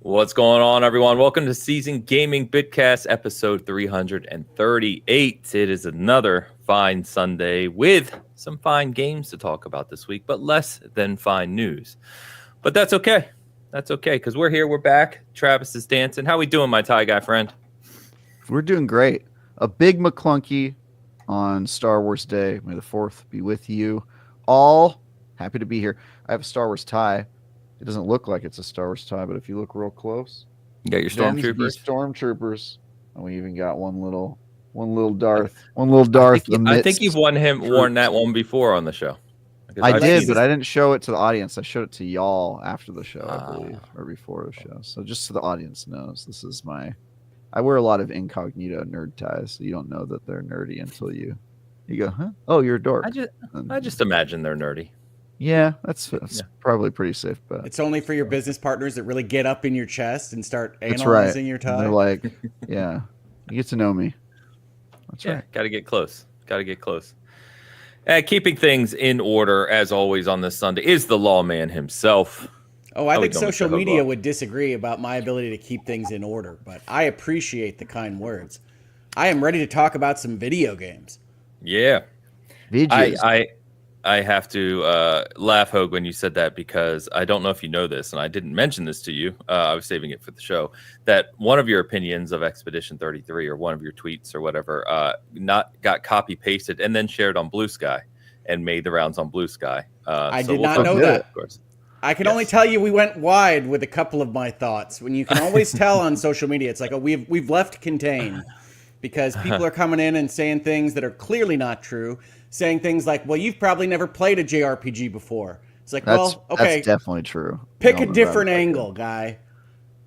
What's going on, everyone? Welcome to Season Gaming Bitcast, episode 338. It is another fine Sunday with some fine games to talk about this week, but less than fine news. But that's okay. That's okay, because we're here. We're back. Travis is dancing. How we doing, my Thai guy friend? We're doing great. A big McClunky on Star Wars Day. May the 4th be with you all. Happy to be here. I have a Star Wars tie. It doesn't look like it's a Star Wars tie, but if you look real close, you got your stormtroopers. Stormtroopers, and we even got one little Darth. I think you've worn that one before on the show. I did, but I didn't show it to the audience. I showed it to y'all after the show, I believe, or before the show. So just so the audience knows, this is I wear a lot of incognito nerd ties, so you don't know that they're nerdy until you go, huh? Oh, you're a dork. I just imagine they're nerdy. Yeah, that's probably pretty safe bet. It's only for your business partners that really get up in your chest and start analyzing your tie. They're like, yeah, you get to know me. That's right. Got to get close. Keeping things in order, as always on this Sunday, is the lawman himself. Oh, I think social media would disagree about my ability to keep things in order, but I appreciate the kind words. I am ready to talk about some video games. Yeah. I have to laugh, Hogue, when you said that, because I don't know if you know this, and I didn't mention this to you. I was saving it for the show, that one of your opinions of Expedition 33 or one of your tweets or whatever got copy-pasted and then shared on Blue Sky and made the rounds on Blue Sky. I did not know that. Of course. I can only tell you we went wide with a couple of my thoughts. When you can always tell on social media, it's like we've left contain because people are coming in and saying things that are clearly not true. Saying things like, well, you've probably never played a JRPG before. It's like, okay. That's definitely true. Pick a different angle, guy.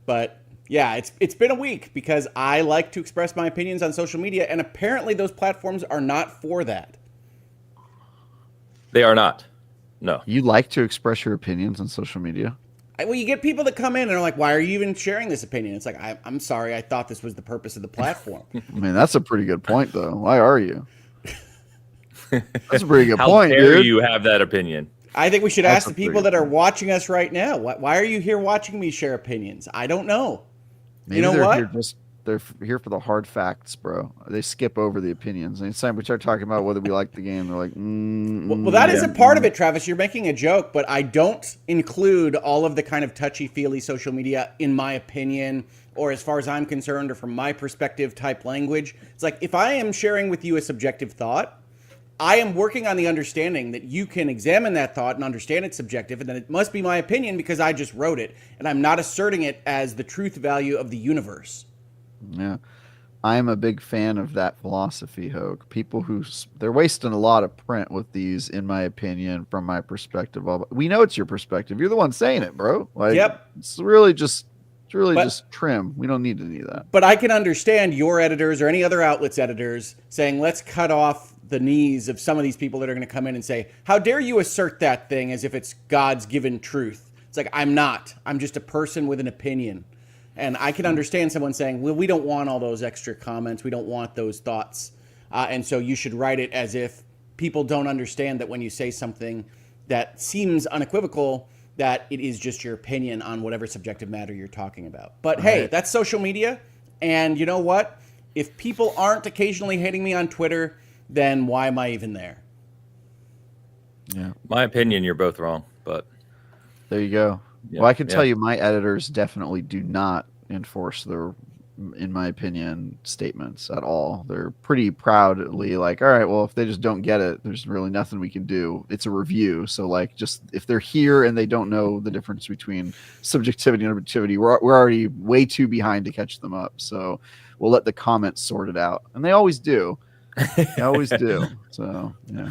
But yeah, it's been a week because I like to express my opinions on social media, and apparently those platforms are not for that. They are not. No. You like to express your opinions on social media? Well, you get people that come in and are like, why are you even sharing this opinion? It's like, I'm sorry, I thought this was the purpose of the platform. I mean, that's a pretty good point, though. Why are you? That's a pretty good point, dude. How dare you have that opinion? I think we should ask the people that are watching us right now. Why are you here watching me share opinions? I don't know. Maybe they're here for the hard facts, bro. They skip over the opinions. Anytime we start talking about whether we like the game, they're like, well, that is a part of it, Travis. You're making a joke, but I don't include all of the kind of touchy-feely social media, in my opinion, or as far as I'm concerned, or from my perspective type language. It's like, if I am sharing with you a subjective thought, I am working on the understanding that you can examine that thought and understand it's subjective, and then it must be my opinion because I just wrote it, and I'm not asserting it as the truth value of the universe. Yeah, I'm a big fan of that philosophy, Hogue. People they're wasting a lot of print with these, in my opinion, from my perspective. We know it's your perspective. You're the one saying it, bro. Like, yep. It's really just trim. We don't need any of that. But I can understand your editors or any other outlet's editors saying, let's cut off the knees of some of these people that are going to come in and say, how dare you assert that thing as if it's God's given truth? It's like, I'm not. I'm just a person with an opinion. And I can understand someone saying, well, we don't want all those extra comments. We don't want those thoughts. And so you should write it as if people don't understand that when you say something that seems unequivocal, that it is just your opinion on whatever subjective matter you're talking about. But hey, that's social media. And you know what? If people aren't occasionally hating me on Twitter, then why am I even there? Yeah. My opinion, you're both wrong, but there you go. Yeah, well, I can tell you my editors definitely do not enforce their, in my opinion, statements at all. They're pretty proudly like, all right, well, if they just don't get it, there's really nothing we can do. It's a review. So like, just if they're here and they don't know the difference between subjectivity and objectivity, we're already way too behind to catch them up. So we'll let the comments sort it out. And they always do. I always do. So, yeah.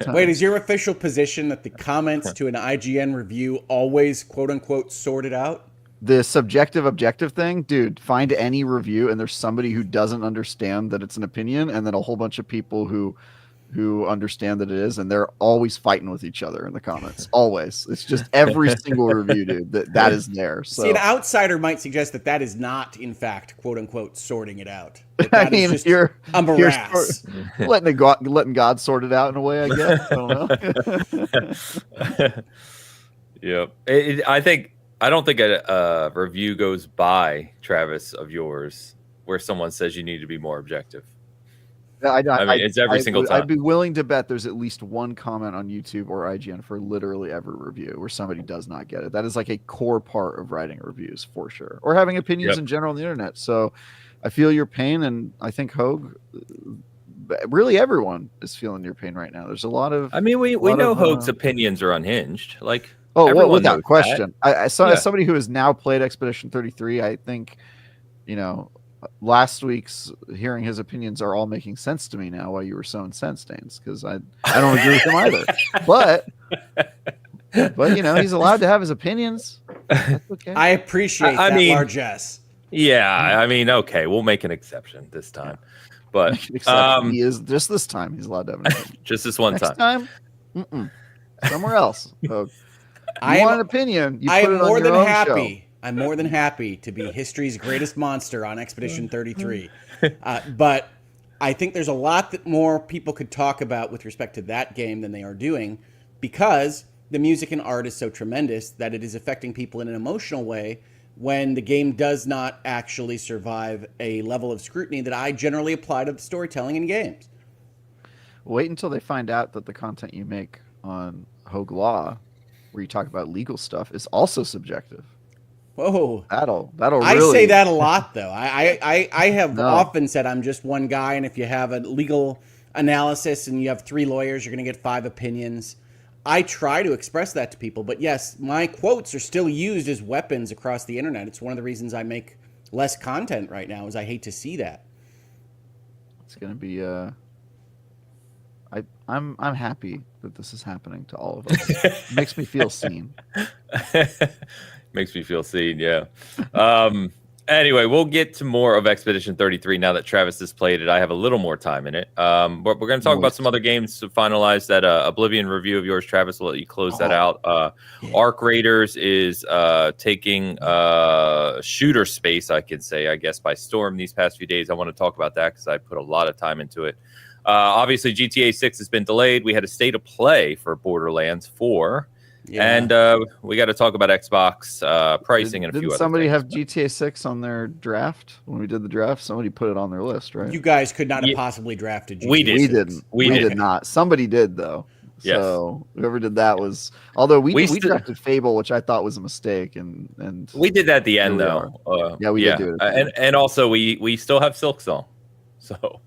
Wait, is your official position that the comments to an IGN review always, quote unquote, sorted out? The subjective objective thing, dude, find any review and there's somebody who doesn't understand that it's an opinion, and then a whole bunch of people who understand that it is, and they're always fighting with each other in the comments. Always. It's just every single review, dude, that is there. So see, an outsider might suggest that is not, in fact, quote unquote, sorting it out. I mean, you're a morass. letting God sort it out in a way, I guess. I don't know. Yep. I think I don't think a review goes by, Travis, of yours where someone says you need to be more objective. I mean, it's every single time. I'd be willing to bet there's at least one comment on YouTube or IGN for literally every review where somebody does not get it. That is like a core part of writing reviews for sure, or having opinions in general on the internet. So I feel your pain, and I think Hogue, really everyone is feeling your pain right now. There's a lot of. I mean, we know Hogue's opinions are unhinged. Like, well, without question. I saw as somebody who has now played Expedition 33. I think, last week's hearing his opinions are all making sense to me now. Why you were so incensed, Danes? Because I don't agree with him either. But he's allowed to have his opinions. That's okay. I appreciate that largesse. Yeah, I mean, okay, we'll make an exception this time. But he is just this time. He's allowed to have an opinion. Just this one Next time. Somewhere else. So, want an opinion? You I put am it on more your than own happy. show. I'm more than happy to be history's greatest monster on Expedition 33. But I think there's a lot that more people could talk about with respect to that game than they are doing, because the music and art is so tremendous that it is affecting people in an emotional way when the game does not actually survive a level of scrutiny that I generally apply to the storytelling in games. Wait until they find out that the content you make on Hogue Law, where you talk about legal stuff, is also subjective. Whoa. That'll really... I say that a lot, though. I have often said I'm just one guy, and if you have a legal analysis and you have 3 lawyers, you're going to get 5 opinions. I try to express that to people, but yes, my quotes are still used as weapons across the internet. It's one of the reasons I make less content right now, is I hate to see that. It's going to be... I'm happy that this is happening to all of us. It makes me feel seen. Makes me feel seen, yeah. Anyway, we'll get to more of Expedition 33 now that Travis has played it. I have a little more time in it. But we're going to talk about some other games to finalize that Oblivion review of yours, Travis. We'll let you close that out. Arc Raiders is taking shooter space, I could say, I guess, by storm these past few days. I want to talk about that because I put a lot of time into it. Obviously, GTA 6 has been delayed. We had a state of play for Borderlands 4. Yeah. And we got to talk about Xbox pricing and a few other things. Didn't somebody have GTA 6 on their draft when we did the draft? Somebody put it on their list, right? You guys could not have possibly drafted GTA 6. We did not. Somebody did, though. Yes. So whoever did that was... Although we drafted Fable, which I thought was a mistake. And we did that at the end, though. We did do it. And also, we still have Silksong. So...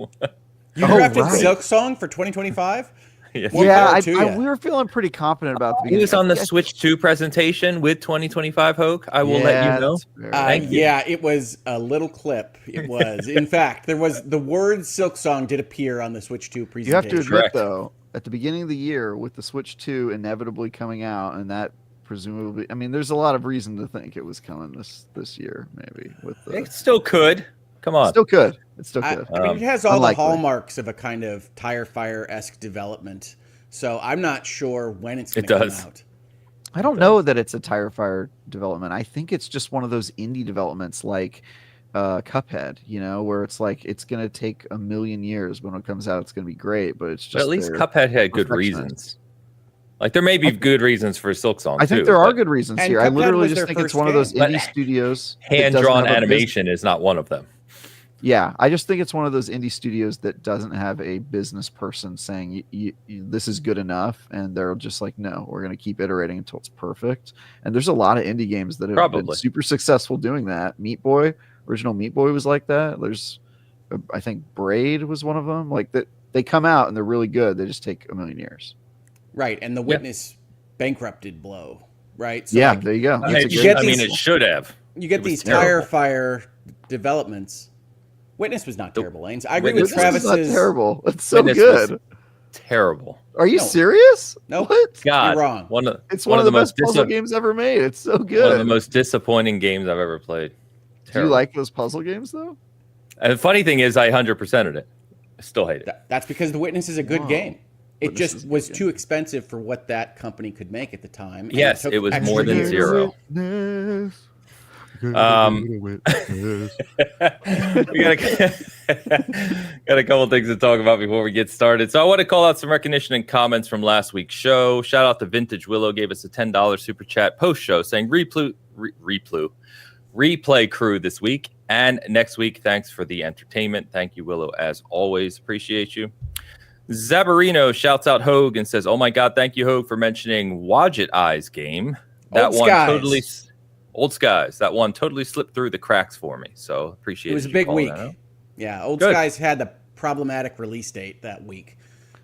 You drafted Silksong for 2025? Yes. Yeah, we were feeling pretty confident about the beginning. He was on the Switch 2 presentation with 2025 Hogue. I will let you know. Thank you. Yeah, it was a little clip. It was. In fact, there was the word Silksong did appear on the Switch 2 presentation. You have to admit, though, at the beginning of the year, with the Switch 2 inevitably coming out, and that presumably, I mean, there's a lot of reason to think it was coming this year, maybe. It still could. Come on. Still could. It's still good. I mean, it has all the hallmarks of a kind of Tire Fire-esque development. So I'm not sure when it's going to come out. I don't know that it's a Tire Fire development. I think it's just one of those indie developments like Cuphead, where it's like it's going to take a million years. When it comes out, it's going to be great, but it's just... But at least Cuphead had good reasons. Like, there may be good reasons for Silksong, I think there are good reasons here. I literally just think it's one of those indie studios. Hand-drawn animation is not one of them. Yeah, I just think it's one of those indie studios that doesn't have a business person saying this is good enough, and they're just like, no, we're going to keep iterating until it's perfect. And there's a lot of indie games that have been super successful doing that. Original Meat Boy was like that. There's, I think Braid was one of them. Like that, they come out and they're really good. They just take a million years. Right, and The Witness bankrupted Blow. Right. So there you go. It should have. You get these Tire Fire developments. Witness was not terrible, Lanes. I agree with Travis's... Not terrible. It's so good. Terrible. Are you serious? No. What? God, you're wrong. It's one of the best puzzle games ever made. It's so good. One of the most disappointing games I've ever played. Terrible. Do you like those puzzle games, though? And the funny thing is, I 100%ed it. I still hate it. That's because The Witness is a good game. It just was too expensive for what that company could make at the time. Yes, it was more than zero. We got a couple things to talk about before we get started. So I want to call out some recognition and comments from last week's show. Shout out to Vintage Willow, gave us a $10 super chat post show saying replay crew this week and next week. Thanks for the entertainment. Thank you, Willow, as always. Appreciate you. Zabarino shouts out Hogue and says, "Oh my God, thank you, Hogue, for mentioning Wadget Eyes game. That Old Skies. That one totally slipped through the cracks for me. So appreciate it. It was a big week. Yeah, Old Skies had the problematic release date that week,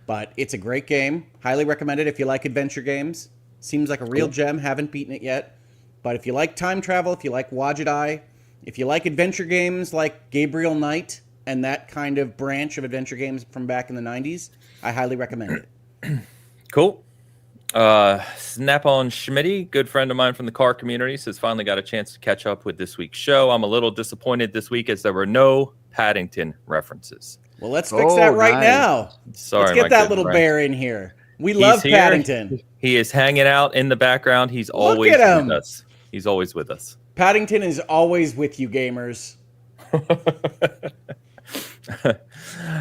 but it's a great game. Highly recommend it if you like adventure games. Seems like a real gem. Haven't beaten it yet. But if you like time travel, if you like Wadget Eye, if you like adventure games like Gabriel Knight and that kind of branch of adventure games from back in the 90s, I highly recommend it. Cool. Snap-on Schmitty, good friend of mine from the car community, says finally got a chance to catch up with this week's show. I'm a little disappointed this week as there were no Paddington references. Well, let's fix that right now. Sorry, let's get that little bear in here. We love Paddington. He is hanging out in the background. He's always with us. He's always with us. Paddington is always with you, gamers.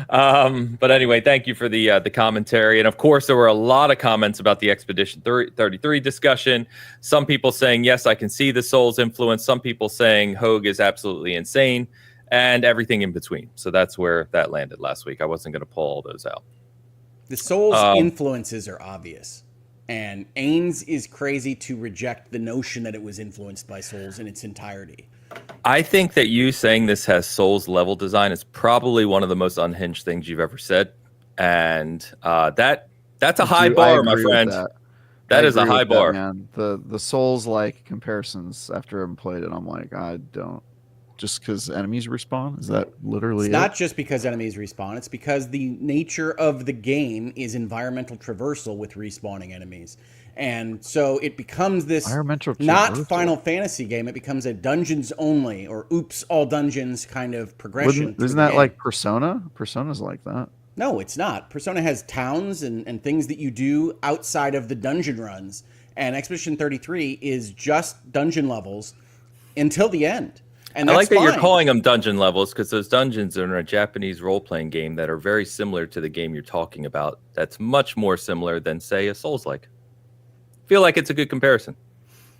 But anyway, thank you for the commentary. And of course, there were a lot of comments about the Expedition 33 discussion. Some people saying, yes, I can see the Souls influence. Some people saying Hogue is absolutely insane, and everything in between. So that's where that landed last week. I wasn't going to pull all those out. The Souls influences are obvious. And Ains is crazy to reject the notion that it was influenced by Souls in its entirety. I think that you saying this has Souls level design is probably one of the most unhinged things you've ever said. And that's a high bar, my friend. That is a high bar. Man. The Souls-like comparisons after I've played it, I'm like, I don't. Just because enemies respawn? Is that literally It's not just because enemies respawn. It's because the nature of the game is environmental traversal with respawning enemies. And so it becomes this not Final Fantasy game. It becomes a dungeons only or oops, all dungeons kind of progression. Isn't that like Persona? Persona's like that. No, it's not. Persona has towns and things that you do outside of the dungeon runs. And Expedition 33 is just dungeon levels until the end. And I like that you're calling them dungeon levels because those dungeons are in a Japanese role-playing game that are very similar to the game you're talking about. That's much more similar than, say, a Souls-like. Feel like it's a good comparison.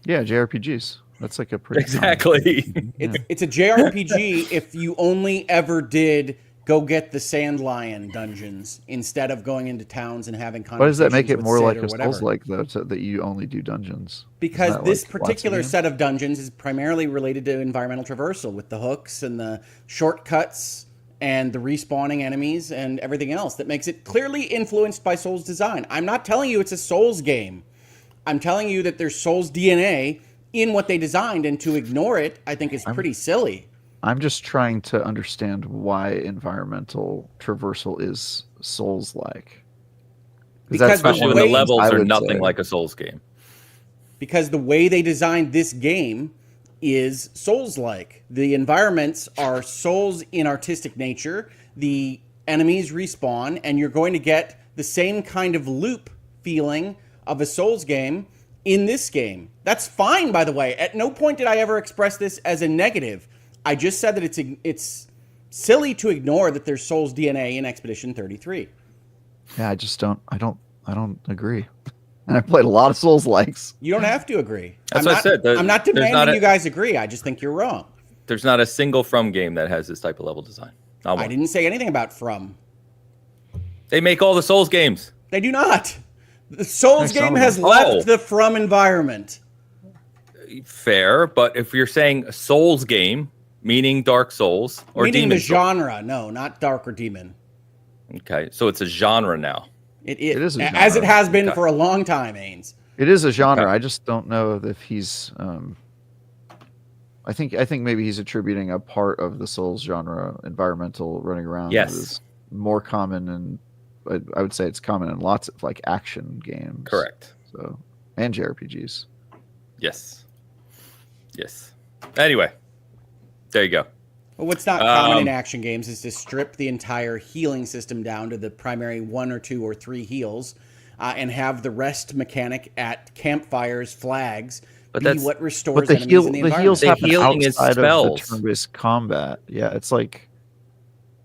Yeah, JRPGs. That's like a pretty exactly. It's a JRPG if you only ever did go get the Sand Lion dungeons instead of going into towns and having conversations. Why does that make it more Sid like a Souls-like though, that you only do dungeons? Because this particular set of dungeons is primarily related to environmental traversal with the hooks and the shortcuts and the respawning enemies and everything else that makes it clearly influenced by Souls design. I'm not telling you it's a Souls game. I'm telling you that there's Souls DNA in what they designed, and to ignore it, I think is pretty silly. I'm just trying to understand why environmental traversal is Souls-like. Because especially when the levels are nothing like a Souls game. Because the way they designed this game is Souls-like. The environments are Souls in artistic nature. The enemies respawn, and you're going to get the same kind of loop feeling of a Souls game in this game. That's fine, by the way. At no point did I ever express this as a negative. I just said that it's silly to ignore that there's Souls DNA in Expedition 33. Yeah, I don't agree. And I played a lot of Souls likes. You don't have to agree. That's what I said. I'm not demanding you guys agree. I just think you're wrong. There's not a single From game that has this type of level design. I didn't say anything about From. They make all the Souls games. They do not. The Souls game has left the From environment. Fair, but if you're saying a Souls game, meaning Dark Souls or meaning Demon the genre, no, not Dark or Demon. Okay, so it's a genre now. It is a genre. As it has been for a long time, Ains. It is a genre. Okay. I just don't know if he's. I think maybe he's attributing a part of the Souls genre, environmental running around. Yes, is more common, and I would say it's common in lots of like action games. Correct. So and JRPGs. Yes. Anyway, there you go. Well, what's not common in action games is to strip the entire healing system down to the primary 1 or 2 or 3 heals, and have the rest mechanic at campfires, flags, be what restores enemies in the environment. The healing is spells. Of the turn-based combat. Yeah, it's like.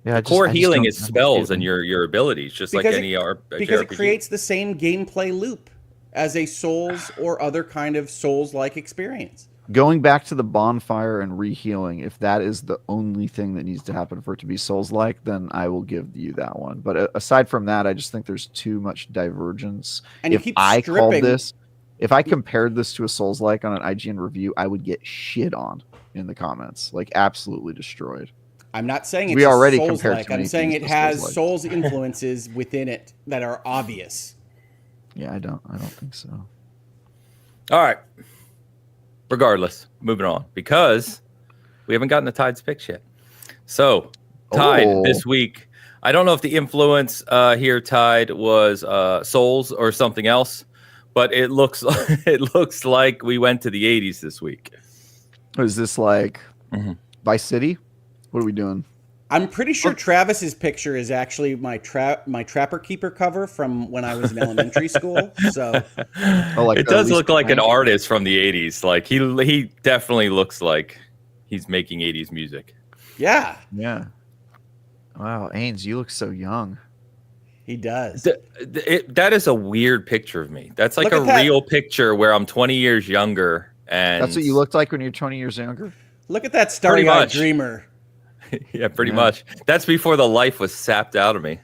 Yeah, core healing is spells and your abilities, just because like any RPG. Because it creates the same gameplay loop as a Souls or other kind of Souls-like experience. Going back to the bonfire and rehealing, if that is the only thing that needs to happen for it to be Souls-like, then I will give you that one. But aside from that, I just think there's too much divergence. And if you keep I stripping. called this, if I compared this to a Souls-like on an IGN review, I would get shit on in the comments, like absolutely destroyed. I'm not saying it's We already Souls-like. compared I'm saying it things to has Souls-like. Souls influences within it that are obvious. Yeah, I don't think so. All right. Regardless, moving on, because we haven't gotten the Tide's picks yet. So, Tide this week. I don't know if the influence here, Tide, was Souls or something else, but it looks like we went to the 80s this week. Is this like Vice City? What are we doing? I'm pretty sure Travis's picture is actually my Trapper Keeper cover from when I was in elementary school. So it does look like an artist from the 80s. Like he definitely looks like he's making 80s music. Yeah. Yeah. Wow, Ains, you look so young. He does. That is a weird picture of me. That's like a real picture where I'm 20 years younger. And that's what you looked like when you're 20 years younger? Look at that starry-eyed dreamer. Yeah, pretty much. That's before the life was sapped out of me.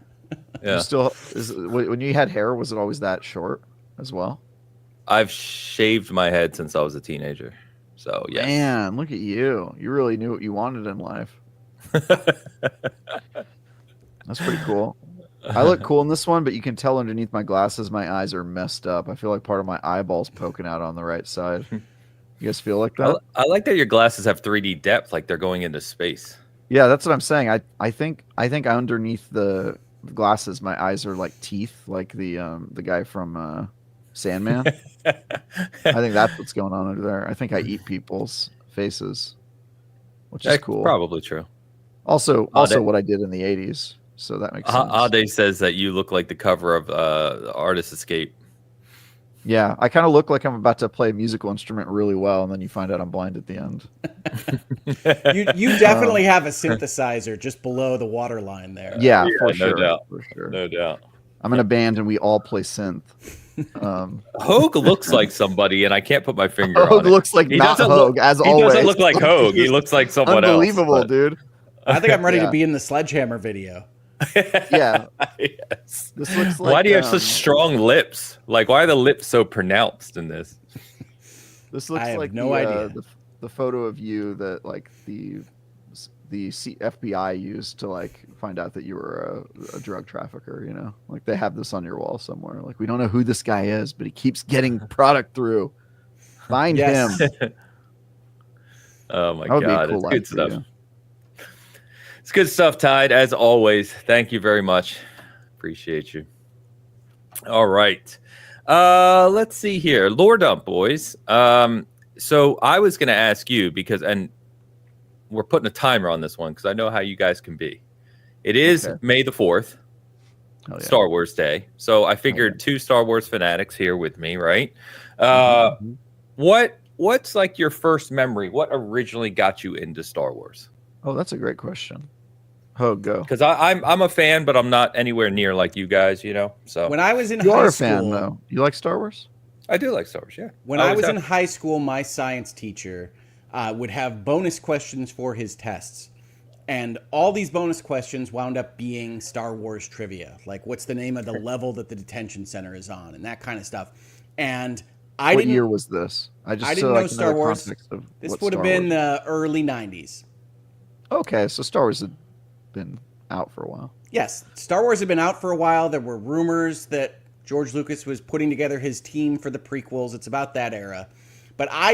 Yeah. When you had hair, was it always that short as well? I've shaved my head since I was a teenager. So, yes. Man, look at you. You really knew what you wanted in life. That's pretty cool. I look cool in this one, but you can tell underneath my glasses, my eyes are messed up. I feel like part of my eyeball's poking out on the right side. You guys feel like that? I like that your glasses have 3D depth, like they're going into space. Yeah, that's what I'm saying. I think underneath the glasses, my eyes are like teeth, like the guy from Sandman. I think that's what's going on under there. I think I eat people's faces, which is cool. Probably true. Also what I did in the 80s, so that makes sense. Ade says that you look like the cover of Artist Escape. Yeah, I kind of look like I'm about to play a musical instrument really well, and then you find out I'm blind at the end. You definitely have a synthesizer just below the waterline there. Yeah, for sure. No doubt. I'm in a band, and we all play synth. Hogue looks like somebody, and I can't put my finger on it. Hogue looks like not Hogue, as always. He doesn't look like Hogue. He looks like someone else. Unbelievable, dude. I think I'm ready to be in the Sledgehammer video. Yeah. Yes. This looks like, why do you have such strong lips? Like, why are the lips so pronounced in this? This looks like no idea. The photo of you that like the FBI used to like find out that you were a drug trafficker. You know, like they have this on your wall somewhere. Like, we don't know who this guy is, but he keeps getting product through. Find him. Oh my God, cool, it's good stuff. It's good stuff, Tide, as always. Thank you very much. Appreciate you. All right. Let's see here. Lore Dump, boys. So I was going to ask you and we're putting a timer on this one because I know how you guys can be. It is May the 4th, Star Wars Day. So I figured two Star Wars fanatics here with me, right? What's like your first memory? What originally got you into Star Wars? Oh, that's a great question. Oh, go. Because I'm a fan, but I'm not anywhere near like you guys, you know. So when I was in you high are a school, fan though. You like Star Wars? I do like Star Wars. Yeah. When I was in high school, my science teacher would have bonus questions for his tests, and all these bonus questions wound up being Star Wars trivia, like what's the name of the level that the detention center is on, and that kind of stuff. And what year was this? I didn't know Star Wars. This would have been the early 90s. Okay, so Star Wars had been out for a while. Yes, Star Wars had been out for a while. There were rumors that George Lucas was putting together his team for the prequels. It's about that era. But I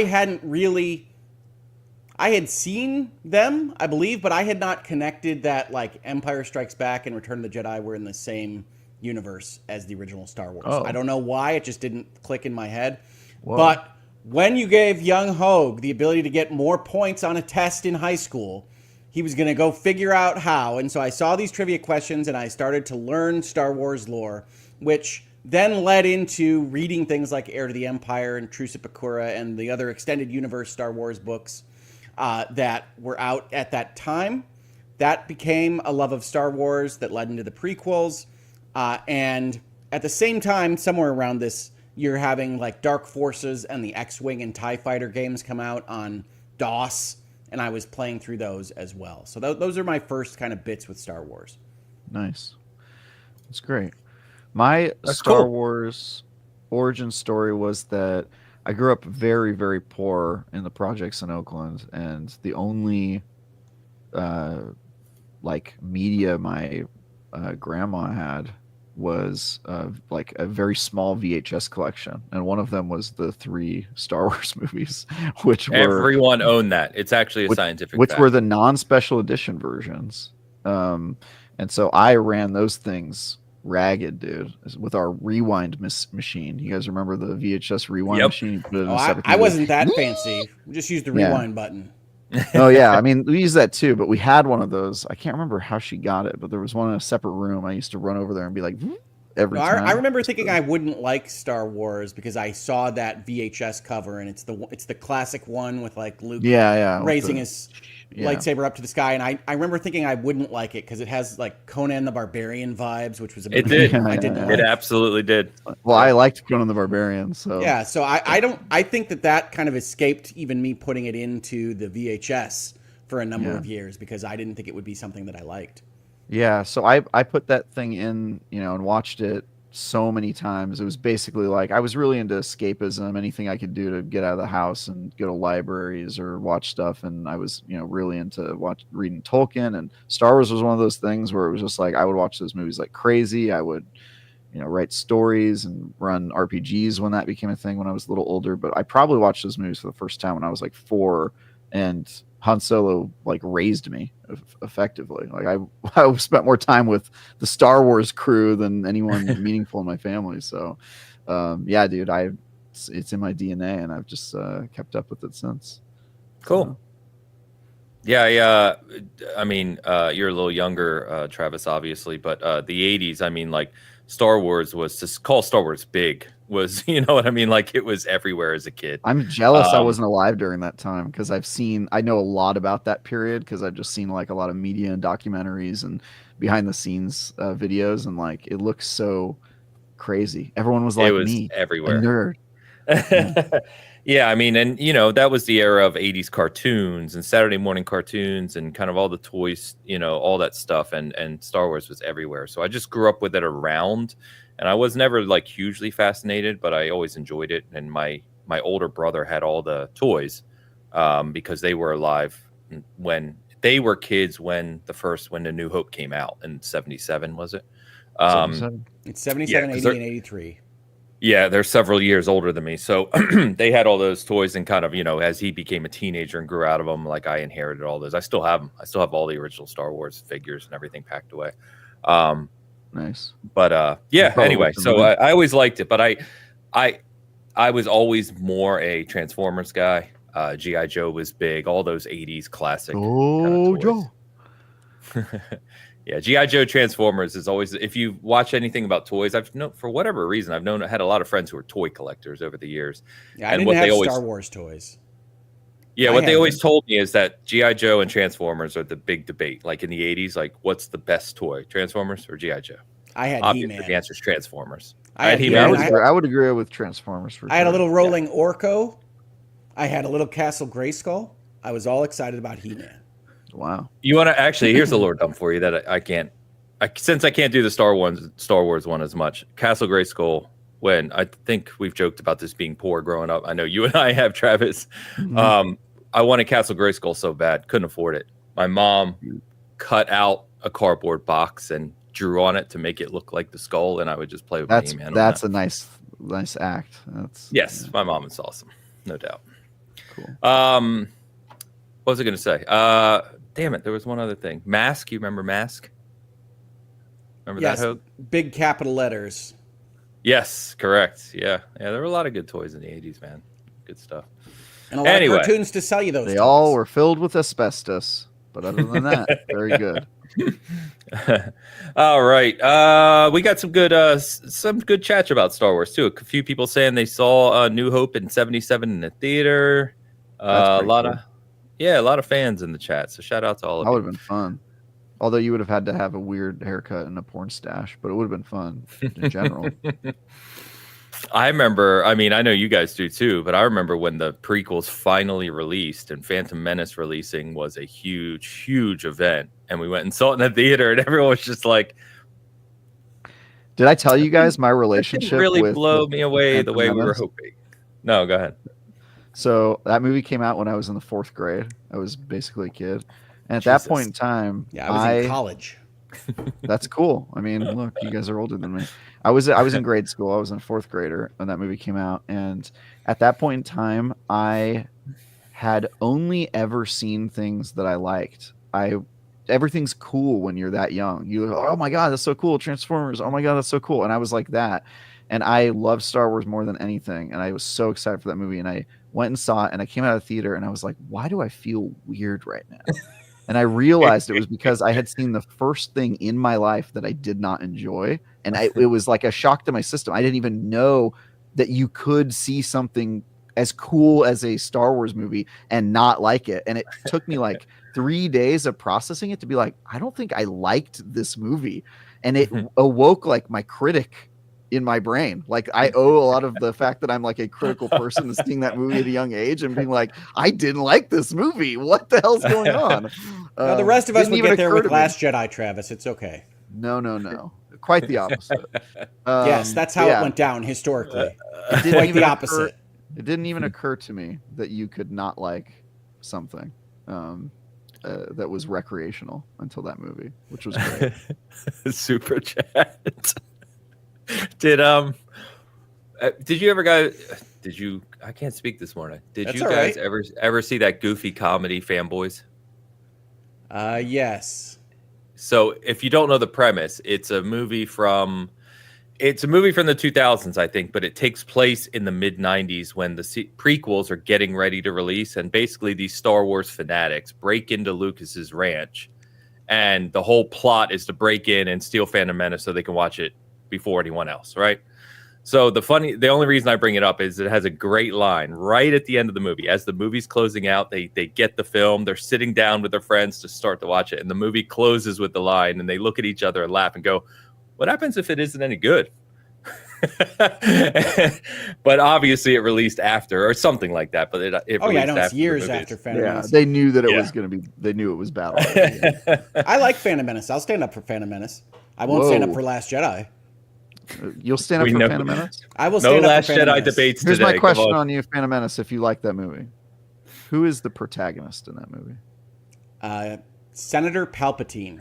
had seen them, I believe, but I had not connected that like Empire Strikes Back and Return of the Jedi were in the same universe as the original Star Wars. I don't know why, it just didn't click in my head. Whoa. But when you gave young Hogue the ability to get more points on a test in high school, he was going to go figure out how. And so I saw these trivia questions and I started to learn Star Wars lore, which then led into reading things like Heir to the Empire and Truce at Bakura and the other extended universe Star Wars books that were out at that time. That became a love of Star Wars that led into the prequels. And at the same time, somewhere around this you're having like Dark Forces and the X-Wing and TIE Fighter games come out on DOS, and I was playing through those as well. So those are my first kind of bits with Star Wars. Nice. That's great. My That's Star cool. Wars origin story was that I grew up very, very poor in the projects in Oakland, and the only like media my grandma had was like a very small VHS collection, and one of them was the 3 Star Wars movies, which were Everyone owned that. It's actually a scientific which fact. were the non-special edition versions. And so I ran those things ragged, dude, with our rewind machine. You guys remember the VHS rewind machine? You put it in a separate I wasn't that fancy. We just used the rewind button. Oh yeah, I mean we used that too, but we had one of those. I can't remember how she got it, but there was one in a separate room. I used to run over there and be like every time. I remember thinking I wouldn't like Star Wars because I saw that VHS cover, and it's the classic one with like Luke raising his lightsaber up to the sky, and I remember thinking I wouldn't like it because it has like Conan the Barbarian vibes, which was a bit I didn't like. It absolutely did. Well, I liked Conan the Barbarian, so so I think that kind of escaped even me putting it into the VHS for a number of years because I didn't think it would be something that I liked. Yeah, so I put that thing in, and watched it so many times. It was basically like I was really into escapism, anything I could do to get out of the house and go to libraries or watch stuff. And I was, really into reading Tolkien, and Star Wars was one of those things where it was just like I would watch those movies like crazy. I would, write stories and run RPGs when that became a thing when I was a little older. But I probably watched those movies for the first time when I was like 4, and Han Solo like raised me effectively. Like I spent more time with the Star Wars crew than anyone meaningful in my family. So, yeah, dude, it's in my DNA, and I've just kept up with it since. Cool. So. Yeah. I mean, you're a little younger, Travis, obviously, but the 80s. I mean, like Star Wars was to call Star Wars big. Was what I mean? Like it was everywhere as a kid. I'm jealous I wasn't alive during that time because I know a lot about that period because I've just seen like a lot of media and documentaries and behind the scenes videos, and like it looks so crazy. Everyone was like it was me, everywhere. A nerd. Yeah, I mean, and that was the era of 80s cartoons and Saturday morning cartoons and kind of all the toys, all that stuff, and Star Wars was everywhere. So I just grew up with it around. And I was never like hugely fascinated, but I always enjoyed it. And my older brother had all the toys because they were alive when they were kids when the New Hope came out in 77, was it? 77? It's 77, 80, and 83. Yeah, they're several years older than me. So they had all those toys, and kind of, as he became a teenager and grew out of them, like I inherited all those. I still have them. I still have all the original Star Wars figures and everything packed away. Nice. But yeah, anyway, so I always liked it, but I was always more a Transformers guy. G.I. Joe was big, all those 80s classic Joe. Yeah, G.I. Joe, Transformers is always, if you watch anything about toys, for whatever reason, I had a lot of friends who were toy collectors over the years. Yeah, I didn't have Star Wars toys. Yeah, what they always told me is that G.I. Joe and Transformers are the big debate. Like in the 80s, like what's the best toy, Transformers or G.I. Joe? I had Obviously, He-Man. the answer is Transformers. I had He-Man. I would agree with Transformers. I had a little rolling Orko. I had a little Castle Grayskull. I was all excited about He-Man. Wow. You want to actually? Here's a little dumb for you that I can't. Since I can't do the Star Wars one as much. Castle Grayskull. When I think we've joked about this being poor growing up. I know you and I have, Travis. Mm-hmm. I wanted Castle Grayskull so bad, couldn't afford it. My mom cut out a cardboard box and drew on it to make it look like the skull, and I would just play with He-Man. That's a nice act. My mom is awesome, no doubt. Cool. What was I going to say? Damn it, there was one other thing. Mask, you remember Mask? Remember that, Hogue? Big capital letters. Yes, correct. Yeah, there were a lot of good toys in the 80s, man. Good stuff. And a lot of cartoons to sell you those They toys. all were filled with asbestos, but other than that, very good. All right. We got some good chats about Star Wars too. A few people saying they saw New Hope in 77 in the theater. A lot of fans in the chat. So shout out to all of you. That would have been fun. Although you would have had to have a weird haircut and a porn stash, but it would have been fun in general. I remember, I mean, I know you guys do too, but I remember when the prequels finally released and Phantom Menace releasing was a huge, huge event. And we went and saw it in the theater and everyone was just like, did I tell you guys my relationship didn't really with blow me away the Phantom way we were Menace? hoping. No, go ahead. So that movie came out when I was in the 4th grade. I was basically a kid. And at that point in time, I was in college. That's cool. I mean, look, you guys are older than me. I was in grade school. I was a 4th grader when that movie came out. And at that point in time, I had only ever seen things that I liked. Everything's cool when you're that young. Oh my God, that's so cool. Transformers. Oh my God, that's so cool. And I was like that. And I love Star Wars more than anything. And I was so excited for that movie. And I went and saw it and I came out of the theater and I was like, why do I feel weird right now? And I realized it was because I had seen the first thing in my life that I did not enjoy. And it was like a shock to my system. I didn't even know that you could see something as cool as a Star Wars movie and not like it. And it took me like 3 days of processing it to be like, I don't think I liked this movie. And it awoke like my critic in my brain. Like I owe a lot of the fact that I'm like a critical person to seeing that movie at a young age and being like, I didn't like this movie. What the hell's going on? Now the rest of us would get there with Last Jedi, Travis. It's okay. No. Quite the opposite. Yes, that's how it went down historically. Quite the opposite. It didn't even occur to me that you could not like something that was recreational until that movie, which was great. Super chat. Did you ever guys? I can't speak this morning. Did That's you guys ever see that Goofy comedy, Fanboys? Yes. So if you don't know the premise, it's a movie from the 2000s, I think, but it takes place in the mid 90s when the prequels are getting ready to release, and basically these Star Wars fanatics break into Lucas's ranch, and the whole plot is to break in and steal Phantom Menace so they can watch it before anyone else, right? So the only reason I bring it up is it has a great line right at the end of the movie. As the movie's closing out, they get the film, they're sitting down with their friends to start to watch it, and the movie closes with the line, and they look at each other and laugh and go, what happens if it isn't any good? But obviously it released after or something like that, but it it's years after Phantom Menace. They knew that it was going to be, they knew it was bad already. I like Phantom Menace. I'll stand up for Phantom Menace. I won't stand up for Last Jedi. You'll stand up for Phantom Menace? I will stand up for Phantom Jedi Menace. debates Here's today. my question on you, Phantom Menace, if you like that movie. Who is the protagonist in that movie? Senator Palpatine.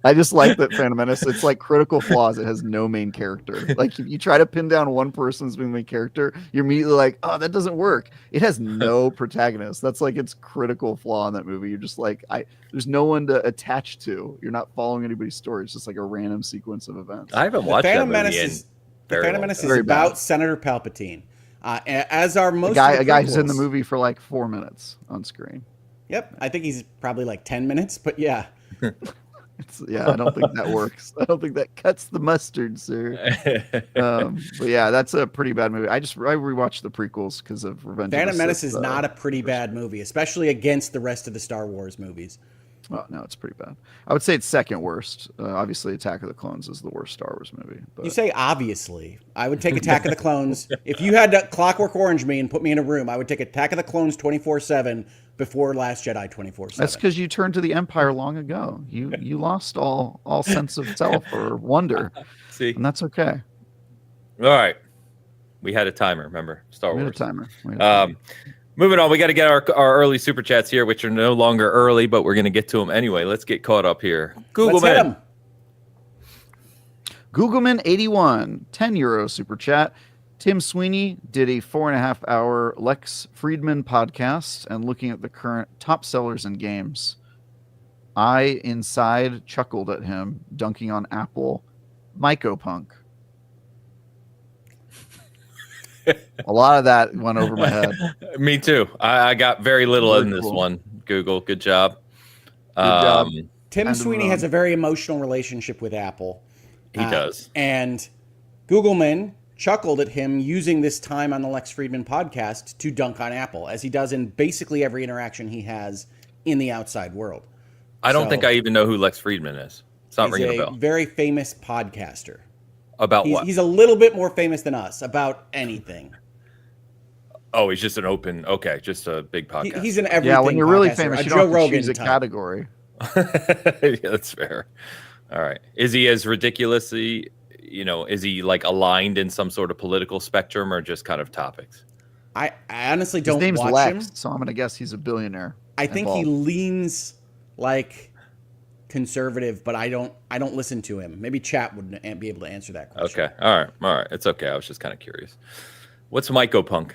I just like that Phantom Menace. It's like Critical Flaws. It has no main character. Like if you try to pin down one person's main character, you're immediately like, oh, that doesn't work. It has no protagonist. That's like its critical flaw in that movie. You're just like, there's no one to attach to. You're not following anybody's story. It's just like a random sequence of events. I haven't watched that movie The Phantom Menace is about Senator Palpatine. As are most a guy who's in the movie for like 4 minutes on screen. Yep. I think he's probably like 10 minutes, but yeah. I don't think that works. I don't think that cuts the mustard, sir. But yeah, that's a pretty bad movie. I rewatched the prequels because of Revenge. Phantom Menace is not a pretty bad movie, especially against the rest of the Star Wars movies. Oh, no, it's pretty bad. I would say it's second worst. Obviously, Attack of the Clones is the worst Star Wars movie. But... You say obviously. I would take Attack of the Clones. If you had to Clockwork Orange me and put me in a room, I would take Attack of the Clones 24/7 before Last Jedi 24/7. That's because you turned to the Empire long ago. You lost all sense of self or wonder. See, and that's okay. All right, we had a timer. Remember, Star Wars. We had a timer. Moving on, we got to get our early super chats here, which are no longer early, but we're going to get to them anyway. Let's get caught up here. Googleman. Googleman81, €10 super chat. Tim Sweeney did a 4.5 hour Lex Friedman podcast and looking at the current top sellers in games. I inside chuckled at him dunking on Apple Mycopunk. A lot of that went over my head. Me too. I got very little in this one. Google, good job. Tim Sweeney has a very emotional relationship with Apple. He does. And Googleman chuckled at him using this time on the Lex Friedman podcast to dunk on Apple, as he does in basically every interaction he has in the outside world. I don't think I even know who Lex Friedman is. It's not ringing a bell. Very famous podcaster. About what? He's a little bit more famous than us about anything. Oh, he's just just a big podcast. He's an everything. Yeah, when you're really famous, you don't have to choose a type. category. Yeah, that's fair. All right. Is he as ridiculously, is he like aligned in some sort of political spectrum or just kind of topics? I honestly don't His name's watch Lex, him. so I'm going to guess he's a billionaire. I think he leans like conservative, but I don't listen to him. Maybe chat would be able to answer that question. Okay. All right. It's okay. I was just kind of curious. What's Mycopunk?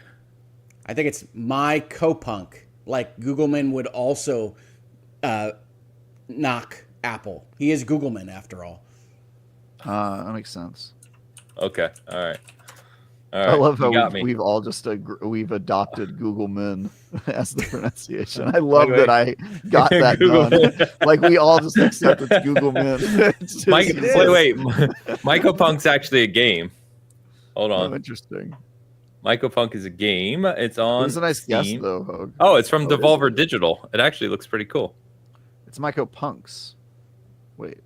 I think it's my co-punk. Like Googleman would also knock Apple. He is Googleman after all. That makes sense. Okay. All right. I love how we've all just we've adopted Googleman as the pronunciation. I love that I got that done. Like we all just accept it's Googleman. Wait. Mycopunk's actually a game. Hold on. Oh, interesting. Mycopunk is a game. It's on. It's a nice Steam. guess though, Hogue. Oh, it's from Devolver Digital. It actually looks pretty cool. It's Mycopunks. Wait,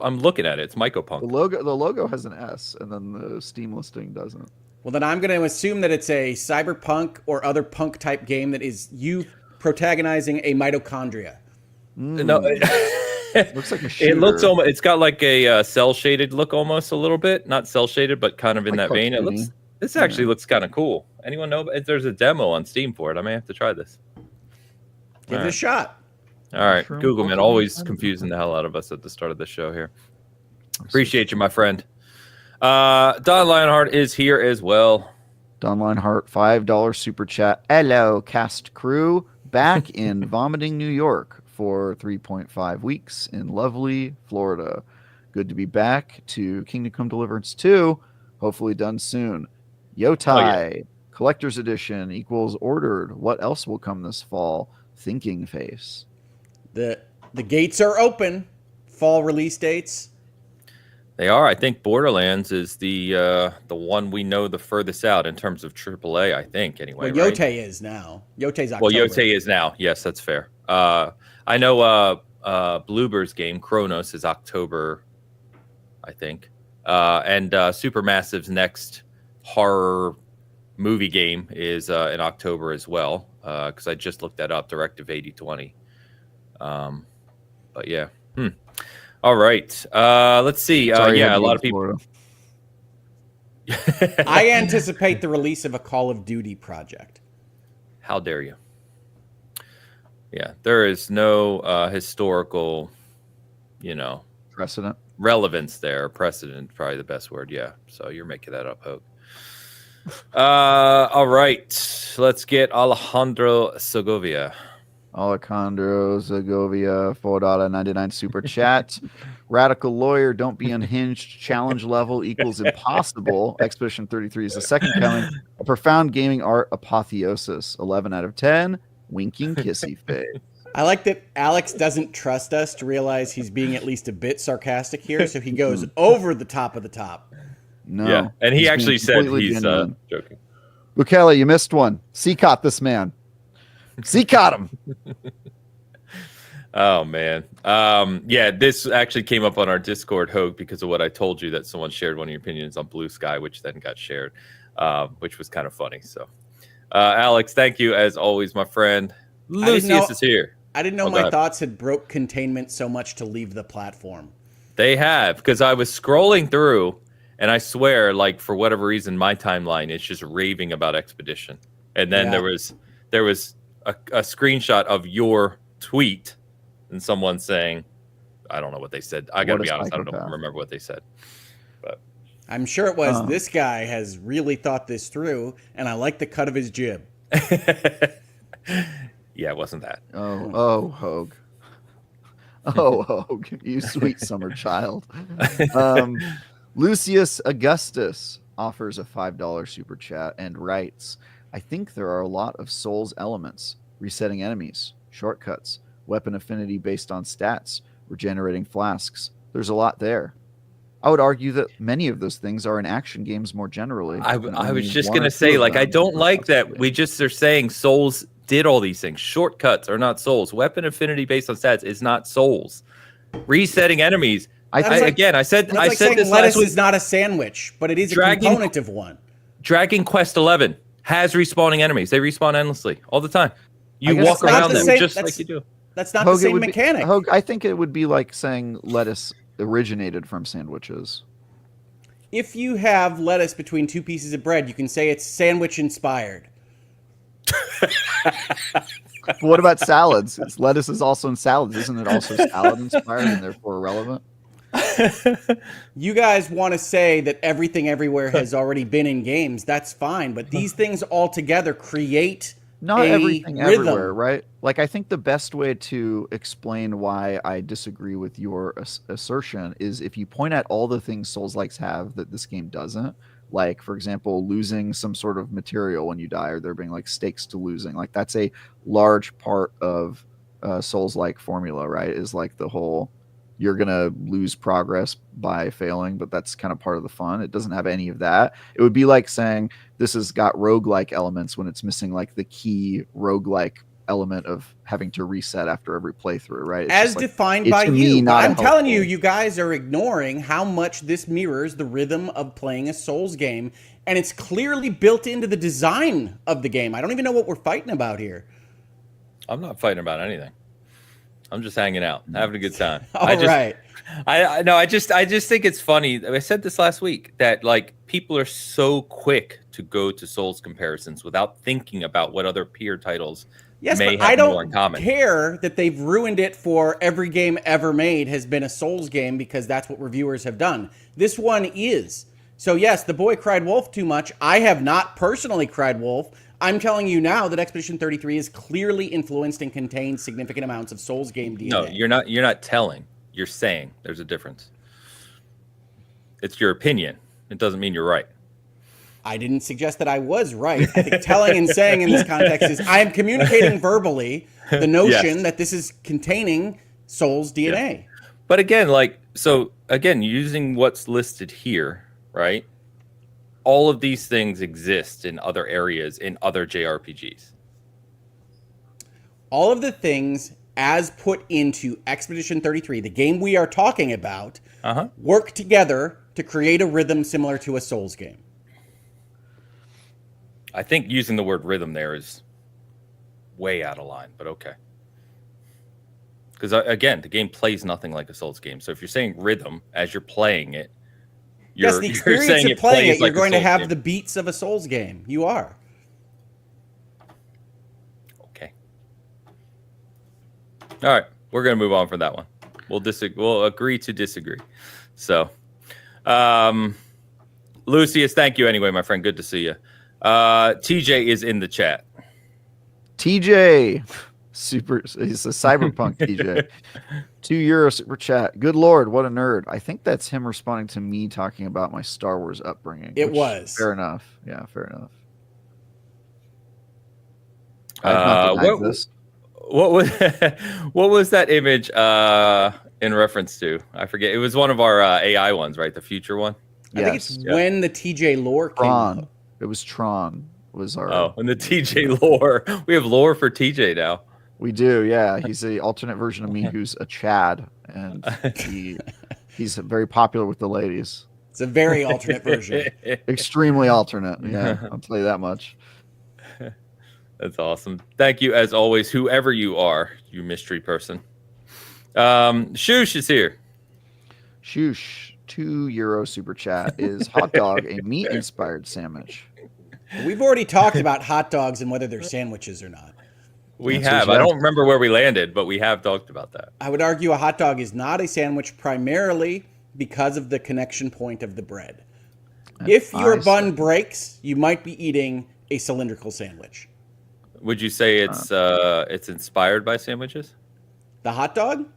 I'm looking at it. It's Mycopunk. The logo has an S, and then the Steam listing doesn't. Well, then I'm going to assume that it's a cyberpunk or other punk type game that is you protagonizing a mitochondria. No, it looks like a shooter. It looks almost. It's got like a cell shaded look, almost a little bit. Not cell shaded, but kind of in that vein. It looks. This actually looks kind of cool. Anyone know? There's a demo on Steam for it. I may have to try this. Give it a shot. All right, Googleman, always confusing the hell out of us at the start of the show here. Appreciate you, my friend. Don Lionheart is here as well. Don Lionheart, $5 super chat. Hello, cast crew. Back in Vomiting, New York for 3.5 weeks in lovely Florida. Good to be back to Kingdom Come Deliverance 2. Hopefully done soon. Yotai, Collector's Edition equals ordered. What else will come this fall? Thinking face. The gates are open. Fall release dates. They are. I think Borderlands is the one we know the furthest out in terms of AAA. I think anyway. Well, Yotai is now. Yotai's October. Well, Yotai is now. Yes, that's fair. I know Bloober's game Chronos is October, I think, and Supermassive's next horror movie game is in October as well. Because I just looked that up. Directive 8020. But yeah. All right. Let's see. A lot of people. I anticipate the release of a Call of Duty project. How dare you? Yeah, there is no historical, precedent, relevance there. Precedent, probably the best word. Yeah. So you're making that up, Hope. All right. Let's get Alejandro Segovia. Alejandro Segovia, $4.99 super chat. Radical lawyer, don't be unhinged. Challenge level equals impossible. Expedition 33 is the second coming. A profound gaming art apotheosis. 11 out of 10. Winking kissy face. I like that Alex doesn't trust us to realize he's being at least a bit sarcastic here, so he goes over the top of the top. No. Yeah, and he actually said he's joking. Bukele, you missed one. C-caught this man. C-caught him. Oh, man. Yeah, this actually came up on our Discord, Hogue, because of what I told you that someone shared one of your opinions on Blue Sky, which then got shared, which was kind of funny. So, Alex, thank you as always, my friend. Lucius is here. I didn't know my thoughts had broke containment so much to leave the platform. They have, because I was scrolling through, and I swear, like, for whatever reason, my timeline is just raving about Expedition. And then there was a screenshot of your tweet and someone saying, I don't know what they said. I got to be honest, I don't remember what they said. But I'm sure it was, this guy has really thought this through, and I like the cut of his jib. Yeah, it wasn't that. Oh, Hogue. Oh, Hogue, you sweet summer child. Lucius Augustus offers a $5 super chat and writes, I think there are a lot of Souls elements, resetting enemies, shortcuts, weapon affinity based on stats, regenerating flasks. There's a lot there. I would argue that many of those things are in action games more generally. I was just going to say, like, I don't like that we just are saying Souls did all these things. Shortcuts are not Souls. Weapon affinity based on stats is not Souls. Resetting enemies, I said like saying this lettuce last week. is not a sandwich, but it is a component of one. Dragon Quest 11 has respawning enemies. They respawn endlessly all the time. You walk around them just like you do. That's not the same mechanic. I think it would be like saying lettuce originated from sandwiches. If you have lettuce between two pieces of bread, you can say it's sandwich inspired. What about salads? Lettuce is also in salads. Isn't it also salad inspired and therefore irrelevant? You guys want to say that everything everywhere has already been in games. That's fine. But these things all together create not everything rhythm. Everywhere, right? Like, I think the best way to explain why I disagree with your assertion is if you point at all the things Souls-likes have that this game doesn't. Like, for example, losing some sort of material when you die, or there being like stakes to losing. Like, that's a large part of Souls-like formula, right? Is like the whole you're going to lose progress by failing, but that's kind of part of the fun. It doesn't have any of that. It would be like saying this has got roguelike elements when it's missing like the key roguelike element of having to reset after every playthrough, right? It's as defined by you. But I'm telling you, you guys are ignoring how much this mirrors the rhythm of playing a Souls game, and it's clearly built into the design of the game. I don't even know what we're fighting about here. I'm not fighting about anything. I'm just hanging out, having a good time. I just think it's funny. I said this last week that like people are so quick to go to Souls comparisons without thinking about what other peer titles may have more in common. I don't care that they've ruined it for every game ever made has been a Souls game because that's what reviewers have done. This one is. So yes, the boy cried wolf too much. I have not personally cried wolf. I'm telling you now that Expedition 33 is clearly influenced and contains significant amounts of Souls game DNA. No, you're not telling. You're saying there's a difference. It's your opinion. It doesn't mean you're right. I didn't suggest that I was right. I think telling and saying in this context is I am communicating verbally the notion that this is containing Souls DNA. Yeah. But again, using what's listed here, right? All of these things exist in other areas, in other JRPGs. All of the things as put into Expedition 33, the game we are talking about, work together to create a rhythm similar to a Souls game. I think using the word rhythm there is way out of line, but okay. Because again, the game plays nothing like a Souls game. So if you're saying rhythm as you're playing it, yes, the experience of playing it, you're going to have the beats of a Souls game. You are. Okay. All right, we're going to move on from that one. We'll agree to disagree. So, Lucius, thank you anyway, my friend. Good to see you. TJ is in the chat. TJ, he's a cyberpunk TJ. €2 super chat. Good Lord, what a nerd. I think that's him responding to me talking about my Star Wars upbringing. It was. Fair enough. Yeah, fair enough. What was that image in reference to? I forget. It was one of our AI ones, right? The future one. I think it's when the TJ lore came out. It was Tron. Was our and the TJ lore. We have lore for TJ now. We do, yeah. He's the alternate version of me who's a Chad, and he's very popular with the ladies. It's a very alternate version. Extremely alternate, yeah. I'll tell you that much. That's awesome. Thank you, as always, whoever you are, you mystery person. Shoosh is here. Shoosh, €2 super chat. Is hot dog a meat-inspired sandwich? We've already talked about hot dogs and whether they're sandwiches or not. We have. I don't remember where we landed, but we have talked about that. I would argue a hot dog is not a sandwich primarily because of the connection point of the bread. If your bun breaks, you might be eating a cylindrical sandwich. Would you say it's inspired by sandwiches? The hot dog?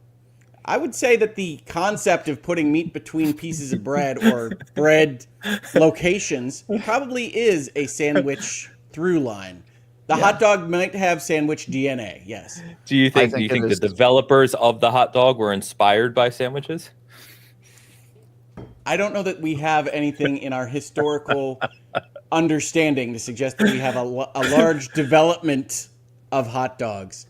I would say that the concept of putting meat between pieces of bread or bread locations probably is a sandwich through line. The hot dog might have sandwich DNA, yes. Do you think the developers of the hot dog were inspired by sandwiches? I don't know that we have anything in our historical understanding to suggest that we have a large development of hot dogs.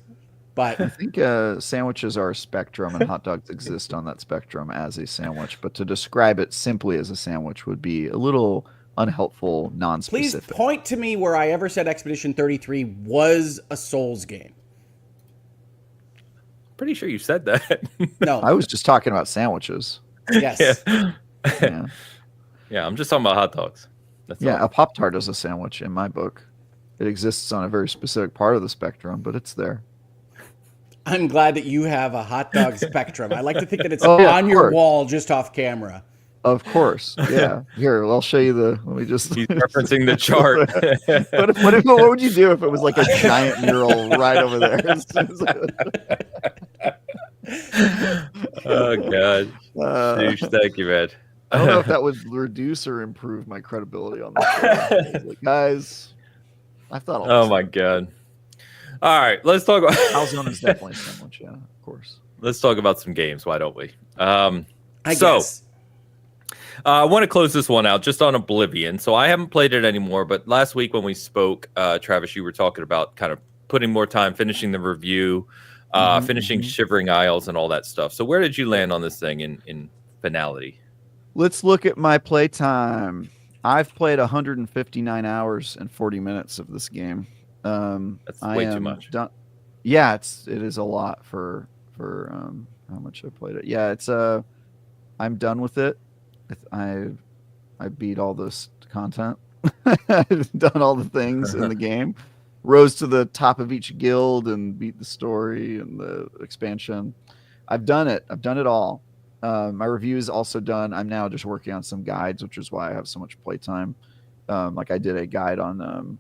But I think sandwiches are a spectrum, and hot dogs exist on that spectrum as a sandwich. But to describe it simply as a sandwich would be a little unhelpful, please non-specific. point to me where I ever said Expedition 33 was a Souls game. Pretty sure you said that. No. I was just talking about sandwiches. Yes. Yeah, Yeah, I'm just talking about hot dogs. That's yeah. all. A Pop-Tart is a sandwich in my book. It exists on a very specific part of the spectrum, but it's there. I'm glad that you have a hot dog spectrum. I like to think that it's Oh, yeah, on of your course. wall just off camera. Of course, yeah. Here, I'll show you the. Let me just. He's referencing the chart. What would you do if it was like a giant mural right over there? Oh god, Douche, thank you, man. I don't know if that would reduce or improve my credibility on the show. Like, guys, I thought. Oh my god. All right, let's talk about. Calzone is definitely a sandwich, yeah, of course. Let's talk about some games. Why don't we? I guess. I want to close this one out just on Oblivion. So I haven't played it anymore, but last week when we spoke, Travis, you were talking about kind of putting more time, finishing the review, finishing Shivering Isles and all that stuff. So where did you land on this thing in finality? Let's look at my playtime. I've played 159 hours and 40 minutes of this game. That's way too much. Yeah, it is a lot for how much I played it. Yeah, it's I'm done with it. I beat all this content. I've done all the things in the game. Rose to the top of each guild and beat the story and the expansion. I've done it. I've done it all. My review is also done. I'm now just working on some guides, which is why I have so much playtime. Like I did a guide on.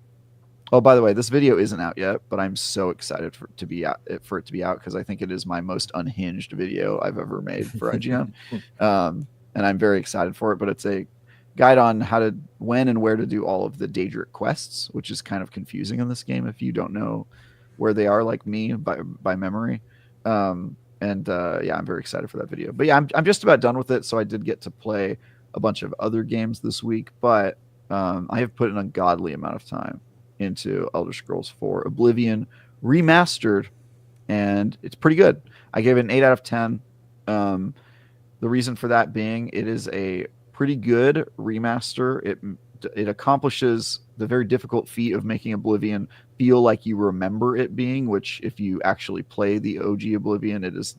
Oh, by the way, this video isn't out yet, but I'm so excited for it to be out because I think it is my most unhinged video I've ever made for IGN. And I'm very excited for it, but it's a guide on when and where to do all of the Daedric quests, which is kind of confusing in this game if you don't know where they are, like me, by memory. Yeah, I'm very excited for that video. But yeah, I'm just about done with it. So I did get to play a bunch of other games this week, but I have put an ungodly amount of time into Elder Scrolls 4 Oblivion Remastered, and it's pretty good. I gave it an 8 out of 10. The reason for that being it is a pretty good remaster. It accomplishes the very difficult feat of making Oblivion feel like you remember it being, which if you actually play the OG Oblivion, does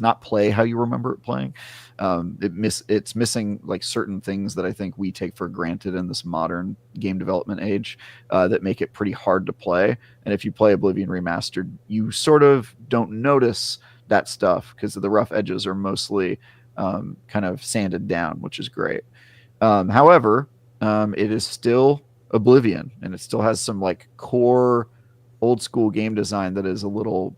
not play how you remember it playing. It's missing like certain things that I think we take for granted in this modern game development age that make it pretty hard to play. And if you play Oblivion Remastered, you sort of don't notice that stuff because the rough edges are mostly kind of sanded down, which is great. However, it is still Oblivion, and it still has some like core old school game design that is a little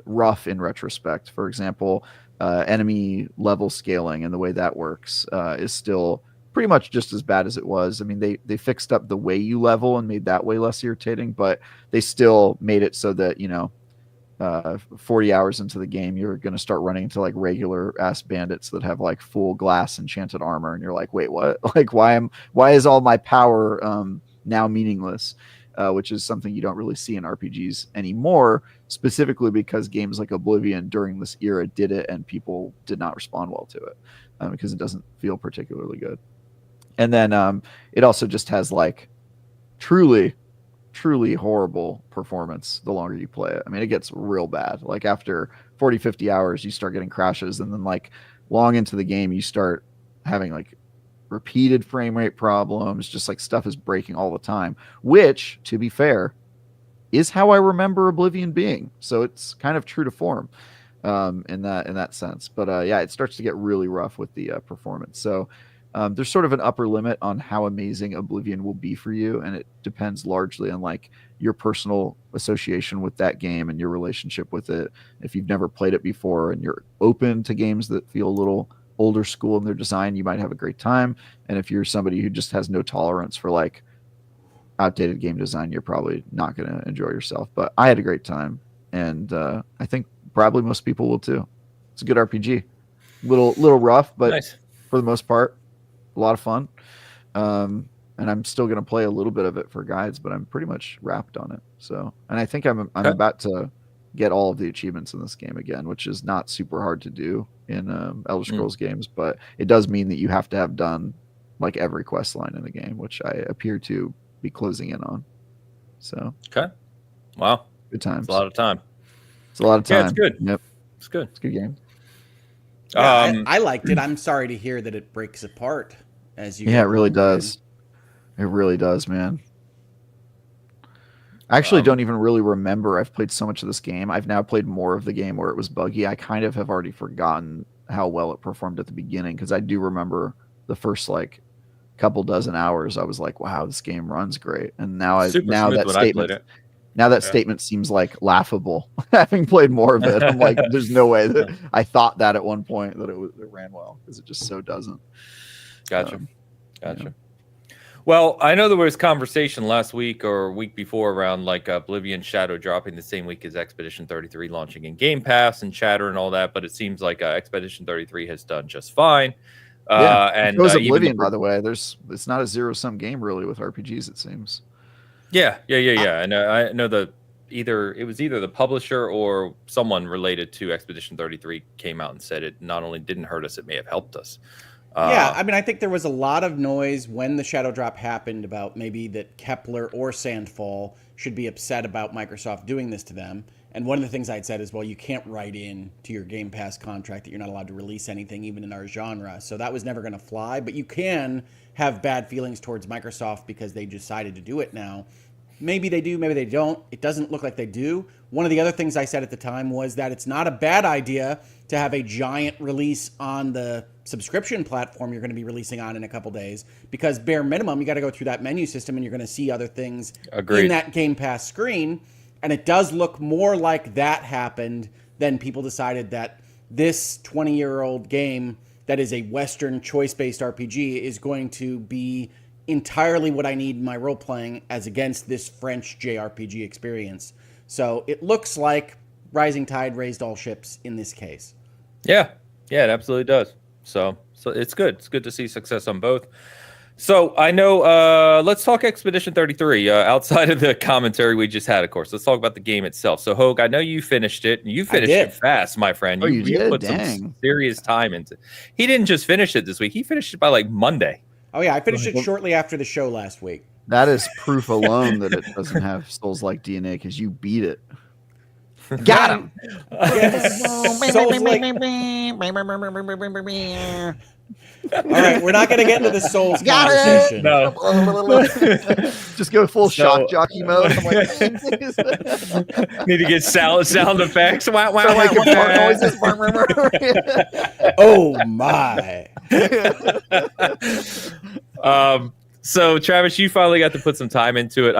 rough in retrospect. For example, enemy level scaling and the way that works is still pretty much just as bad as it was. I mean, they fixed up the way you level and made that way less irritating, but they still made it so that 40 hours into the game, you're going to start running into like regular ass bandits that have like full glass enchanted armor, and you're like, wait, what? Like, why is all my power now meaningless? Which is something you don't really see in RPGs anymore, specifically because games like Oblivion during this era did it, and people did not respond well to it because it doesn't feel particularly good. And then it also just has like truly horrible performance the longer you play it. I mean, it gets real bad. Like after 40, 50 hours, you start getting crashes, and then like long into the game, you start having like repeated frame rate problems, just like stuff is breaking all the time, which, to be fair, is how I remember Oblivion being. So it's kind of true to form in that sense. But yeah, it starts to get really rough with the performance. So there's sort of an upper limit on how amazing Oblivion will be for you, and it depends largely on like your personal association with that game and your relationship with it. If you've never played it before and you're open to games that feel a little older school in their design, you might have a great time. And if you're somebody who just has no tolerance for like outdated game design, you're probably not going to enjoy yourself. But I had a great time, and I think probably most people will too. It's a good RPG, little rough, but nice. For the most part, a lot of fun. and I'm still going to play a little bit of it for guides, but I'm pretty much wrapped on it. So, and I think I'm about to get all of the achievements in this game again, which is not super hard to do in Elder Scrolls games, but it does mean that you have to have done like every quest line in the game, which I appear to be closing in on. So, okay, wow, good times. It's a lot of time. It's a lot of time. Yeah, it's good. Yep, it's good. It's a good game. Yeah, I liked it. I'm sorry to hear that it breaks apart as you. Yeah, it really does. It really does, man. I actually don't even really remember. I've played so much of this game. I've now played more of the game where it was buggy. I kind of have already forgotten how well it performed at the beginning, because I do remember the first like couple dozen hours. I was like, "Wow, this game runs great." And now that statement seems like laughable. Having played more of it, I'm like, "There's no way that I thought that at one point that it ran well, because it just so doesn't." Gotcha. Yeah. Well, I know there was conversation last week or week before around like Oblivion Shadow dropping the same week as Expedition 33 launching in Game Pass and chatter and all that, but it seems like Expedition 33 has done just fine. And it was Oblivion, by the way. It's not a zero-sum game really with RPGs, it seems. Yeah. And I know it was either the publisher or someone related to Expedition 33 came out and said it not only didn't hurt us, it may have helped us. Yeah, I mean, I think there was a lot of noise when the Shadow Drop happened about maybe that Kepler or Sandfall should be upset about Microsoft doing this to them. And one of the things I'd said is, well, you can't write in to your Game Pass contract that you're not allowed to release anything, even in our genre. So that was never going to fly. But you can have bad feelings towards Microsoft because they decided to do it now. Maybe they do, maybe they don't. It doesn't look like they do. One of the other things I said at the time was that it's not a bad idea to have a giant release on the subscription platform you're going to be releasing on in a couple days, because bare minimum, you got to go through that menu system and you're going to see other things in that Game Pass screen. And it does look more like that happened than people decided that this 20-year-old game that is a Western choice-based RPG is going to be entirely what I need in my role-playing as against this French JRPG experience. So it looks like rising tide raised all ships in this case. Yeah, it absolutely does. So it's good. It's good to see success on both. So I know, let's talk Expedition 33 outside of the commentary we just had, of course. Let's talk about the game itself. So, Hogue, I know you finished it. You finished it fast, my friend. Oh, you did? Put some serious time into it. He didn't just finish it this week. He finished it by like Monday. Oh, yeah. I finished it shortly after the show last week. That is proof alone that it doesn't have Souls-like DNA, because you beat it. Got him! All right, we're not going to get into the Souls conversation. No. Just go full shock jockey mode. I'm like, need to get sound effects. Wow. Oh my. So Travis, you finally got to put some time into it.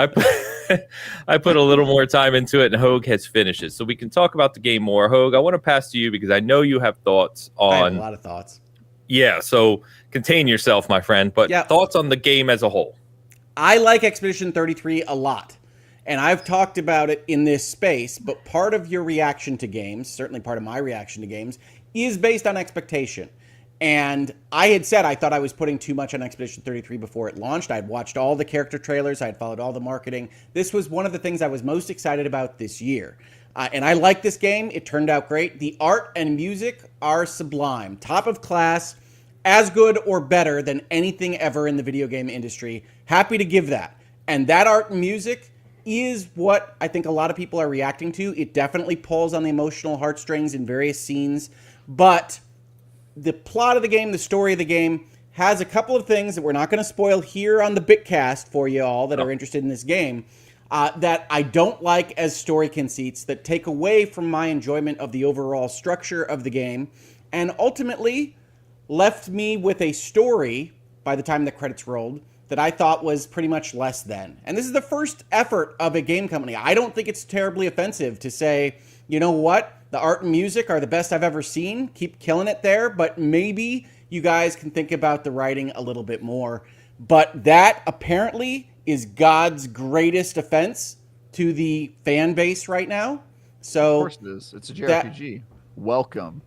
I put a little more time into it, and Hogue has finished it. So we can talk about the game more. Hogue, I want to pass to you because I know you have thoughts on. I have a lot of thoughts. Yeah, so contain yourself, my friend. But thoughts on the game as a whole. I like Expedition 33 a lot, and I've talked about it in this space, but part of your reaction to games, certainly part of my reaction to games, is based on expectation. And I had said I thought I was putting too much on Expedition 33 before it launched. I'd watched all the character trailers. I had followed all the marketing. This was one of the things I was most excited about this year. And I like this game. It turned out great. The art and music are sublime. Top of class, as good or better than anything ever in the video game industry. Happy to give that. And that art and music is what I think a lot of people are reacting to. It definitely pulls on the emotional heartstrings in various scenes. But the plot of the game, the story of the game, has a couple of things that we're not going to spoil here on the Bitcast for you all that are interested in this game. That I don't like as story conceits that take away from my enjoyment of the overall structure of the game, and ultimately left me with a story by the time the credits rolled that I thought was pretty much less than. And this is the first effort of a game company. I don't think it's terribly offensive to say, you know what, the art and music are the best I've ever seen. Keep killing it there, but maybe you guys can think about the writing a little bit more. But that apparently is God's greatest offense to the fan base right now. So of course it is. It's a JRPG. Welcome.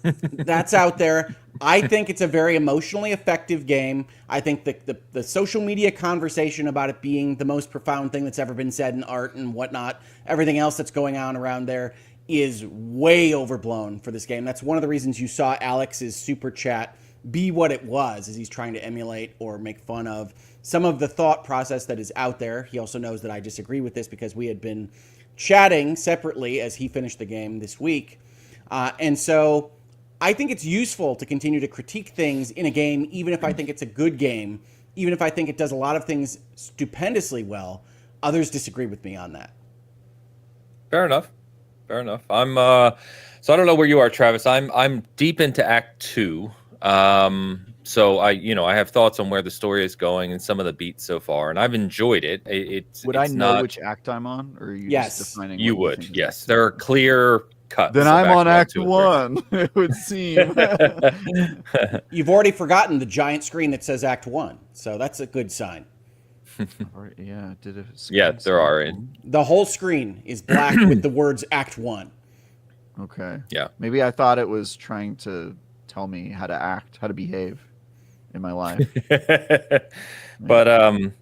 That's out there. I think it's a very emotionally effective game. I think the social media conversation about it being the most profound thing that's ever been said in art and whatnot, everything else that's going on around there is way overblown for this game. That's one of the reasons you saw Alex's super chat be what it was, as he's trying to emulate or make fun of some of the thought process that is out there. He also knows that I disagree with this because we had been chatting separately as he finished the game this week. And so I think it's useful to continue to critique things in a game, even if I think it's a good game, even if I think it does a lot of things stupendously well. Others disagree with me on that. Fair enough. Fair enough. I'm so I don't know where you are, Travis. I'm deep into Act 2. So I have thoughts on where the story is going and some of the beats so far, and I've enjoyed it. Would I know which act I'm on, or are you just defining? You would. Yes, there are clear cuts. Then I'm on Act 1. It would seem. You've already forgotten the giant screen that says Act 1, so that's a good sign. Yeah, there are. The whole screen is black with the words Act 1. Okay. Yeah. Maybe I thought it was trying to tell me how to act, how to behave in my life. But I'm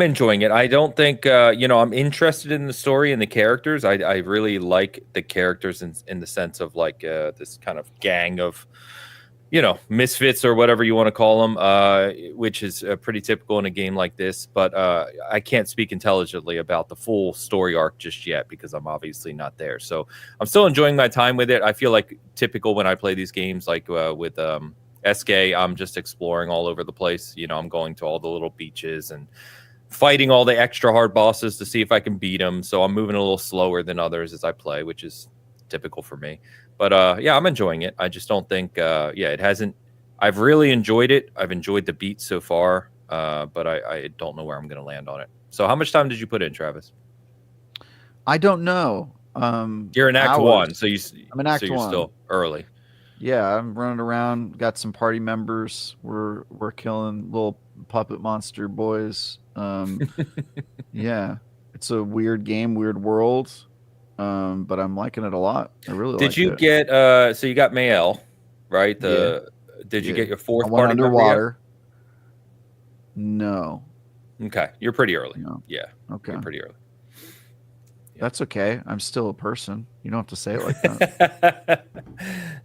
enjoying it. I don't think I'm interested in the story and the characters. I really like the characters in the sense of like this kind of gang of misfits or whatever you want to call them, which is pretty typical in a game like this. But I can't speak intelligently about the full story arc just yet because I'm obviously not there. So I'm still enjoying my time with it. I feel like typical when I play these games, like with SK, I'm just exploring all over the place. I'm going to all the little beaches and fighting all the extra hard bosses to see if I can beat them. So I'm moving a little slower than others as I play, which is typical for me. But I'm enjoying it. I just don't think, it hasn't. I've really enjoyed it. I've enjoyed the beats so far, but I don't know where I'm going to land on it. So how much time did you put in, Travis? I don't know. You're in Act 1, so I'm in Act 1. You're still early. Yeah, I'm running around. Got some party members. We're killing little puppet monster boys. Yeah, it's a weird game, weird world. But I'm liking it a lot. I really like it. Did you get so you got Mael, right? Did you get your fourth party underwater? No. Okay. You're pretty early. No. Yeah. Okay. You're pretty early. Yeah. That's okay. I'm still a person. You don't have to say it like that.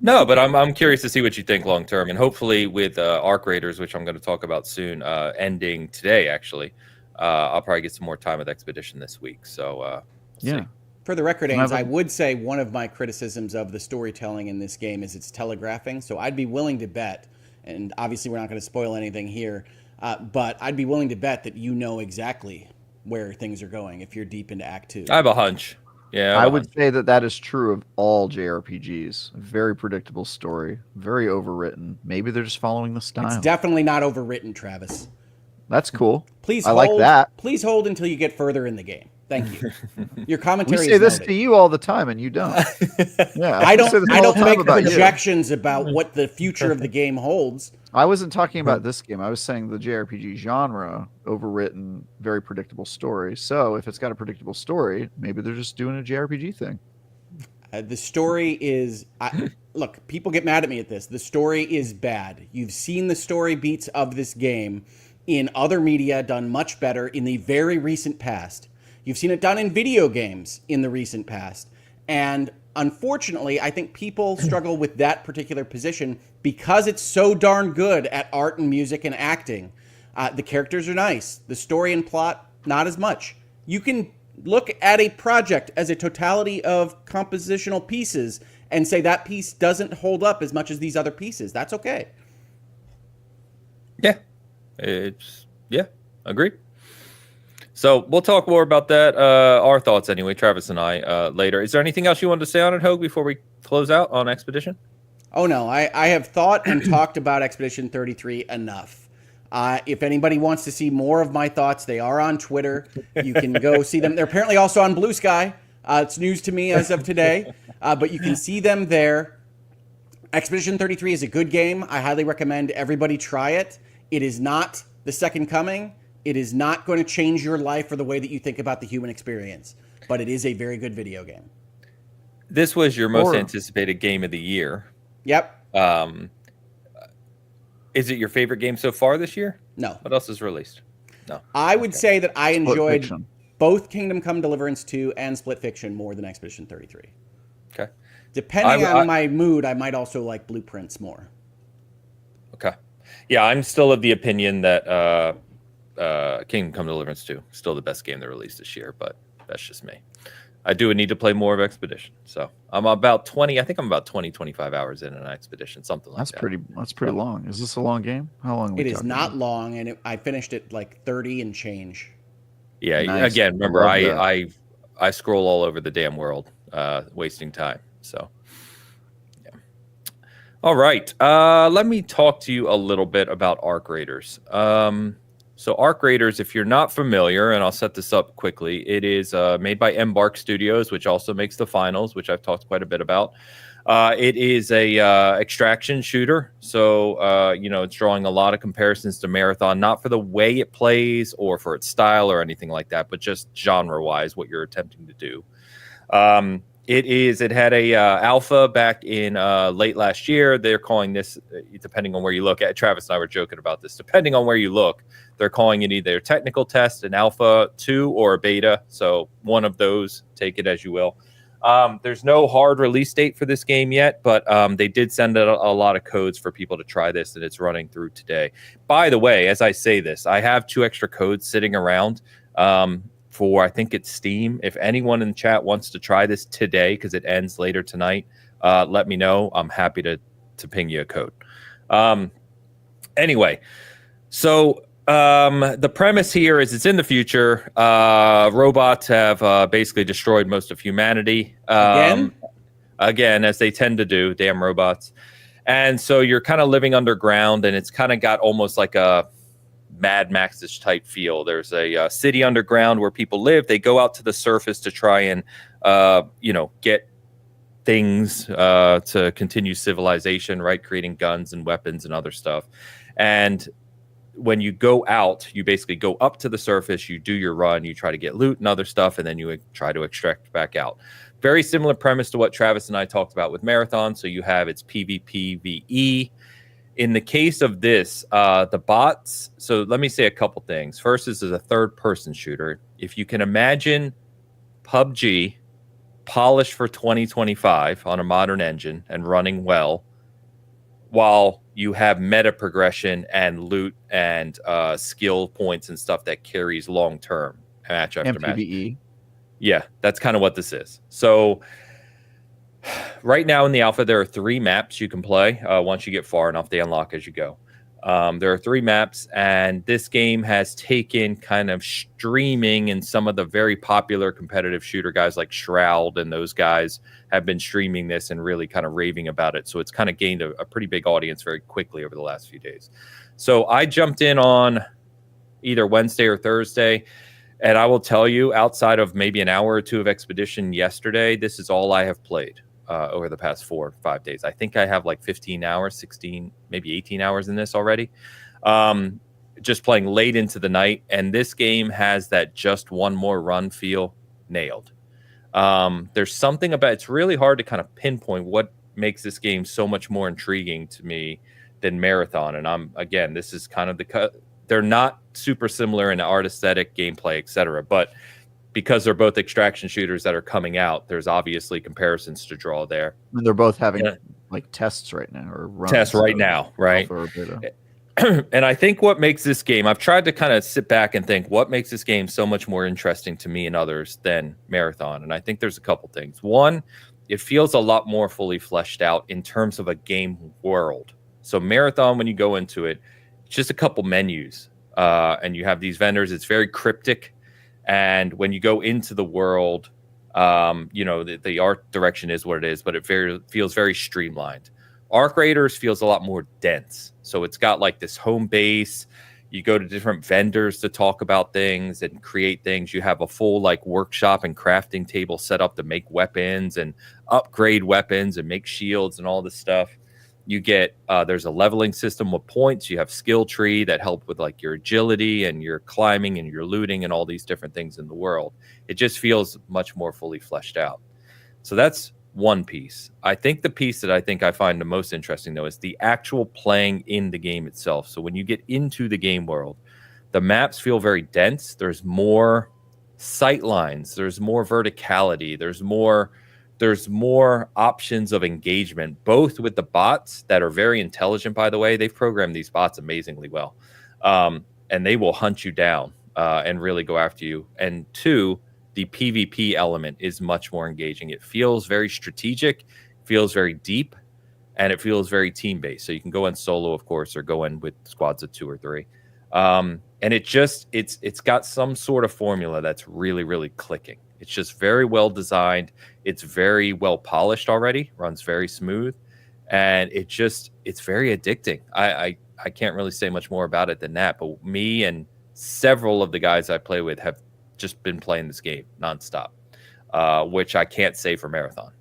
No, but I'm curious to see what you think long term, and hopefully with Arc Raiders, which I'm going to talk about soon, ending today actually, I'll probably get some more time with Expedition this week. So yeah. see. For the record, Ains, I would say one of my criticisms of the storytelling in this game is its telegraphing. So I'd be willing to bet, and obviously we're not going to spoil anything here, but I'd be willing to bet that you know exactly where things are going if you're deep into Act 2. I have a hunch. Yeah, I would say that is true of all JRPGs. Very predictable story, very overwritten. Maybe they're just following the style. It's definitely not overwritten, Travis. That's cool. Please, like that. Please hold until you get further in the game. Thank you. Your commentary. We say this to you all the time, and you don't. Yeah, I don't make projections about what the future of the game holds. I wasn't talking about this game. I was saying the JRPG genre, overwritten, very predictable story. So if it's got a predictable story, maybe they're just doing a JRPG thing. The story is look. People get mad at me at this. The story is bad. You've seen the story beats of this game in other media done much better in the very recent past. You've seen it done in video games in the recent past. And unfortunately, I think people struggle with that particular position because it's so darn good at art and music and acting. The characters are nice. The story and plot, not as much. You can look at a project as a totality of compositional pieces and say that piece doesn't hold up as much as these other pieces. That's okay. Yeah. Agreed. So we'll talk more about that, our thoughts anyway, Travis and I, later. Is there anything else you wanted to say on it, Hogue, before we close out on Expedition? Oh, no. I have thought and talked about Expedition 33 enough. If anybody wants to see more of my thoughts, they are on Twitter. You can go see them. They're apparently also on Blue Sky. It's news to me as of today. But you can see them there. Expedition 33 is a good game. I highly recommend everybody try it. It is not The Second Coming. It is not going to change your life or the way that you think about the human experience, but it is a very good video game. This was your most anticipated game of the year. Yep. Is it your favorite game so far this year? No. What else is released? No. I would say that I enjoyed Fiction. both Kingdom Come Deliverance 2 and Split Fiction more than Expedition 33. Okay. Depending on my mood, I might also like Blueprints more. Okay. Yeah, I'm still of the opinion that Kingdom Come Deliverance 2 is still the best game they released this year, but that's just me. I do need to play more of Expedition. So I'm about 20, I think I'm about 20, 25 hours in an Expedition, something like that. That's pretty long. Is this a long game? How long are we It is talking not about? long, and I finished it like 30 and change. Yeah, Nice. again, remember, I I scroll all over the damn world, wasting time. So, yeah. All right. Let me talk to you a little bit about Arc Raiders. So Arc Raiders, if you're not familiar, and I'll set this up quickly, it is made by Embark Studios, which also makes the finals, which I've talked quite a bit about. It is a extraction shooter, so it's drawing a lot of comparisons to Marathon, not for the way it plays or for its style or anything like that, but just genre-wise, what you're attempting to do. It had a alpha back in late last year. They're calling this, depending on where you look at. Travis and I were joking about this. Depending on where you look, they're calling it either a technical test, an alpha 2, or a beta. So one of those, take it as you will. There's no hard release date for this game yet, but they did send out a lot of codes for people to try this, and it's running through today. By the way, as I say this, I have 2 extra codes sitting around for, I think it's Steam. If anyone in the chat wants to try this today, because it ends later tonight, let me know. I'm happy to ping you a code. Anyway, so the premise here is it's in the future. Robots have basically destroyed most of humanity. Again, as they tend to do, damn robots. And so you're kind of living underground, and it's kind of got almost like a Mad Max-ish type feel. There's a city underground where people live. They go out to the surface to try and, get things to continue civilization, right? Creating guns and weapons and other stuff. And when you go out, you basically go up to the surface, you do your run, you try to get loot and other stuff, and then you try to extract back out. Very similar premise to what Travis and I talked about with Marathon. So you have its PvPvE. In the case of this, the bots, so let me say a couple things. First, this is a third-person shooter. If you can imagine PUBG polished for 2025 on a modern engine and running well, while you have meta progression and loot and skill points and stuff that carries long-term match after match. PvE. Yeah, that's kind of what this is. So right now in the alpha, there are 3 maps you can play. Once you get far enough, they unlock as you go. There are 3 maps, and this game has taken kind of streaming, and some of the very popular competitive shooter guys like Shroud and those guys have been streaming this and really kind of raving about it. So it's kind of gained a pretty big audience very quickly over the last few days. So I jumped in on either Wednesday or Thursday, and I will tell you, outside of maybe an hour or 2 of Expedition yesterday, this is all I have played over the past 4 or 5 days. I think I have like 15 hours, 16, maybe 18 hours in this already. Just playing late into the night. And this game has that just one more run feel nailed. There's something about, it's really hard to kind of pinpoint what makes this game so much more intriguing to me than Marathon. And this is kind of they're not super similar in art aesthetic, gameplay, etc. But because they're both extraction shooters that are coming out, there's obviously comparisons to draw there. And they're both having like tests right now, or runs tests right now, right? And I think what makes this game, I've tried to kind of sit back and think what makes this game so much more interesting to me and others than Marathon. And I think there's a couple things. One, it feels a lot more fully fleshed out in terms of a game world. So Marathon, when you go into it, it's just a couple menus, and you have these vendors. It's very cryptic. And when you go into the world, the art direction is what it is, but it feels very streamlined. Arc Raiders feels a lot more dense. So it's got like this home base. You go to different vendors to talk about things and create things. You have a full like workshop and crafting table set up to make weapons and upgrade weapons and make shields and all this stuff. You get there's a leveling system with points. You have skill tree that help with like your agility and your climbing and your looting and all these different things in the world. It just feels much more fully fleshed out. So that's one piece. I think the piece that I find the most interesting, though, is the actual playing in the game itself. So when you get into the game world, the maps feel very dense. There's more sight lines. There's more verticality. There's more options of engagement, both with the bots that are very intelligent, by the way. They've programmed these bots amazingly well. And they will hunt you down and really go after you. And two, the PvP element is much more engaging. It feels very strategic, feels very deep, and it feels very team-based. So you can go in solo, of course, or go in with squads of 2 or 3. And it's got some sort of formula that's really, really clicking. It's just very well designed. It's very well polished already, runs very smooth, and it's very addicting. I can't really say much more about it than that, but me and several of the guys I play with have just been playing this game nonstop, which I can't say for Marathon.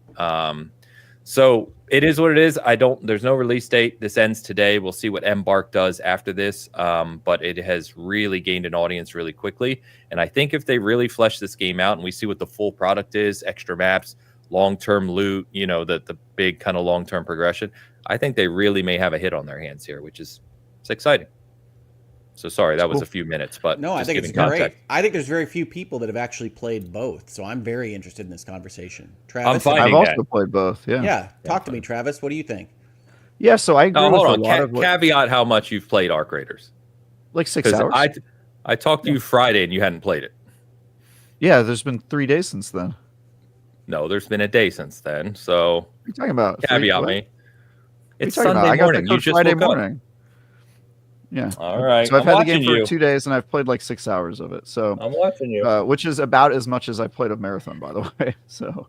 So it is what it is. There's no release date. This ends today. We'll see what Embark does after this. But it has really gained an audience really quickly. And I think if they really flesh this game out and we see what the full product is, extra maps, long-term loot, the big kind of long-term progression, I think they really may have a hit on their hands here, it's exciting. So sorry, that was a few minutes, but no, I think it's great. I think there's very few people that have actually played both, so I'm very interested in this conversation. Travis, I've also played both. Yeah. Yeah. Talk to me, Travis. What do you think? Yeah, so I agree with a lot of caveat how much you've played Arc Raiders. Like 6 hours. I talked to you Friday and you hadn't played it. Yeah, there's been 3 days since then. No, there's been a day since then. So what are you talking about? Caveat me. It's Sunday morning. You just Friday morning. Yeah. All right. So I've had the game for 2 days, and I've played like 6 hours of it. So I'm watching you, which is about as much as I played of Marathon, by the way. So,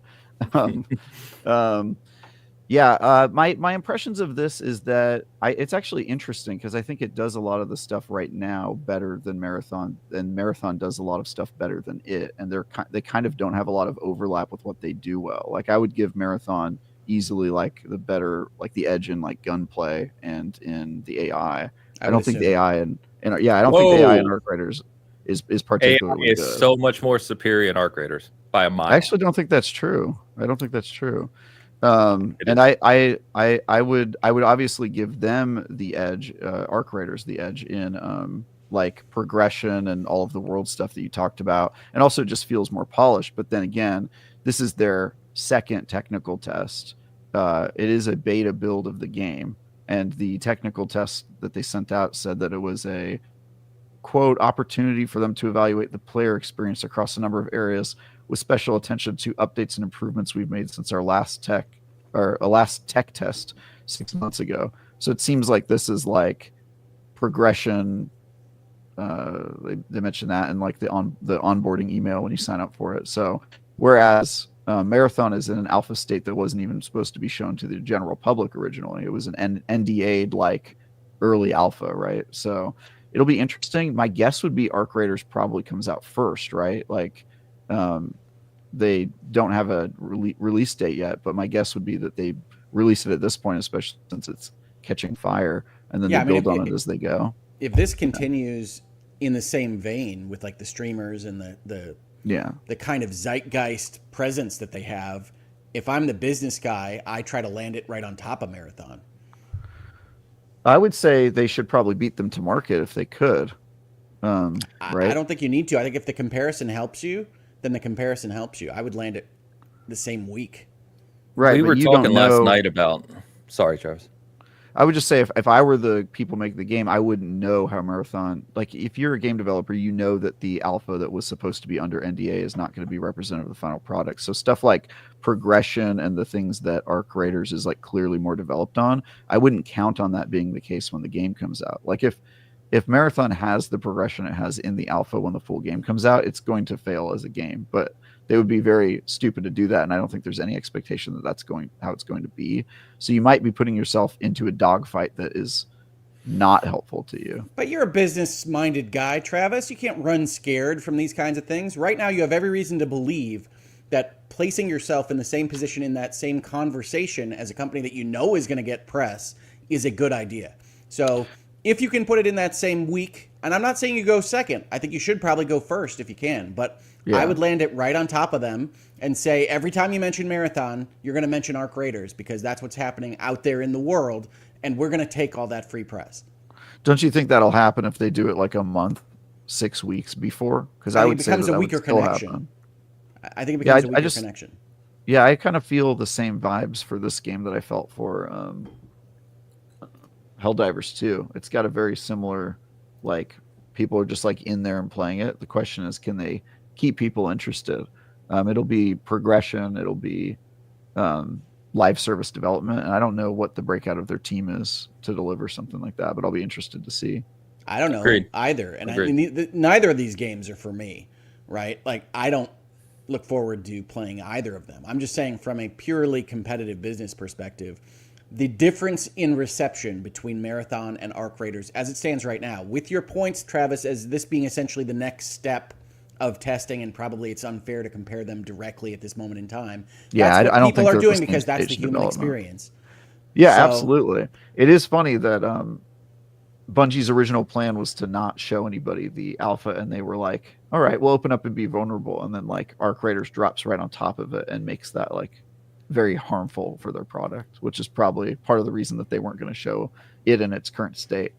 my impressions of this is that it's actually interesting because I think it does a lot of the stuff right now better than Marathon, and Marathon does a lot of stuff better than it, and they kind of don't have a lot of overlap with what they do well. Like I would give Marathon easily like the edge in like gunplay and in the AI. I don't think the AI and I don't think the AI in Arc Raiders is particularly AI is good. so much more superior in Arc Raiders by a mile. I actually don't think that's true. And I would obviously give them the edge, Arc Raiders the edge in like progression and all of the world stuff that you talked about, and also it just feels more polished. But then again, this is their second technical test. It is a beta build of the game. And the technical test that they sent out said that it was a, quote, opportunity for them to evaluate the player experience across a number of areas with special attention to updates and improvements we've made since our last tech test 6 months ago. So it seems like this is like progression. They mentioned that in like the onboarding email when you sign up for it. So whereas Marathon is in an alpha state that wasn't even supposed to be shown to the general public originally. It was an NDA'd like early alpha, right? So it'll be interesting. My guess would be Arc Raiders probably comes out first, right? Like they don't have a release date yet, but my guess would be that they release it at this point, especially since it's catching fire, and then they build on it as they go. If this continues in the same vein with like the streamers and the kind of zeitgeist presence that they have, if I'm the business guy, I try to land it right on top of Marathon. I would say they should probably beat them to market if they could. Right? I don't think you need to. I think if the comparison helps you, then the comparison helps you. I would land it the same week. Right. We were talking last night about... Sorry, Travis. I would just say if I were the people making the game, I wouldn't know how Marathon... Like, if you're a game developer, you know that the alpha that was supposed to be under NDA is not going to be representative of the final product. So stuff like progression and the things that Arc Raiders is, like, clearly more developed on, I wouldn't count on that being the case when the game comes out. Like, if Marathon has the progression it has in the alpha when the full game comes out, it's going to fail as a game. But they would be very stupid to do that, and I don't think there's any expectation that that's how it's going to be. So you might be putting yourself into a dogfight that is not helpful to you. But you're a business-minded guy, Travis. You can't run scared from these kinds of things. Right now, you have every reason to believe that placing yourself in the same position in that same conversation as a company that you know is going to get press is a good idea. So if you can put it in that same week, And I'm not saying you go second. I think you should probably go first if you can. But I would land it right on top of them and say every time you mention Marathon, you're going to mention Arc Raiders because that's what's happening out there in the world, and we're going to take all that free press. Don't you think that'll happen if they do it like a month, 6 weeks before? Because I would say that weaker would still connection. Happen. I think it becomes a weaker connection. Yeah, I kind of feel the same vibes for this game that I felt for Helldivers 2. It's got a very similar, like, people are just like in there and playing it. The question is, can they keep people interested? It'll be progression. It'll be live service development. And I don't know what the breakout of their team is to deliver something like that, but I'll be interested to see. I don't know either. And I mean, neither of these games are for me, right? Like, I don't look forward to playing either of them. I'm just saying from a purely competitive business perspective, the difference in reception between Marathon and Arc Raiders as it stands right now, with your points, Travis, as this being essentially the next step of testing, and probably it's unfair to compare them directly at this moment in time. Yeah, that's what I don't people think are doing because that's the human experience. Yeah, so, absolutely. It is funny that Bungie's original plan was to not show anybody the alpha, and they were like, all right, we'll open up and be vulnerable. And then like Arc Raiders drops right on top of it and makes that like very harmful for their product, which is probably part of the reason that they weren't going to show it in its current state.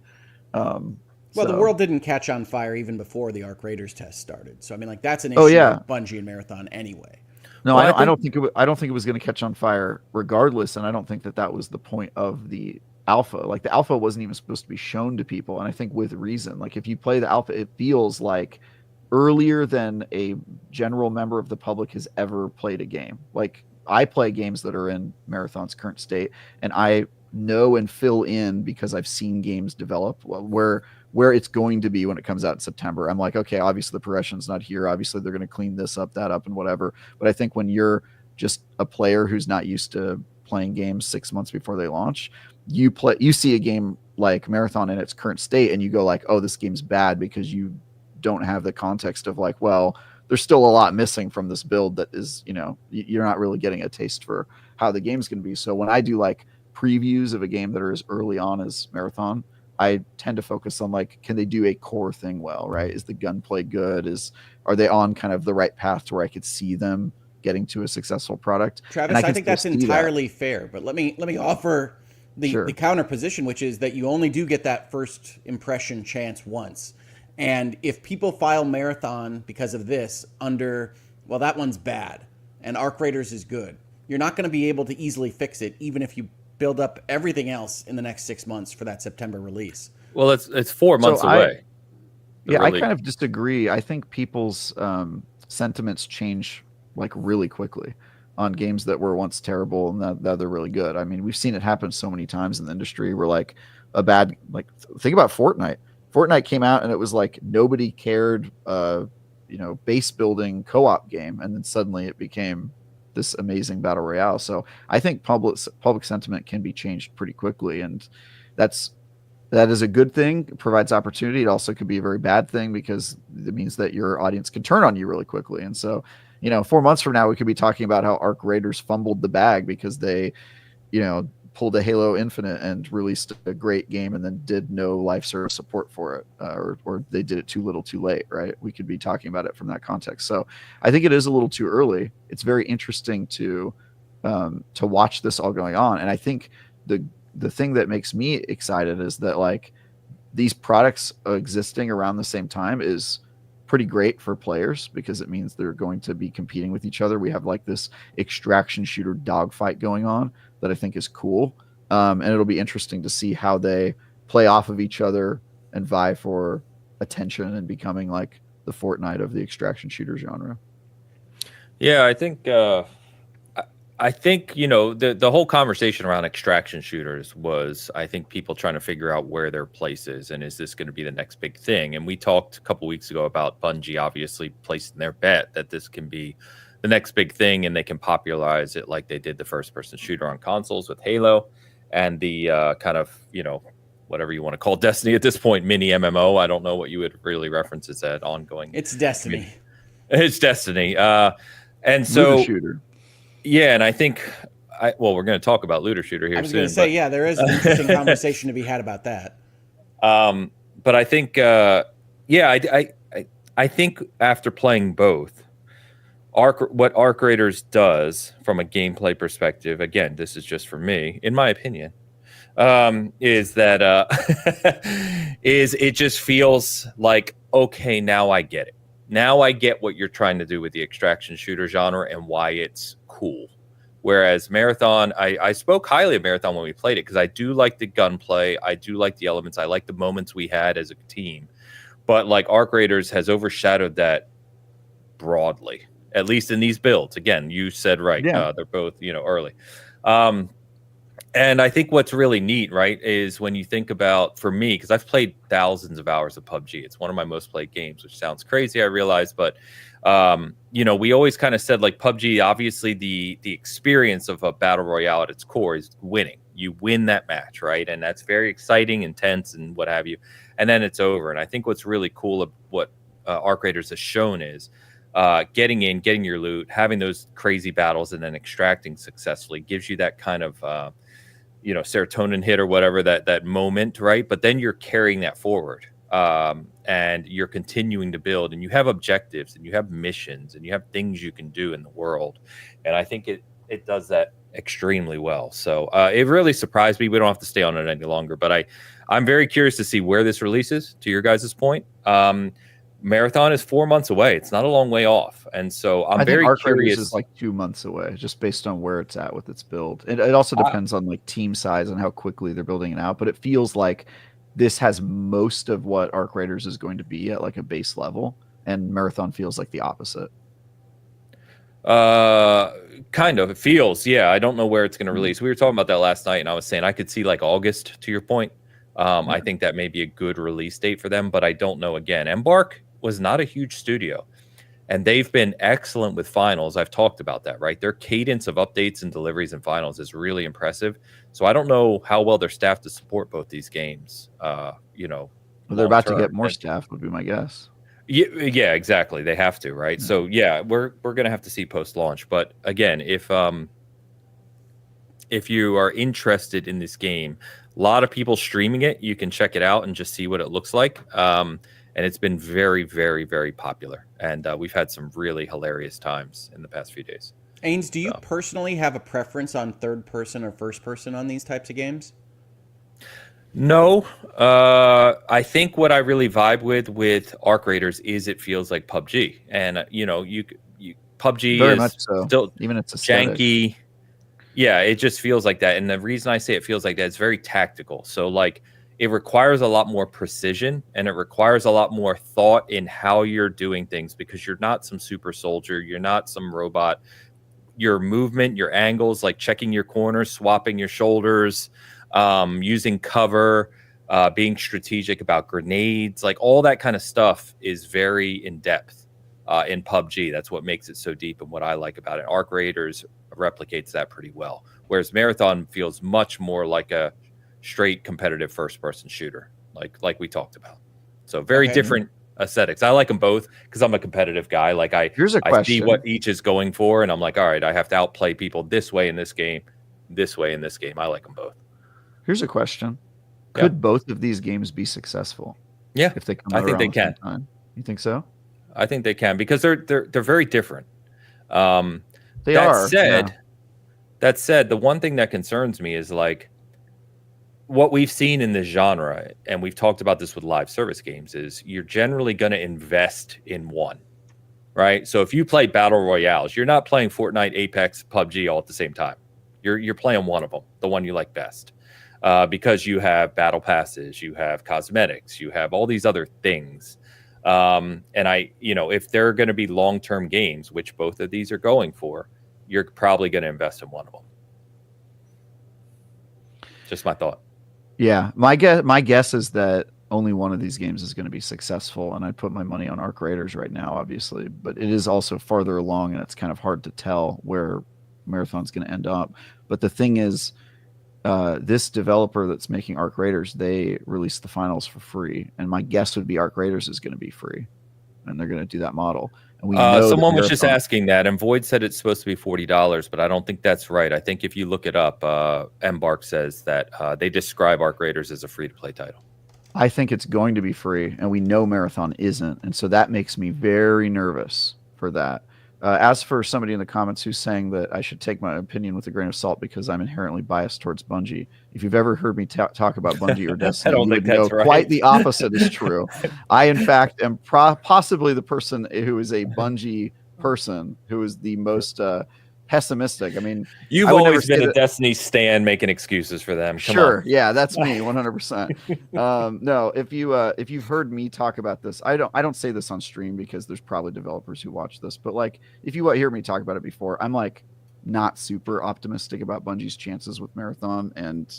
Well, the world didn't catch on fire even before the Arc Raiders test started. So, I mean, like, that's an issue with Bungie and Marathon anyway. No, I don't think it was going to catch on fire regardless, and I don't think that was the point of the alpha. Like, the alpha wasn't even supposed to be shown to people, and I think with reason. Like, if you play the alpha, it feels like earlier than a general member of the public has ever played a game. Like, I play games that are in Marathon's current state, and I know and fill in because I've seen games develop where it's going to be when it comes out in September. I'm like, okay, obviously the progression's not here. Obviously they're going to clean this up, that up, and whatever. But I think when you're just a player who's not used to playing games 6 months before they launch, you see a game like Marathon in its current state, and you go like, oh, this game's bad because you don't have the context of like, well, there's still a lot missing from this build that is, you know, you're not really getting a taste for how the game's going to be. So when I do like previews of a game that are as early on as Marathon, I tend to focus on like, can they do a core thing well, right? Is the gunplay good? Are they on kind of the right path to where I could see them getting to a successful product? Travis, I think that's entirely fair, but let me offer the counter position, which is that you only do get that first impression chance once. And if people file Marathon because of this under, well, that one's bad and Arc Raiders is good, you're not going to be able to easily fix it, even if you build up everything else in the next 6 months for that September release. Well, it's 4 months away. I kind of disagree. I think people's sentiments change like really quickly on games that were once terrible and that they're really good. I mean, we've seen it happen so many times in the industry where like think about Fortnite. Fortnite came out and it was like nobody cared, base building co-op game, and then suddenly it became this amazing battle royale. So I think public sentiment can be changed pretty quickly, and that is a good thing. It provides opportunity. It also could be a very bad thing because it means that your audience can turn on you really quickly. And so, 4 months from now, we could be talking about how Arc Raiders fumbled the bag because they, pulled a Halo Infinite and released a great game and then did no live service support for it, or they did it too little too late, right? We could be talking about it from that context. So I think it is a little too early. It's very interesting to watch this all going on. And I think the thing that makes me excited is that like these products existing around the same time is pretty great for players because it means they're going to be competing with each other. We have like this extraction shooter dogfight going on that I think is cool. And it'll be interesting to see how they play off of each other and vie for attention and becoming like the Fortnite of the extraction shooter genre. Yeah, I think the whole conversation around extraction shooters was, I think, people trying to figure out where their place is and is this going to be the next big thing. And we talked a couple weeks ago about Bungie obviously placing their bet that this can be the next big thing and they can popularize it like they did the first person shooter on consoles with Halo and the kind of, whatever you want to call Destiny at this point, mini MMO. I don't know what you would really reference as that ongoing. It's Destiny. It's Destiny. And so shooter. Yeah, and I think, we're going to talk about looter shooter here soon. I was going to say, there is an interesting conversation to be had about that. But I think Yeah, I think after playing both, what Arc Raiders does from a gameplay perspective, again, this is just for me, in my opinion, is that is it just feels like, okay, now I get it. Now I get what you're trying to do with the extraction shooter genre and why it's cool. Whereas Marathon, I spoke highly of Marathon when we played it because I do like the gunplay, I do like the elements, I like the moments we had as a team. But like Arc Raiders has overshadowed that broadly, at least in these builds. Again, you said right. Yeah. They're both, early. And I think what's really neat, right, is when you think about, for me, because I've played thousands of hours of PUBG. It's one of my most played games, which sounds crazy, I realize. But, we always kind of said, like, PUBG, obviously the experience of a battle royale at its core is winning. You win that match, right? And that's very exciting, intense, and what have you. And then it's over. And I think what's really cool of what Arc Raiders has shown is getting in, getting your loot, having those crazy battles, and then extracting successfully gives you that kind of serotonin hit or whatever, that moment, right? But then you're carrying that forward, and you're continuing to build, and you have objectives, and you have missions, and you have things you can do in the world. And I think it does that extremely well. So it really surprised me. We don't have to stay on it any longer, but I'm very curious to see where this releases, to your guys' point. Marathon is 4 months away. It's not a long way off. And so I very Arc curious. Raiders is like 2 months away, just based on where it's at with its build. It also depends on like team size and how quickly they're building it out. But it feels like this has most of what Arc Raiders is going to be at like a base level. And Marathon feels like the opposite. Kind of. It feels, yeah. I don't know where it's going to release. We were talking about that last night, and I was saying I could see like August, to your point. I think that may be a good release date for them, but I don't know. Again, Embark was not a huge studio, and they've been excellent with finals. I've talked about that, right? Their cadence of updates and deliveries and finals is really impressive. So I don't know how well they're staffed to support both these games. Well, they're about to get more staff, would be my guess. Yeah, exactly. They have to, right? Yeah. So yeah, we're gonna have to see post launch. But again, if you are interested in this game, a lot of people streaming it. You can check it out and just see what it looks like. And it's been very, very, very popular. And we've had some really hilarious times in the past few days. Ains, do you personally have a preference on third person or first person on these types of games? No. I think what I really vibe with Arc Raiders is it feels like PUBG. And, PUBG very is much so. Still even it's janky. Yeah, it just feels like that. And the reason I say it feels like that, it's very tactical. So, like, it requires a lot more precision, and it requires a lot more thought in how you're doing things, because you're not some super soldier. You're not some robot. Your movement, your angles, like checking your corners, swapping your shoulders, using cover, being strategic about grenades, like all that kind of stuff is very in depth in PUBG. That's what makes it so deep, and what I like about it. Arc Raiders replicates that pretty well, whereas Marathon feels much more like a straight competitive first-person shooter, like we talked about. So very different aesthetics. I like them both because I'm a competitive guy. Like I see what each is going for, and I'm like, all right, I have to outplay people this way in this game, this way in this game. I like them both. Here's a question: could both of these games be successful? Yeah, if they come out, I think they can. You think so? I think they can, because they're very different. That said, the one thing that concerns me is like what we've seen in this genre, and we've talked about this with live service games, is you're generally going to invest in one, right? So if you play battle royales, you're not playing Fortnite, Apex, PUBG all at the same time. You're playing one of them, the one you like best, because you have battle passes, you have cosmetics, you have all these other things. And if they're going to be long-term games, which both of these are going for, you're probably going to invest in one of them. Just my thought. Yeah, my guess is that only one of these games is going to be successful, and I'd put my money on Arc Raiders right now, obviously. But it is also farther along, and it's kind of hard to tell where Marathon's going to end up. But the thing is, this developer that's making Arc Raiders, they released the finals for free, and my guess would be Arc Raiders is going to be free, and they're going to do that model. And we know someone was just asking that, and Void said it's supposed to be $40, but I don't think that's right. I think if you look it up, Embark says that they describe Arc Raiders as a free-to-play title. I think it's going to be free, and we know Marathon isn't, and so that makes me very nervous for that. As for somebody in the comments who's saying that I should take my opinion with a grain of salt because I'm inherently biased towards Bungie, if you've ever heard me talk about Bungie or Destiny, you would know quite the opposite is true. I, in fact, am possibly the person who is a Bungie person who is the most pessimistic. I mean, you've always been a Destiny stan making excuses for them. Come sure, on. Yeah, that's me, 100%. No, if you've heard me talk about this, I don't say this on stream because there's probably developers who watch this, but like if you hear me talk about it before, I'm like not super optimistic about Bungie's chances with Marathon, and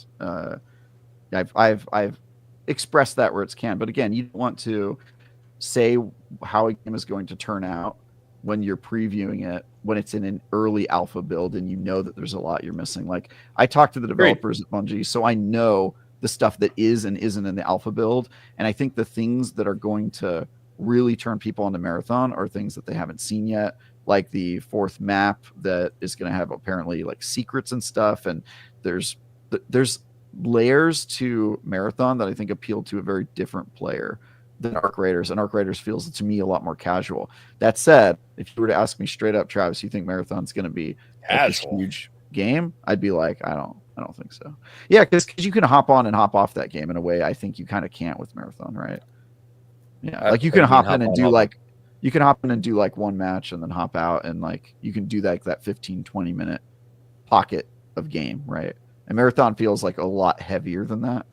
I've expressed that where it's can. But again, you don't want to say how a game is going to turn out when you're previewing it, when it's in an early alpha build and you know that there's a lot you're missing. Like I talked to the developers at Bungie, so I know the stuff that is and isn't in the alpha build. And I think the things that are going to really turn people onto Marathon are things that they haven't seen yet, like the 4th map that is going to have apparently like secrets and stuff. And there's layers to Marathon that I think appeal to a very different player than Arc Raiders, and Arc Raiders feels to me a lot more casual. That said, if you were to ask me straight up, Travis, you think Marathon's going to be like this huge game? I'd be like, I don't think so. Yeah, because you can hop on and hop off that game in a way I think you kind of can't with Marathon, right? Yeah, like you can hop in and do like one match and then hop out, and like you can do that 15-20 minute pocket of game, right? And Marathon feels like a lot heavier than that.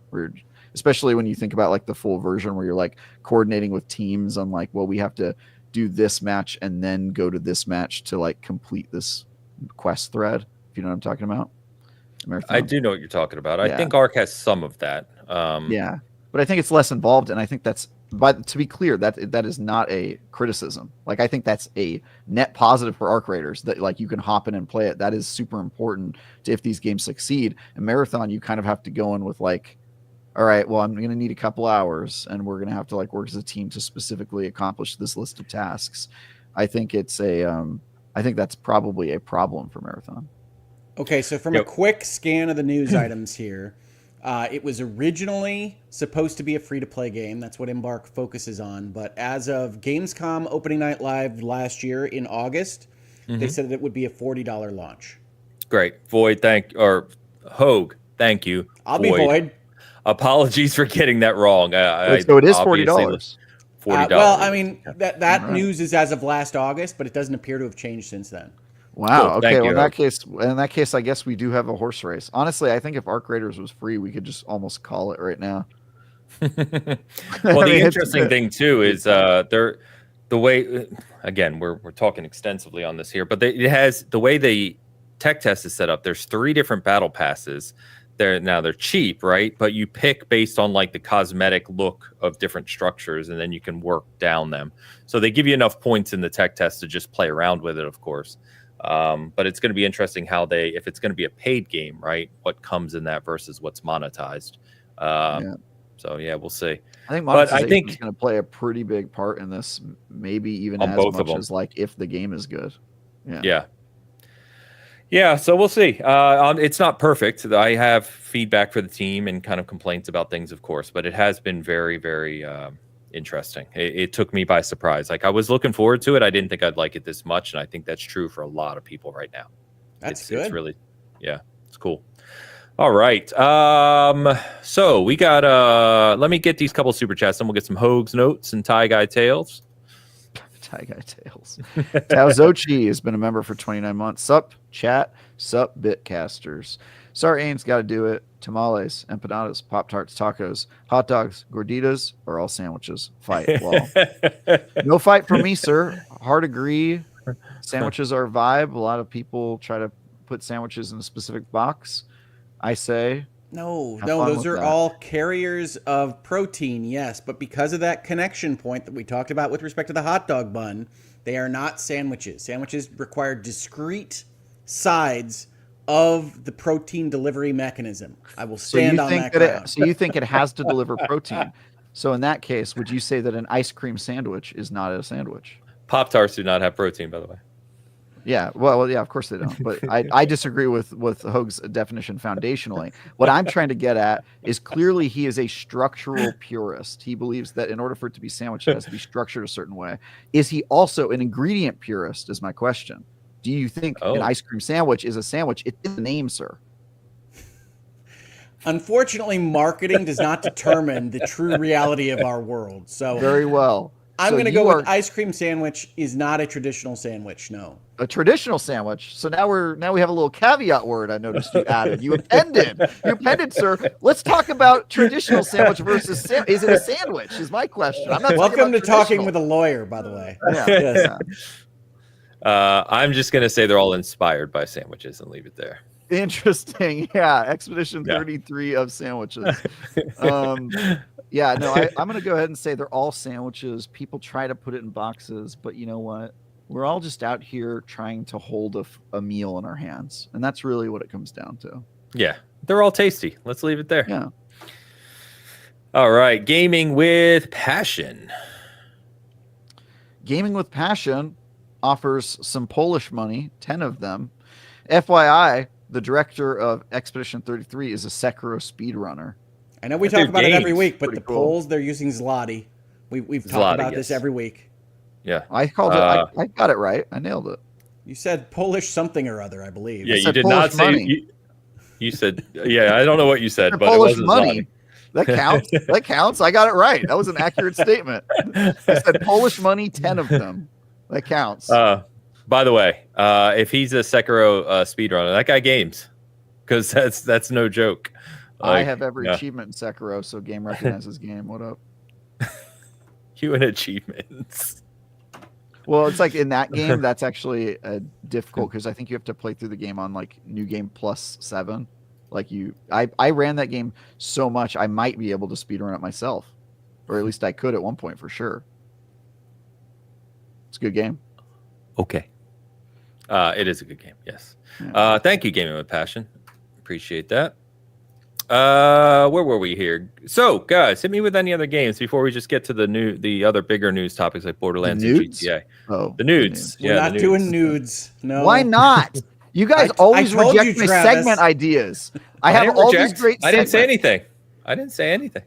Especially when you think about like the full version where you're like coordinating with teams on like, well, we have to do this match and then go to this match to like complete this quest thread. If you know what I'm talking about. Marathon. I do know what you're talking about. I think Arc has some of that. Yeah, but I think it's less involved, and I think that's. But to be clear, that is not a criticism. Like I think that's a net positive for Arc Raiders that like you can hop in and play it. That is super important to if these games succeed. And Marathon, you kind of have to go in with like, all right, well, I'm going to need a couple hours, and we're going to have to like work as a team to specifically accomplish this list of tasks. I think it's I think that's probably a problem for Marathon. Okay, so from a quick scan of the news items here, it was originally supposed to be a free-to-play game. That's what Embark focuses on. But as of Gamescom opening night live last year in August, they said that it would be a $40 launch. Great. Hogue, thank you. I'll be Void. Apologies for getting that wrong. So it is $40. $40. Well, I mean, that news is as of last August, but it doesn't appear to have changed since then. Wow. Cool. Okay. Well, in that case, I guess we do have a horse race. Honestly, I think if Arc Raiders was free, we could just almost call it right now. Well, the interesting thing too is the way again we're talking extensively on this here, but it has the way the tech test is set up. There's 3 different battle passes. They're cheap, right? But you pick based on like the cosmetic look of different structures, and then you can work down them. So they give you enough points in the tech test to just play around with it, of course. But it's going to be interesting how if it's going to be a paid game, right? What comes in that versus what's monetized. So yeah, we'll see. I think monetization is going to play a pretty big part in this, maybe even as much as like if the game is good. Yeah, so we'll see. It's not perfect. I have feedback for the team and kind of complaints about things, of course, but it has been very, very interesting. It took me by surprise. Like I was looking forward to it. I didn't think I'd like it this much, and I think that's true for a lot of people right now. That's good. It's really, it's cool. All right. So we got. Let me get these couple super chats, and we'll get some Hogue's notes and Tie Guy Tales. Tie Guy Tales. Taozochi has been a member for 29 months. Sup, chat. Sup, Bitcasters. Sorry, Ains got to do it. Tamales, empanadas, Pop-Tarts, tacos, hot dogs, gorditas, or all sandwiches. Fight. Well, no fight for me, sir. Hard agree. Sandwiches are a vibe. A lot of people try to put sandwiches in a specific box. I say, no, those are all carriers of protein, yes. But because of that connection point that we talked about with respect to the hot dog bun, they are not sandwiches. Sandwiches require discrete sides of the protein delivery mechanism. I will stand on that ground. So you think it has to deliver protein. So in that case, would you say that an ice cream sandwich is not a sandwich? Pop-Tarts do not have protein, by the way. Yeah, well, yeah, of course they don't. But I disagree with Hoag's definition foundationally. What I'm trying to get at is clearly he is a structural purist. He believes that in order for it to be sandwiched, it has to be structured a certain way. Is he also an ingredient purist? Is my question. Do you think an ice cream sandwich is a sandwich? It's in the name, sir. Unfortunately, marketing does not determine the true reality of our world. So very well. I'm going to go with ice cream sandwich is not a traditional sandwich. No. A traditional sandwich. So now we have a little caveat word I noticed you added. You appended, sir. Let's talk about traditional sandwich versus is it a sandwich? Is my question. I'm not Welcome to talking with a lawyer, by the way. Yeah. Yes. I'm just gonna say they're all inspired by sandwiches and leave it there. Interesting. Yeah. Expedition 33 of sandwiches. Yeah, no, I'm going to go ahead and say they're all sandwiches. People try to put it in boxes, but you know what? We're all just out here trying to hold a meal in our hands. And that's really what it comes down to. Yeah, they're all tasty. Let's leave it there. Yeah. All right. Gaming with Passion. Gaming with Passion offers some Polish money, 10 of them. FYI, the director of Expedition 33 is a Sekiro speedrunner. I know we talk about it every week, but the Poles, they're using Zloty. We've talked about this every week. Yeah. I called it. I got it right. I nailed it. You said Polish something or other, I believe. Yeah, you did not say. You said, yeah, I don't know what you said, but Polish it wasn't money. Zloty. That counts. That counts. I got it right. That was an accurate statement. I said Polish money, 10 of them. That counts. By the way, if he's a Sekiro speedrunner, that guy games, because that's no joke. I have every achievement in Sekiro, so game recognizes game. What up? You and achievements. Well, it's like in that game, that's actually difficult because I think you have to play through the game on like New Game Plus 7. Like I ran that game so much, I might be able to speedrun it myself, or at least I could at one point for sure. It's a good game. Okay. It is a good game. Yes. Yeah. Thank you, Gaming with Passion. Appreciate that. Where were we here? So, guys, hit me with any other games before we just get to the other bigger news topics like Borderlands and GTA. Oh, the nudes. We're not doing nudes. No. Why not? You guys always reject my segment ideas. I have all these great segments. I didn't say anything. I didn't say anything.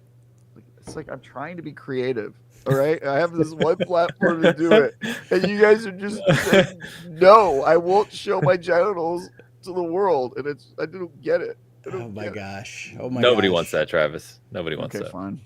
It's like I'm trying to be creative. All right, I have this one platform to do it, and you guys are just saying, no, I won't show my genitals to the world, and I don't get it. Oh my gosh! Nobody wants that, Travis. Nobody wants that. Fine.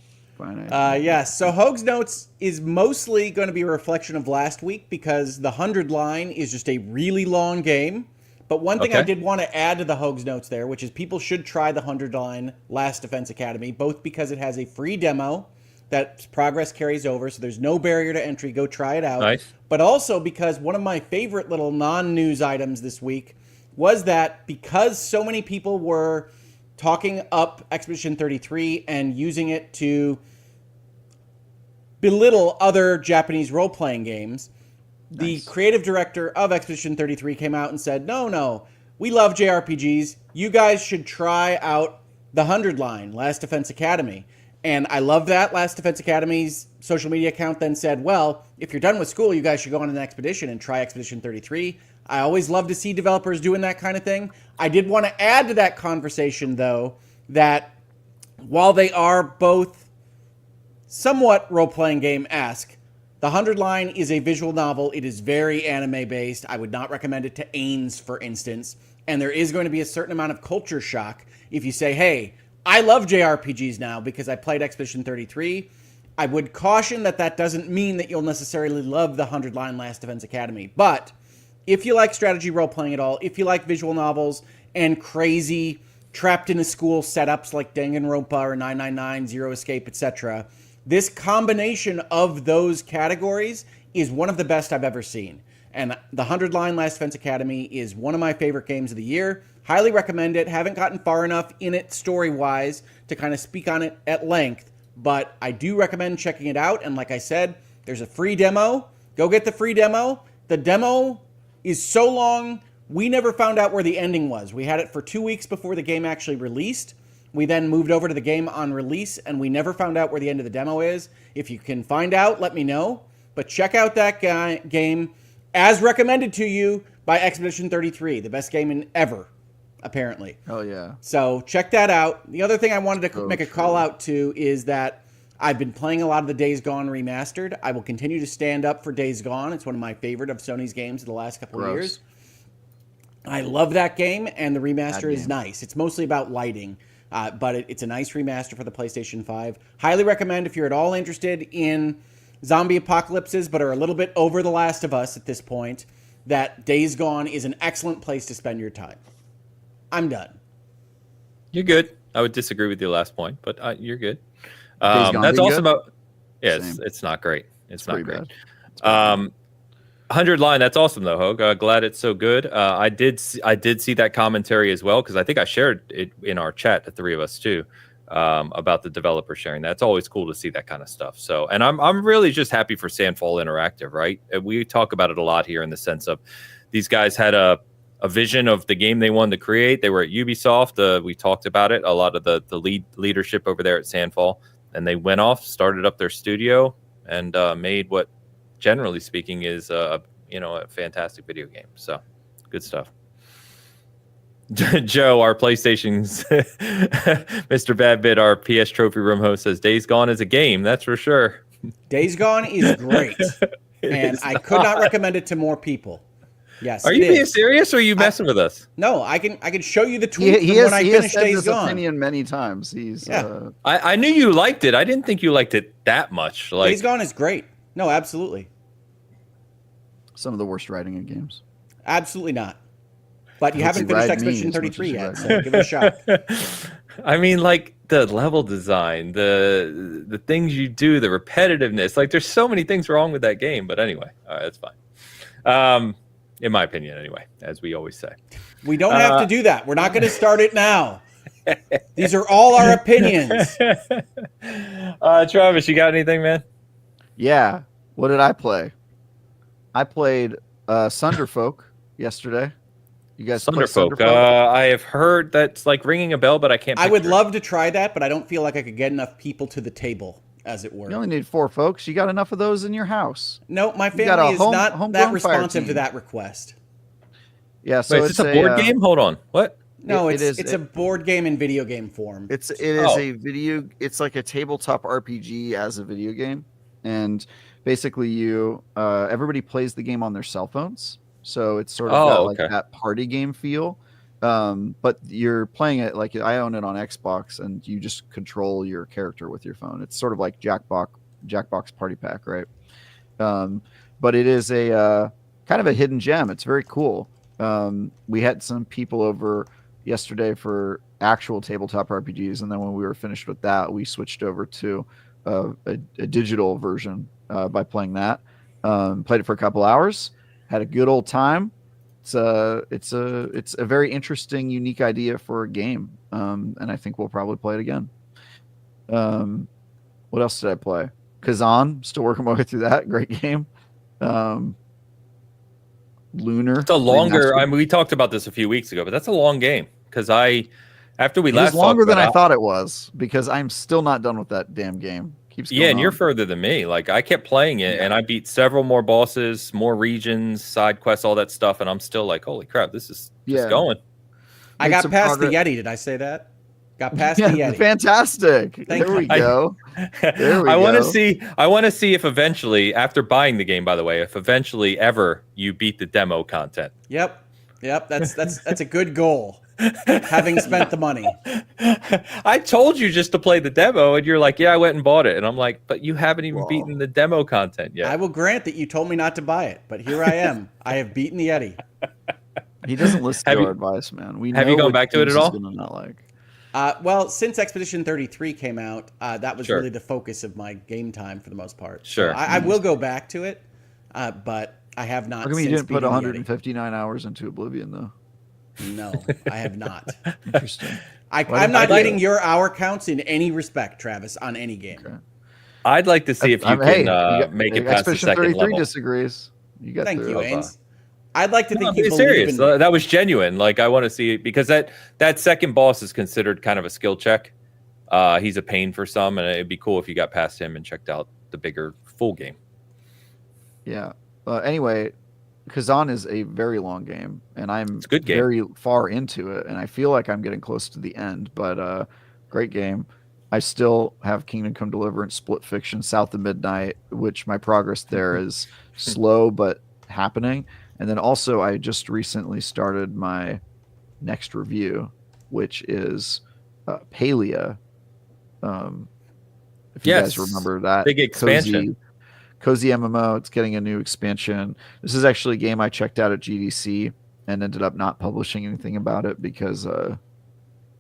Yes. So Hoag's Notes is mostly going to be a reflection of last week because the 100 line is just a really long game. But one thing I did want to add to the Hoag's Notes there, which is people should try the 100 line Last Defense Academy, both because it has a free demo that progress carries over, so there's no barrier to entry. Go try it out. Nice. But also because one of my favorite little non-news items this week was that because so many people were talking up Expedition 33 and using it to belittle other Japanese role-playing games, the creative director of Expedition 33 came out and said, no, we love JRPGs. You guys should try out the 100 line, Last Defense Academy. And I love that. Last Defense Academy's social media account then said, well, if you're done with school, you guys should go on an expedition and try Expedition 33. I always love to see developers doing that kind of thing. I did want to add to that conversation, though, that while they are both somewhat role-playing game-esque, the 100 line is a visual novel. It is very anime-based. I would not recommend it to Ains, for instance. And there is going to be a certain amount of culture shock if you say, hey, I love JRPGs now because I played Expedition 33. I would caution that doesn't mean that you'll necessarily love the 100 line Last Defense Academy. But if you like strategy role-playing at all, if you like visual novels and crazy trapped in a school setups like Danganronpa or 999, Zero Escape, etc., this combination of those categories is one of the best I've ever seen. And the 100 line Last Defense Academy is one of my favorite games of the year. Highly recommend it. Haven't gotten far enough in it story-wise to kind of speak on it at length, but I do recommend checking it out. And like I said, there's a free demo. Go get the free demo. The demo is so long, we never found out where the ending was. We had it for 2 weeks before the game actually released. We then moved over to the game on release, and we never found out where the end of the demo is. If you can find out, let me know. But check out that game as recommended to you by Expedition 33, the best game in ever, apparently. Oh, yeah. So check that out. The other thing I wanted to make a call out to is that I've been playing a lot of the Days Gone remastered. I will continue to stand up for Days Gone. It's one of my favorite of Sony's games of the last couple of years. I love that game, and the remaster is nice. It's mostly about lighting, but it's a nice remaster for the PlayStation 5. Highly recommend if you're at all interested in zombie apocalypses but are a little bit over The Last of Us at this point, that Days Gone is an excellent place to spend your time. I'm done. You're good. I would disagree with your last point, but you're good. That's also about. Yeah, it's not great. It's not great. 100 line. That's awesome though, Hogue. Glad it's so good. I did see that commentary as well because I think I shared it in our chat, the three of us too, about the developer sharing. That's always cool to see that kind of stuff. So, and I'm really just happy for Sandfall Interactive. Right, we talk about it a lot here in the sense of these guys had a vision of the game they wanted to create. They were at Ubisoft. We talked about it. A lot of the leadership over there at Sandfall, and they went off, started up their studio, and made what, generally speaking, is a fantastic video game. So, good stuff. Joe, our PlayStation's Mr. Badbit, our PS Trophy Room host, says Days Gone is a game. That's for sure. Days Gone is great, and I could not recommend it to more people. Yes. Are you being serious, or are you messing with us? No, I can show you the tweet when I finished Days Gone. Opinion many times. I knew you liked it. I didn't think you liked it that much. Days Gone is great. No, absolutely. Some of the worst writing in games. Absolutely not. But you haven't finished Expedition 33 yet, so give it a shot. I mean, like the level design, the things you do, the repetitiveness. Like, there's so many things wrong with that game. But anyway, all right, that's fine. In my opinion, anyway, as we always say. We don't have to do that. We're not going to start it now. These are all our opinions. Travis, you got anything, man? Yeah. What did I play? I played Sunderfolk yesterday. You guys play Sunderfolk? I have heard that's like ringing a bell, but I can't. I would love to try that, but I don't feel like I could get enough people to the table, as it were. You only need 4 folks. You got enough of those in your house. No, my family is not that responsive to that request. Yeah, so it's a board game. Hold on, what? No, it's a board game in video game form. It is a video. It's like a tabletop RPG as a video game, and basically everybody plays the game on their cell phones. So it's sort of got like that party game feel. But you're playing it like I own it on Xbox, and you just control your character with your phone. It's sort of like Jackbox Party Pack, right? But it is a kind of a hidden gem. It's very cool. We had some people over yesterday for actual tabletop RPGs, and then when we were finished with that, we switched over to a digital version by playing that. Played it for a couple hours, had a good old time. It's a very interesting, unique idea for a game, and I think we'll probably play it again. What else did I play? Kazan, still working my way through that. Great game. Lunar. It's a longer. I mean, we talked about this a few weeks ago, but that's a long game because after we last talked longer than I thought it was because I'm still not done with that damn game. Keeps going and you're further than me. Like I kept playing it and I beat several more bosses, more regions, side quests, all that stuff, and I'm still like, holy crap, this is just going. I got past the Yeti. Did I say that? Got past the Yeti. Fantastic. There we go. I want to see if eventually, after buying the game, by the way, if eventually ever you beat the demo content. Yep. That's a good goal. Having spent the money. I told you just to play the demo, and you're like, yeah, I went and bought it. And I'm like, but you haven't even beaten the demo content yet. I will grant that you told me not to buy it, but here I am. I have beaten the Yeti. He doesn't listen to our advice, man. Have you gone back to it at all? Not like. Well, since Expedition 33 came out, that was really the focus of my game time for the most part. Sure. So I will go back to it, but I have not. How come you didn't put 159 hours into Oblivion, though? No, I have not. Interesting. I'm not getting your hour counts in any respect, Travis, on any game. Okay. I'd like to see if you can make it past the second level. Disagrees. You got Thank you, Ains. I'd like to think you believe serious. That was genuine. Like I want to see it because that second boss is considered kind of a skill check. He's a pain for some, and it'd be cool if you got past him and checked out the bigger full game. Yeah. Anyway, Kazan is a very long game, and I'm It's a good game. very far into it, and I feel like I'm getting close to the end. But great game. I still have Kingdom Come Deliverance, Split Fiction, South of Midnight, which my progress there is slow but happening. And then also, I just recently started my next review, which is Palia. If you guys remember that big expansion. Cozy MMO, it's getting a new expansion. This is actually a game I checked out at GDC and ended up not publishing anything about it because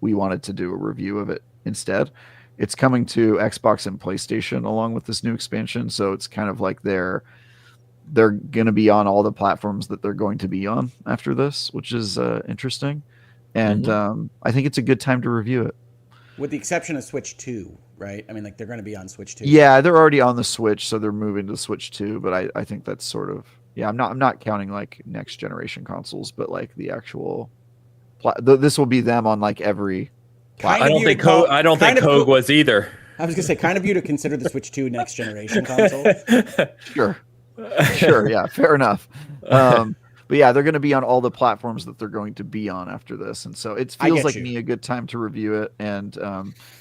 we wanted to do a review of it instead. It's coming to Xbox and PlayStation along with this new expansion, so it's kind of like they're going to be on all the platforms that they're going to be on after this, which is interesting. And I think it's a good time to review it. With the exception of Switch 2, right? I mean, like, they're going to be on Switch 2. Yeah, they're already on the Switch, so they're moving to Switch 2. But I think that's sort of I'm not counting like next generation consoles, but like the actual. This will be them on like every. I don't think Kogue was either. I was gonna say, kind of you to consider the Switch 2 next generation console. Sure, yeah, fair enough. But yeah, they're going to be on all the platforms that they're going to be on after this. And so it feels like me a good time to review it. And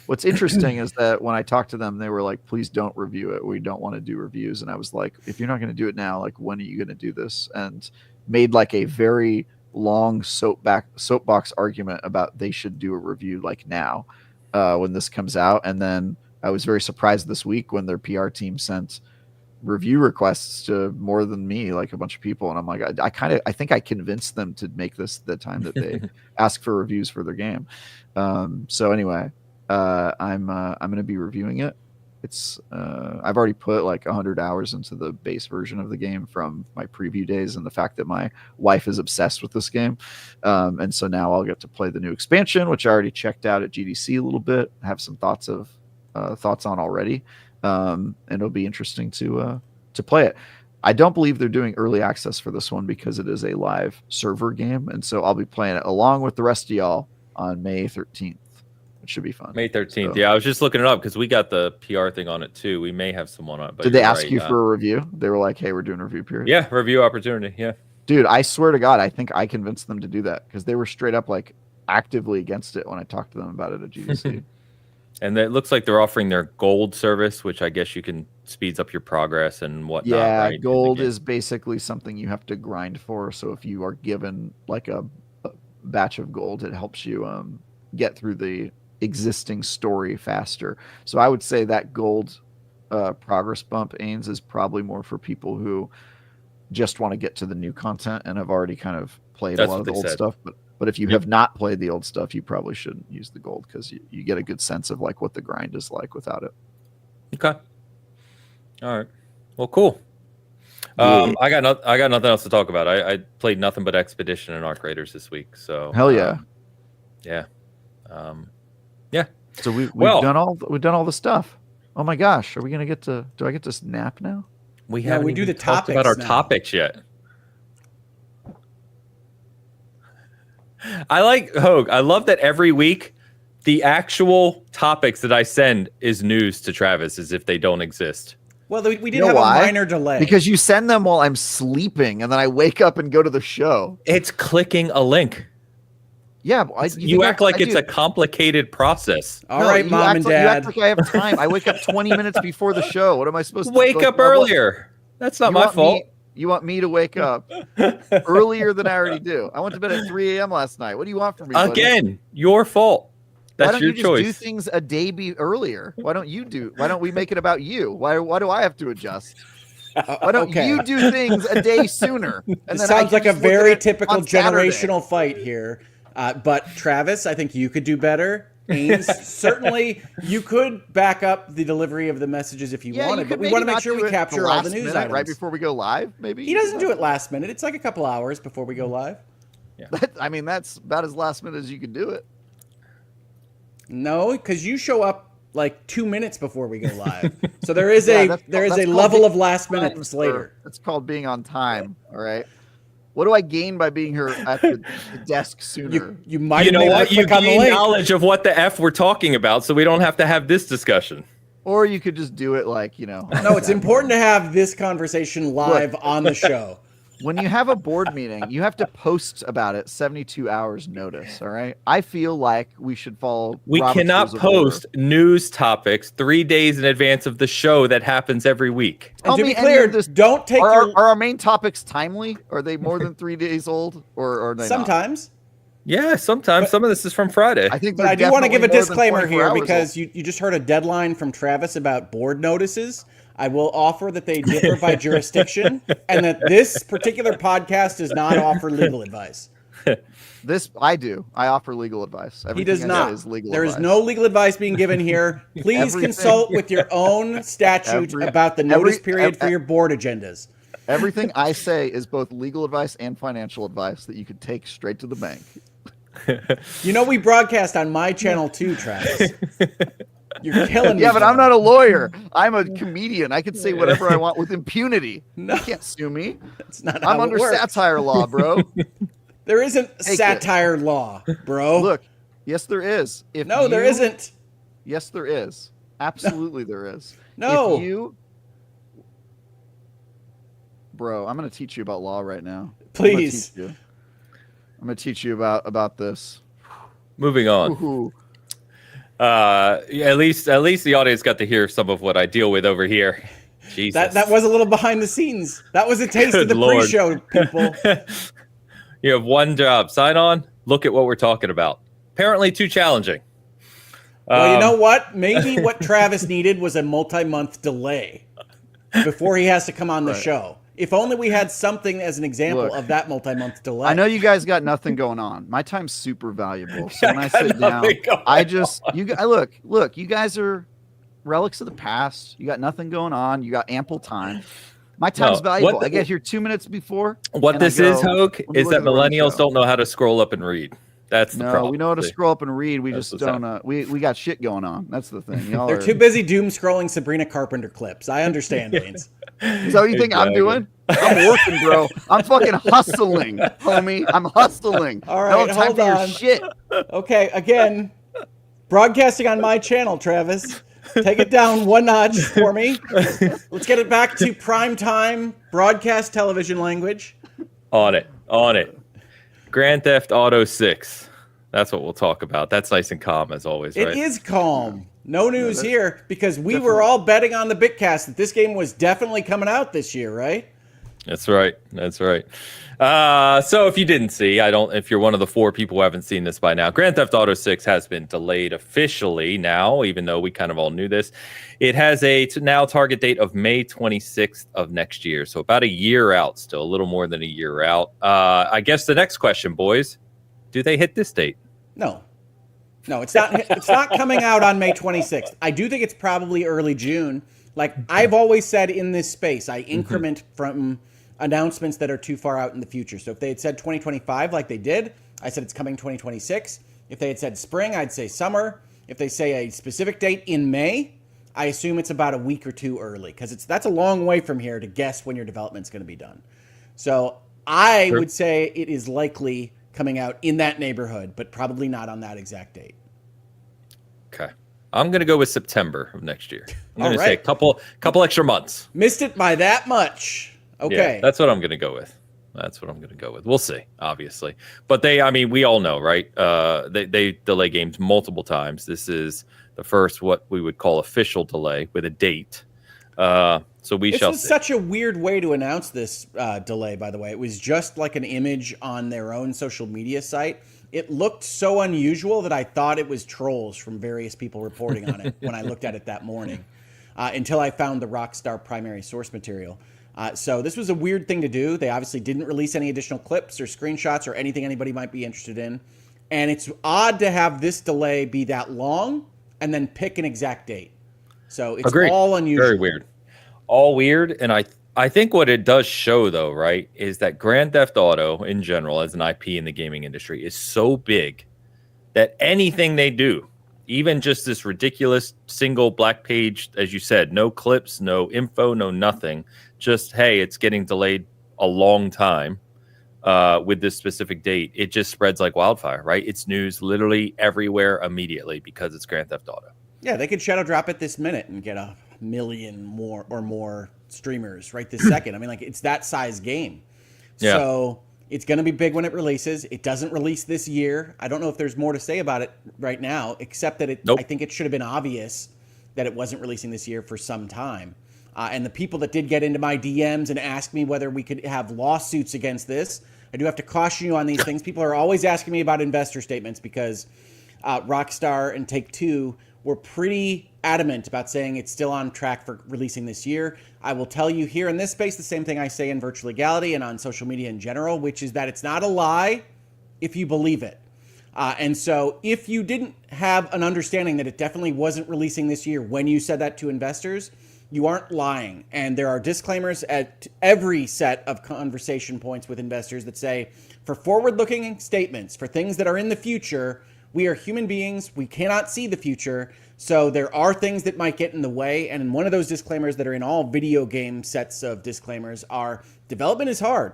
what's interesting is that when I talked to them, they were like, please don't review it. We don't want to do reviews. And I was like, if you're not going to do it now, like, when are you going to do this? And made like a very long soapbox argument about they should do a review like now when this comes out. And then I was very surprised this week when their PR team sent review requests to more than me, like a bunch of people, and I'm like, I think I convinced them to make this the time that they ask for reviews for their game. So anyway, I'm going to be reviewing it. It's I've already put like 100 hours into the base version of the game from my preview days, and the fact that my wife is obsessed with this game, and so now I'll get to play the new expansion, which I already checked out at GDC a little bit, have some thoughts on already. And it'll be interesting to play it. I don't believe they're doing early access for this one because it is a live server game, and so I'll be playing it along with the rest of y'all on May 13th. It should be fun. May 13th. So, yeah, I was just looking it up because we got the PR thing on it too. We may have someone on it. But did they ask you for a review? They were like, "Hey, we're doing a review period." Yeah, review opportunity. Yeah, dude, I swear to God, I think I convinced them to do that because they were straight up like actively against it when I talked to them about it at GDC. And it looks like they're offering their gold service, which I guess you can speeds up your progress and whatnot. Yeah, right? Gold is basically something you have to grind for. So if you are given like a batch of gold, it helps you get through the existing story faster. So I would say that gold progress bump, Ains, is probably more for people who just want to get to the new content and have already kind of played a lot of the old stuff. But if you have not played the old stuff, you probably shouldn't use the gold because you get a good sense of like what the grind is like without it. Okay. All right. Well, cool. I got nothing else to talk about. I played nothing but Expedition and Arc Raiders this week. So hell yeah. Yeah. Yeah. So we've done all the stuff. Oh my gosh, are we gonna get to? Do I get to snap now? We haven't we do the talked topics about our now. topics yet. I like Hogue. I love that every week the actual topics that I send is news to Travis as if they don't exist. Well, we did have a minor delay. Because you send them while I'm sleeping, and then I wake up and go to the show. It's clicking a link. Yeah, you act like it's a complicated process. All right, Mom and Dad. You act like I have time. I wake up 20 minutes before the show. What am I supposed to wake up earlier? That's not my fault. You want me to wake up earlier than I already do? I went to bed at 3 a.m. last night. What do you want from me? Again, your fault. That's your choice. Why don't you just do things a day earlier? Why don't we make it about you? Why do I have to adjust? Why don't you do things a day sooner? And it sounds like a very typical generational fight here. But Travis, I think you could do better. Ains, certainly you could back up the delivery of the messages if you wanted, but we want to make sure we capture all the news items right before we go live. Maybe he doesn't do it last minute. It's like a couple hours before we go live. Yeah, that's about as last minute as you can do it. No, because you show up like 2 minutes before we go live. So there is a level of last minute later. It's called being on time. All right. What do I gain by being here at the desk sooner? You might you gain knowledge of what the F we're talking about, so we don't have to have this discussion. Or you could just do it like, No, it's important to have this conversation live on the show. when you have a board meeting, you have to post about it 72 hours notice. All right. I feel like we should follow. We Robert's cannot rules of post order. news topics 3 days in advance of the show that happens every week. And to Tell be me any clear, of this. don't take Are our main topics timely? Are they more than 3 days old, or are they not? sometimes. Yeah, sometimes. Some of this is from Friday. I think, But I do want to give a definitely more than disclaimer 24 here hours because old. you just heard a deadline from Travis about board notices. I will offer that they differ by jurisdiction and that this particular podcast does not offer legal advice. This I do. I offer legal advice. He Everything does I not. say is legal There is advice. no legal advice being given here. Please Everything- consult with your own statute about the notice period for your board agendas. Everything I say is both legal advice and financial advice that you could take straight to the bank. You know, we broadcast on my channel too, Travis. You're killing me. Yeah, but bro. I'm not a lawyer. I'm a comedian. I can say whatever I want with impunity. No. You can't sue me. That's not how I'm it under works. satire law, bro. There isn't Take satire law, bro. Look, yes, there is. No, there isn't. Yes, there is. Absolutely, there is. No. If you, bro, I'm going to teach you about law right now. Please. I'm going to teach you about this. Moving on. Ooh. At least the audience got to hear some of what I deal with over here. Jesus. That was a little behind the scenes. That was a taste Good of the Lord. pre-show, people. You have one job. Sign on. Look at what we're talking about. Apparently too challenging. Well, you know what? Maybe what Travis needed was a multi-month delay before he has to come on the show. If only we had something as an example Look, of that multi-month delay. I know you guys got nothing going on. My time's super valuable. So when I got sit down, nothing going I just look. You guys are relics of the past. You got nothing going on. You got ample time. My time's valuable. I get here 2 minutes before. What this is, Hogue, let me is look that at the running millennials show. don't know how to scroll up and read. That's the No, problem. we know how to See? scroll up and read. We That's just what's don't. happening. We got shit going on. That's the thing. Y'all They're are, too busy doom scrolling Sabrina Carpenter clips. I understand, Baines. Is that what you think I'm Exactly. doing? I'm working, bro. I'm fucking hustling, homie. I'm hustling. All right, I don't have time hold for your on. shit. Okay, again, broadcasting on my channel, Travis. Take it down one notch for me. Let's get it back to prime time broadcast television language. On it. Grand Theft Auto 6. That's what we'll talk about. That's nice and calm as always, right? It is calm. No news here because we were all betting on the Bitcast that this game was definitely coming out this year, right? That's right. So if you didn't see, if you're one of the 4 people who haven't seen this by now, Grand Theft Auto 6 has been delayed officially now, even though we kind of all knew this. It has a now target date of May 26th of next year. So about a year out, still a little more than a year out. I guess the next question, boys, do they hit this date? No, it's not. It's not coming out on May 26th. I do think it's probably early June. Like I've always said in this space, I increment from announcements that are too far out in the future. So if they had said 2025 like they did, I said it's coming 2026. If they had said spring, I'd say summer. If they say a specific date in May, I assume it's about a week or two early because that's a long way from here to guess when your development's going to be done. So I would say it is likely coming out in that neighborhood, but probably not on that exact date. Okay. I'm going to go with September of next year. I'm going to say a right. couple extra months. Missed it by that much. Okay. Yeah, that's what I'm going to go with. We'll see, obviously. But we all know, right? They delay games multiple times. This is the first what we would call official delay with a date. So we shall see. This was such a weird way to announce this delay, by the way. It was just like an image on their own social media site. It looked so unusual that I thought it was trolls from various people reporting on it when I looked at it that morning, until I found the Rockstar primary source material. So this was a weird thing to do. They obviously didn't release any additional clips or screenshots or anything anybody might be interested in. And it's odd to have this delay be that long and then pick an exact date. So it's Agreed. all unusual. Very weird. All weird. And I think what it does show, though, right, is that Grand Theft Auto in general as an IP in the gaming industry is so big that anything they do, even just this ridiculous single black page, as you said, no clips, no info, no nothing, just, hey, it's getting delayed a long time with this specific date. It just spreads like wildfire, right? It's news literally everywhere immediately because it's Grand Theft Auto. Yeah, they could shadow drop it this minute and get 1 million more streamers right this second. I mean, like, it's that size game. Yeah. So it's going to be big when it releases. It doesn't release this year. I don't know if there's more to say about it right now, except that I think it should have been obvious that it wasn't releasing this year for some time. And the people that did get into my DMs and ask me whether we could have lawsuits against this, I do have to caution you on these things. People are always asking me about investor statements because Rockstar and Take-Two were pretty adamant about saying it's still on track for releasing this year. I will tell you here in this space the same thing I say in Virtual Legality and on social media in general, which is that it's not a lie if you believe it. And so if you didn't have an understanding that it definitely wasn't releasing this year when you said that to investors, you aren't lying. And there are disclaimers at every set of conversation points with investors that say, for forward-looking statements, for things that are in the future, we are human beings. We cannot see the future. So there are things that might get in the way. And one of those disclaimers that are in all video game sets of disclaimers are development is hard.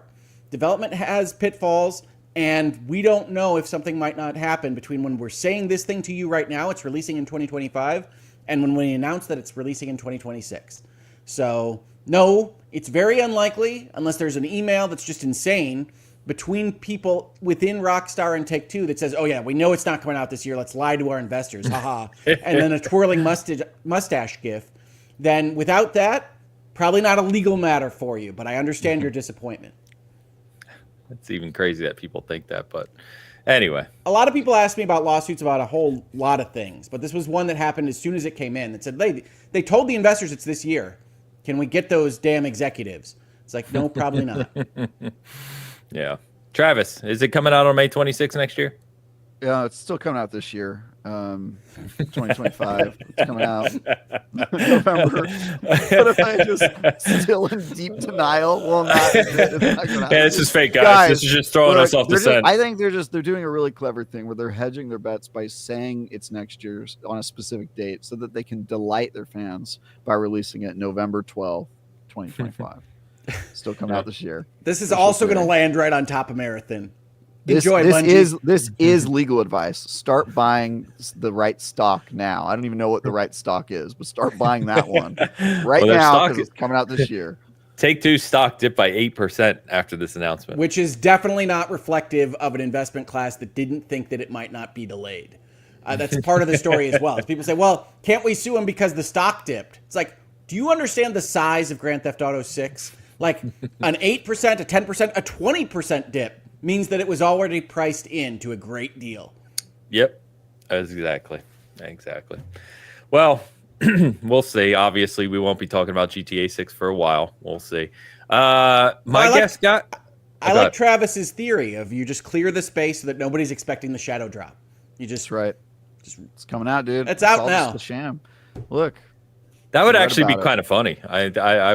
Development has pitfalls. And we don't know if something might not happen between when we're saying this thing to you right now, it's releasing in 2025, and when we announce that it's releasing in 2026. So no, it's very unlikely, unless there's an email that's just insane, between people within Rockstar and Take-Two that says, oh yeah, we know it's not coming out this year, let's lie to our investors, haha, and then a twirling mustache gif, then without that, probably not a legal matter for you, but I understand your disappointment. It's even crazy that people think that, but anyway. A lot of people ask me about lawsuits about a whole lot of things, but this was one that happened as soon as it came in that said, they told the investors it's this year. Can we get those damn executives? It's like, no, probably not. Yeah. Travis, is it coming out on May 26th next year? Yeah, it's still coming out this year. 2025. It's coming out November. But if I just still in deep denial, well, it's just fake, guys. This is just throwing us off the scent. I think they're doing a really clever thing where they're hedging their bets by saying it's next year on a specific date so that they can delight their fans by releasing it November 12th, 2025. Still coming out this year. This is also going to land right on top of Marathon. This is legal advice. Start buying the right stock now. I don't even know what the right stock is, but start buying that one now because it's coming out this year. Take-Two stock dipped by 8% after this announcement, which is definitely not reflective of an investment class that didn't think that it might not be delayed. That's part of the story as well. People say, "Well, can't we sue them because the stock dipped?" It's like, do you understand the size of Grand Theft Auto 6? Like an 8%, a 10%, a 20% dip means that it was already priced into a great deal. Yep, exactly. Well, we'll see. Obviously, we won't be talking about GTA 6 for a while. We'll see. I like Travis's theory of you just clear the space so that nobody's expecting the shadow drop. You just it's coming out, dude. It's out now. Just a sham. Look. That would actually be kind of funny. I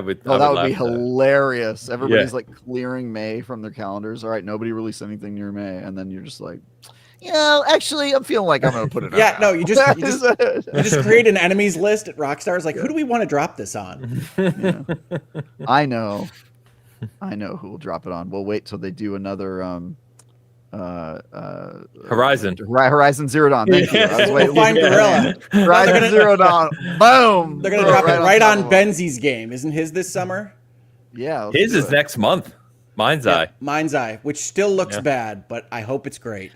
would. Oh, that would be hilarious. Everybody's like clearing May from their calendars. All right, nobody released anything near May, and then you're just like, actually, I'm feeling like I'm going to put it. Yeah, no, you just create an enemies list at Rockstar. It's like, who do we want to drop this on? Yeah. I know who will drop it on. We'll wait till they do another Horizon Zero Dawn. Thank you. I was waiting. Find Gorilla. Horizon Zero Dawn. Boom. They're gonna drop it right on Benzi's game. Isn't his this summer? Yeah. His is next month. Mind's Eye, which still looks bad, but I hope it's great.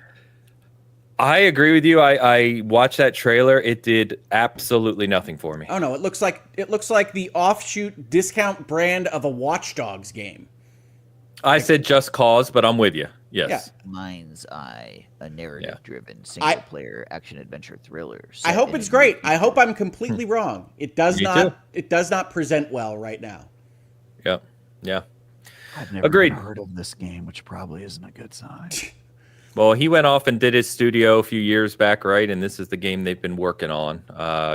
I agree with you. I watched that trailer. It did absolutely nothing for me. Oh no, it looks like the offshoot discount brand of a Watch Dogs game. I said Just Cause, but I'm with you. Yes. Yeah. Mind's Eye, a narrative-driven single-player action-adventure thriller. I hope it's great. I hope I'm completely wrong. It does not. It does not present well right now. Yeah. I've never heard of this game, which probably isn't a good sign. Well, he went off and did his studio a few years back, right? And this is the game they've been working on.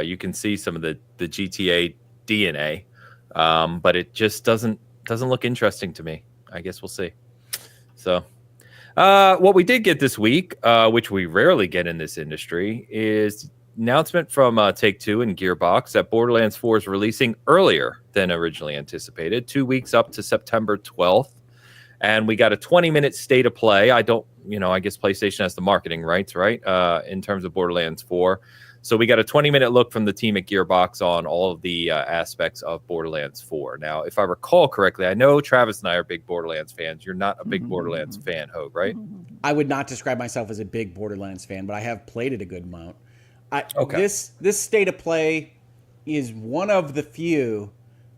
You can see some of the GTA DNA, but it just doesn't look interesting to me. I guess we'll see. So, what we did get this week, which we rarely get in this industry, is announcement from Take-Two and Gearbox that Borderlands 4 is releasing earlier than originally anticipated, 2 weeks up to September 12th. And we got a 20-minute state of play. I guess PlayStation has the marketing rights, right? In terms of Borderlands 4. So we got a 20-minute look from the team at Gearbox on all of the aspects of Borderlands 4. Now, if I recall correctly, I know Travis and I are big Borderlands fans. You're not a big Borderlands fan, Hogue, right? I would not describe myself as a big Borderlands fan, but I have played it a good amount. This state of play is one of the few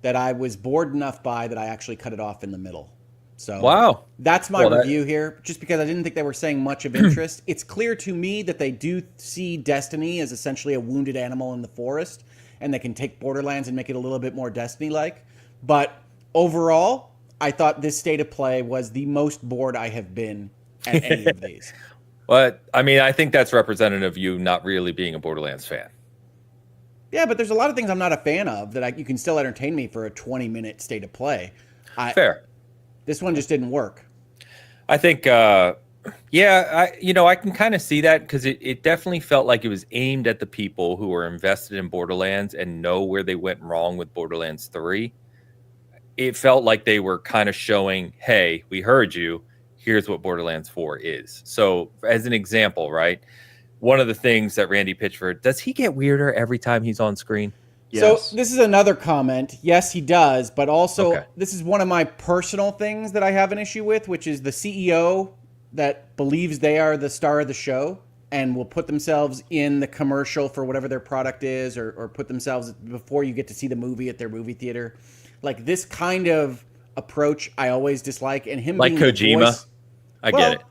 that I was bored enough by that I actually cut it off in the middle. So wow, that's my review here, just because I didn't think they were saying much of interest. It's clear to me that they do see Destiny as essentially a wounded animal in the forest, and they can take Borderlands and make it a little bit more Destiny-like. But overall, I thought this state of play was the most bored I have been at any of these. But I mean, I think that's representative of you not really being a Borderlands fan. Yeah, but there's a lot of things I'm not a fan of that you can still entertain me for a 20-minute state of play. Fair. This one just didn't work. I think, I can kind of see that because it definitely felt like it was aimed at the people who are invested in Borderlands and know where they went wrong with Borderlands 3. It felt like they were kind of showing, hey, we heard you. Here's what Borderlands 4 is. So as an example, right? One of the things that Randy Pitchford, does he get weirder every time he's on screen? Yes. So this is another comment. Yes, he does. But also, This is one of my personal things that I have an issue with, which is the CEO that believes they are the star of the show and will put themselves in the commercial for whatever their product is, or put themselves before you get to see the movie at their movie theater. Like this kind of approach I always dislike. And him like being Kojima. The voice, I get it.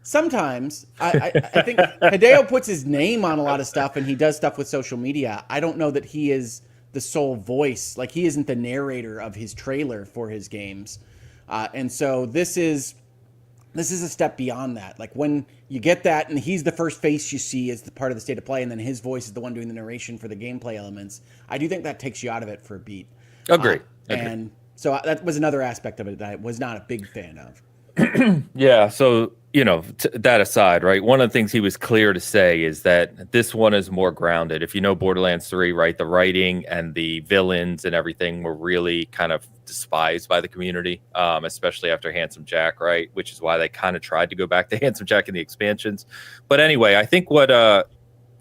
Sometimes I think Hideo puts his name on a lot of stuff and he does stuff with social media. I don't know that he is the sole voice. Like he isn't the narrator of his trailer for his games. And so this is a step beyond that. Like when you get that and he's the first face you see as the part of the state of play and then his voice is the one doing the narration for the gameplay elements. I do think that takes you out of it for a beat. Agree. And so that was another aspect of it that I was not a big fan of. Yeah, so that aside, right? One of the things he was clear to say is that this one is more grounded. If you know Borderlands 3, right, the writing and the villains and everything were really kind of despised by the community, especially after Handsome Jack, right? Which is why they kind of tried to go back to Handsome Jack in the expansions. But anyway, I think what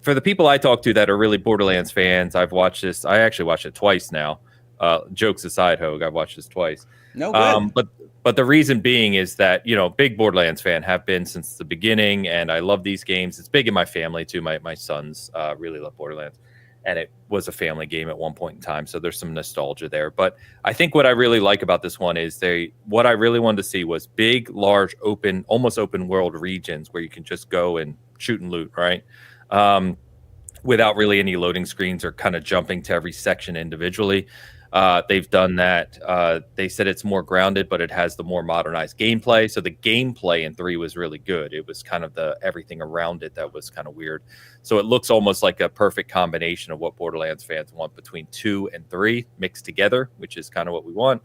for the people I talk to that are really Borderlands fans, I've watched this. I actually watched it twice now. Jokes aside, Hogue, I've watched this twice. No good. But the reason being is that, big Borderlands fan, have been since the beginning, and I love these games. It's big in my family, too. My sons really love Borderlands, and it was a family game at one point in time, so there's some nostalgia there. But I think what I really like about this one is what I really wanted to see was big, large, almost open world regions where you can just go and shoot and loot, right? Without really any loading screens or kind of jumping to every section individually. They've done that. They said it's more grounded, but it has the more modernized gameplay. So the gameplay in 3 was really good. It was kind of the everything around it that was kind of weird. So it looks almost like a perfect combination of what Borderlands fans want between 2 and 3 mixed together, which is kind of what we want.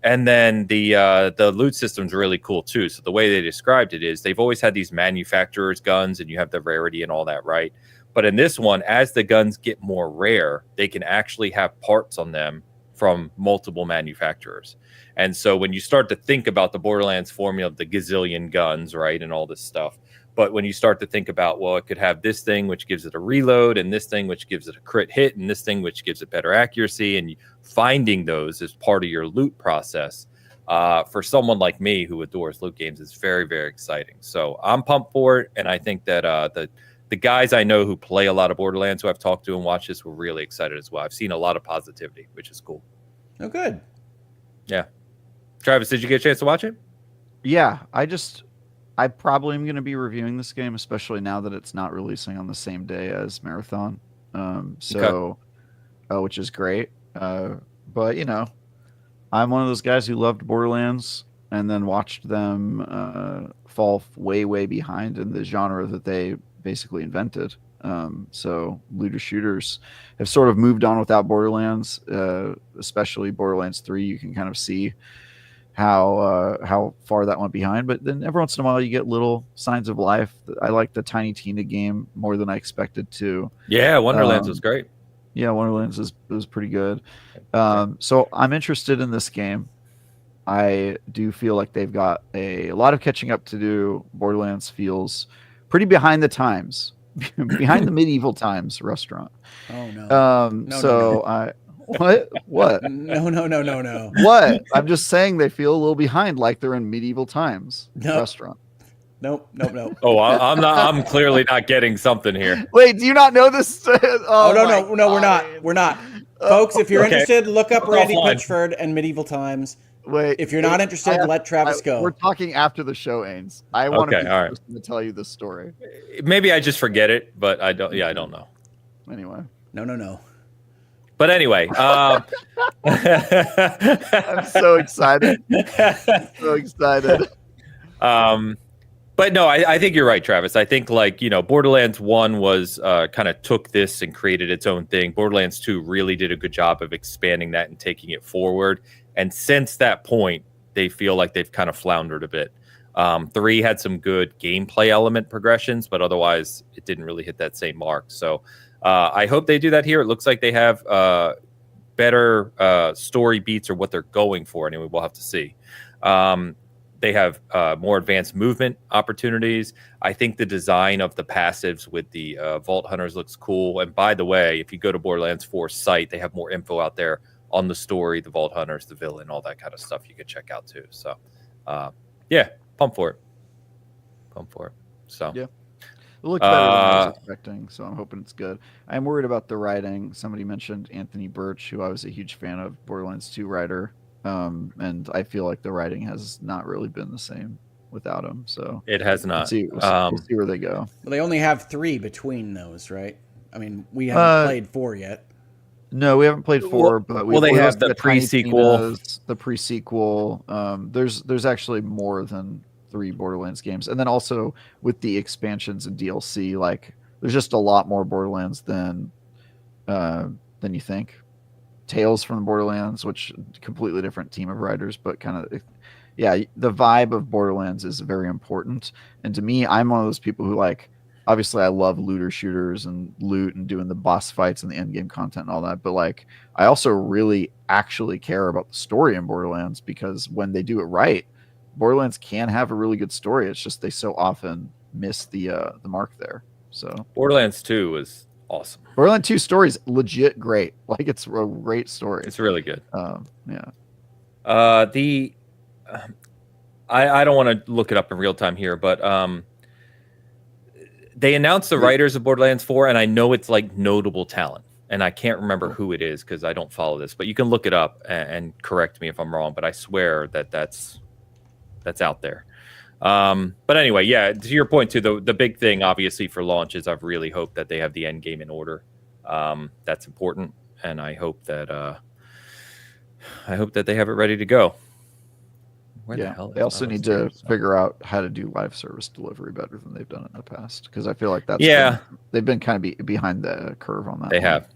And then the loot system's really cool too. So the way they described it is they've always had these manufacturers' guns, and you have the rarity and all that, right? But in this one, as the guns get more rare, they can actually have parts on them from multiple manufacturers. And so when you start to think about the Borderlands formula of the gazillion guns, right, and all this stuff, but when you start to think about, well, it could have this thing which gives it a reload, and this thing which gives it a crit hit, and this thing which gives it better accuracy, and finding those as part of your loot process, for someone like me who adores loot games, is very, very exciting. So I'm pumped for it, and I think that the guys I know who play a lot of Borderlands, who I've talked to and watched this, were really excited as well. I've seen a lot of positivity, which is cool. Oh, good. Yeah. Travis, did you get a chance to watch it? Yeah, I probably am going to be reviewing this game, especially now that it's not releasing on the same day as Marathon. Which is great. But, I'm one of those guys who loved Borderlands and then watched them fall way, way behind in the genre that they basically invented. So looter shooters have sort of moved on without Borderlands, especially Borderlands 3. You can kind of see how far that went behind, but then every once in a while you get little signs of life. I like the Tiny Tina game more than I expected to. Yeah, Wonderlands was great. Yeah, Wonderlands was pretty good. So I'm interested in this game. I do feel like they've got a lot of catching up to do. Borderlands feels pretty behind the times. behind the medieval times restaurant. Oh no. What? No. What? I'm just saying they feel a little behind, like they're in medieval times restaurant. Nope. Oh, I'm not. I'm clearly not getting something here. Wait, do you not know this? No, we're not. Folks, if you're interested, look up Randy offline. Pitchford and medieval times. Wait, if you're not interested, let Travis go. We're talking after the show, Ains. I want to be the person to tell you this story. Maybe I just forget it, but I don't. Yeah, I don't know. Anyway, no. But anyway, I'm so excited. But no, I think you're right, Travis. I think Borderlands 1 was kind of took this and created its own thing. Borderlands 2 really did a good job of expanding that and taking it forward. And since that point, they feel like they've kind of floundered a bit. 3 had some good gameplay element progressions, but otherwise it didn't really hit that same mark. So I hope they do that here. It looks like they have better story beats or what they're going for. Anyway, we'll have to see. They have more advanced movement opportunities. I think the design of the passives with the Vault Hunters looks cool. And by the way, if you go to Borderlands 4 site, they have more info out there on the story, the Vault Hunters, the villain, all that kind of stuff you could check out too. So, yeah, pump for it. So, yeah. It looks better than I was expecting, so I'm hoping it's good. I'm worried about the writing. Somebody mentioned Anthony Birch, who I was a huge fan of, Borderlands 2 writer. And I feel like the writing has not really been the same without him. So it has not. We'll see where they go. Well, they only have 3 between those, right? I mean, we haven't played 4 yet. No, we haven't played 4, but they have the pre-sequel. The pre-sequel. There's actually more than 3 Borderlands games, and then also with the expansions and DLC, like there's just a lot more Borderlands than you think. Tales from the Borderlands, which completely different team of writers, but kind of, yeah, the vibe of Borderlands is very important. And to me, I'm one of those people who obviously I love looter shooters and loot and doing the boss fights and the end game content and all that. But I also really actually care about the story in Borderlands, because when they do it right, Borderlands can have a really good story. It's just they so often miss the mark there. So Borderlands 2 was awesome. Borderlands 2 story is legit great. It's a great story. It's really good. Yeah. I don't want to look it up in real time here, but they announced the writers of Borderlands 4, and I know it's notable talent, and I can't remember who it is because I don't follow this, but you can look it up and correct me if I'm wrong, but I swear that's out there. But anyway, yeah, to your point too, the big thing obviously for launch is I've really hoped that they have the end game in order. That's important, and I hope that they have it ready to go. Where the hell? They also need to figure out how to do live service delivery better than they've done it in the past, because I feel like they've been kind of behind the curve on that. They have.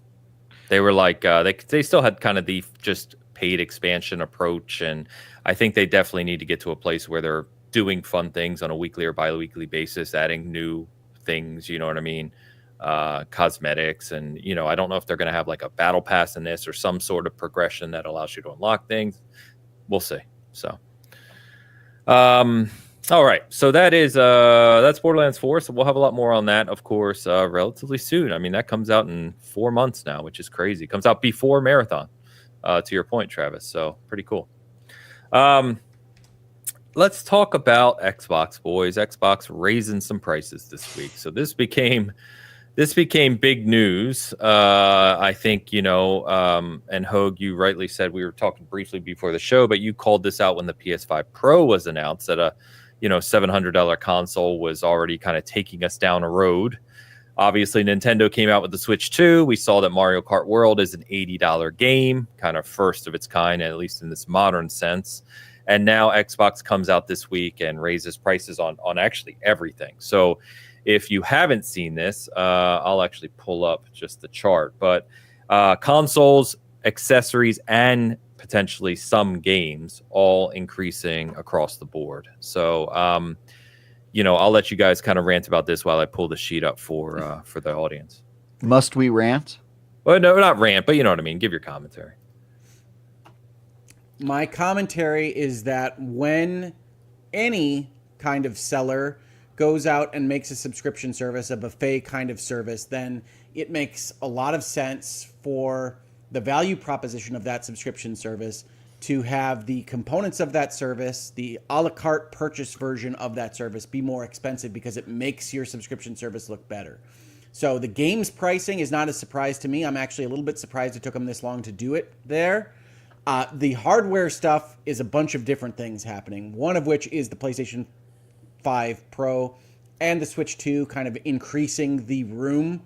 They were they still had kind of the just paid expansion approach, and I think they definitely need to get to a place where they're doing fun things on a weekly or bi-weekly basis, adding new things, you know what I mean? Cosmetics, and I don't know if they're going to have a battle pass in this or some sort of progression that allows you to unlock things. We'll see. So, all right. So that's Borderlands 4. So we'll have a lot more on that, of course, relatively soon. I mean, that comes out in 4 months now, which is crazy. It comes out before Marathon, to your point, Travis. So pretty cool. Let's talk about Xbox, boys. Xbox raising some prices this week. So this became big news. I think, and Hogue, you rightly said, we were talking briefly before the show, but you called this out when the PS5 Pro was announced, that a $700 console was already kind of taking us down a road. Obviously, Nintendo came out with the Switch 2. We saw that Mario Kart World is an $80 game, kind of first of its kind, at least in this modern sense. And now Xbox comes out this week and raises prices on actually everything. So if you haven't seen this, I'll actually pull up just the chart. But consoles, accessories, and potentially some games all increasing across the board. So, I'll let you guys kind of rant about this while I pull the sheet up for the audience. Must we rant? Well, no, not rant, but you know what I mean. Give your commentary. My commentary is that when any kind of seller goes out and makes a subscription service, a buffet kind of service, then it makes a lot of sense for the value proposition of that subscription service to have the components of that service, the a la carte purchase version of that service, be more expensive because it makes your subscription service look better. So the game's pricing is not a surprise to me. I'm actually a little bit surprised it took them this long to do it there. The hardware stuff is a bunch of different things happening, one of which is the PlayStation 5 Pro and the Switch 2 kind of increasing the room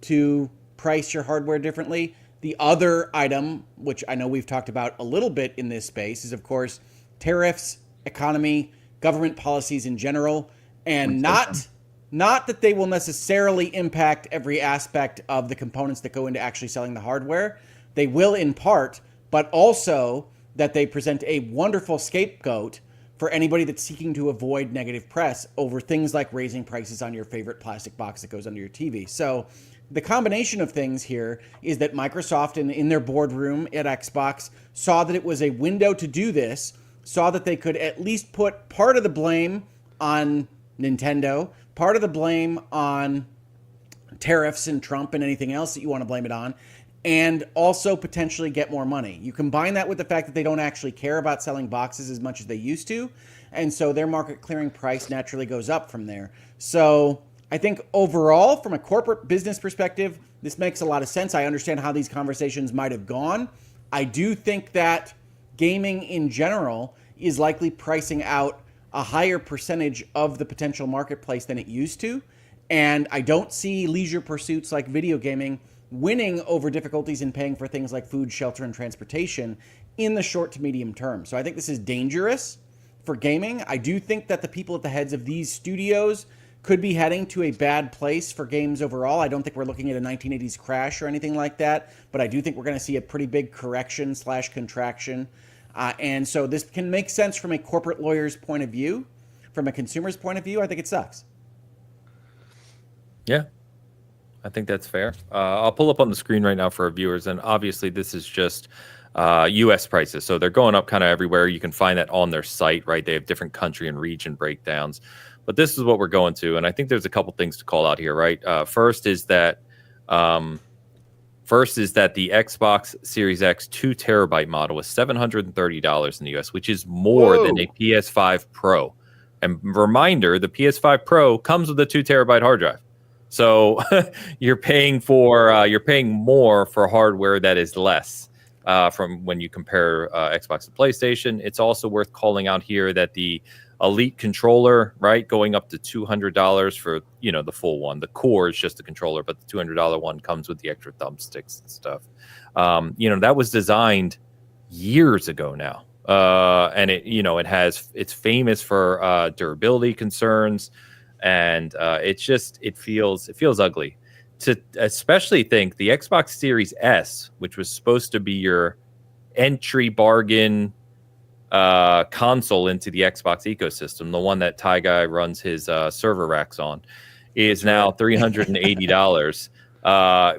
to price your hardware differently. The other item, which I know we've talked about a little bit in this space, is, of course, tariffs, economy, government policies in general, and not that they will necessarily impact every aspect of the components that go into actually selling the hardware. They will in part, but also that they present a wonderful scapegoat for anybody that's seeking to avoid negative press over things like raising prices on your favorite plastic box that goes under your TV. So the combination of things here is that Microsoft in their boardroom at Xbox saw that it was a window to do this, saw that they could at least put part of the blame on Nintendo, part of the blame on tariffs and Trump and anything else that you want to blame it on, and also potentially get more money. You combine that with the fact that they don't actually care about selling boxes as much as they used to, and so their market clearing price naturally goes up from there. So I think overall, from a corporate business perspective, this makes a lot of sense. I understand how these conversations might have gone. I do think that gaming in general is likely pricing out a higher percentage of the potential marketplace than it used to, and I don't see leisure pursuits like video gaming winning over difficulties in paying for things like food, shelter, and transportation in the short to medium term. So I think this is dangerous for gaming. I do think that the people at the heads of these studios could be heading to a bad place for games overall. I don't think we're looking at a 1980s crash or anything like that, but I do think we're going to see a pretty big correction/contraction. And so this can make sense from a corporate lawyer's point of view. From a consumer's point of view, I think it sucks. Yeah. I think that's fair. I'll pull up on the screen right now for our viewers, and obviously this is just U.S. prices, so they're going up kind of everywhere. You can find that on their site, right? They have different country and region breakdowns, but this is what we're going to, and I think there's a couple things to call out here, right? First is that the Xbox Series X 2 terabyte model is $730 in the U.S., which is more than a PS5 Pro. And reminder, the PS5 Pro comes with a 2 terabyte hard drive. So you're paying more for hardware that is less from when you compare Xbox to PlayStation. It's also worth calling out here that the Elite controller, right, going up to $200 for the full one. The core is just the controller, but the $200 one comes with the extra thumbsticks and stuff. That was designed years ago now, and it's famous for durability concerns. And it feels ugly to especially think the Xbox Series S, which was supposed to be your entry bargain console into the Xbox ecosystem, the one that Ty Guy runs his server racks on, is now $380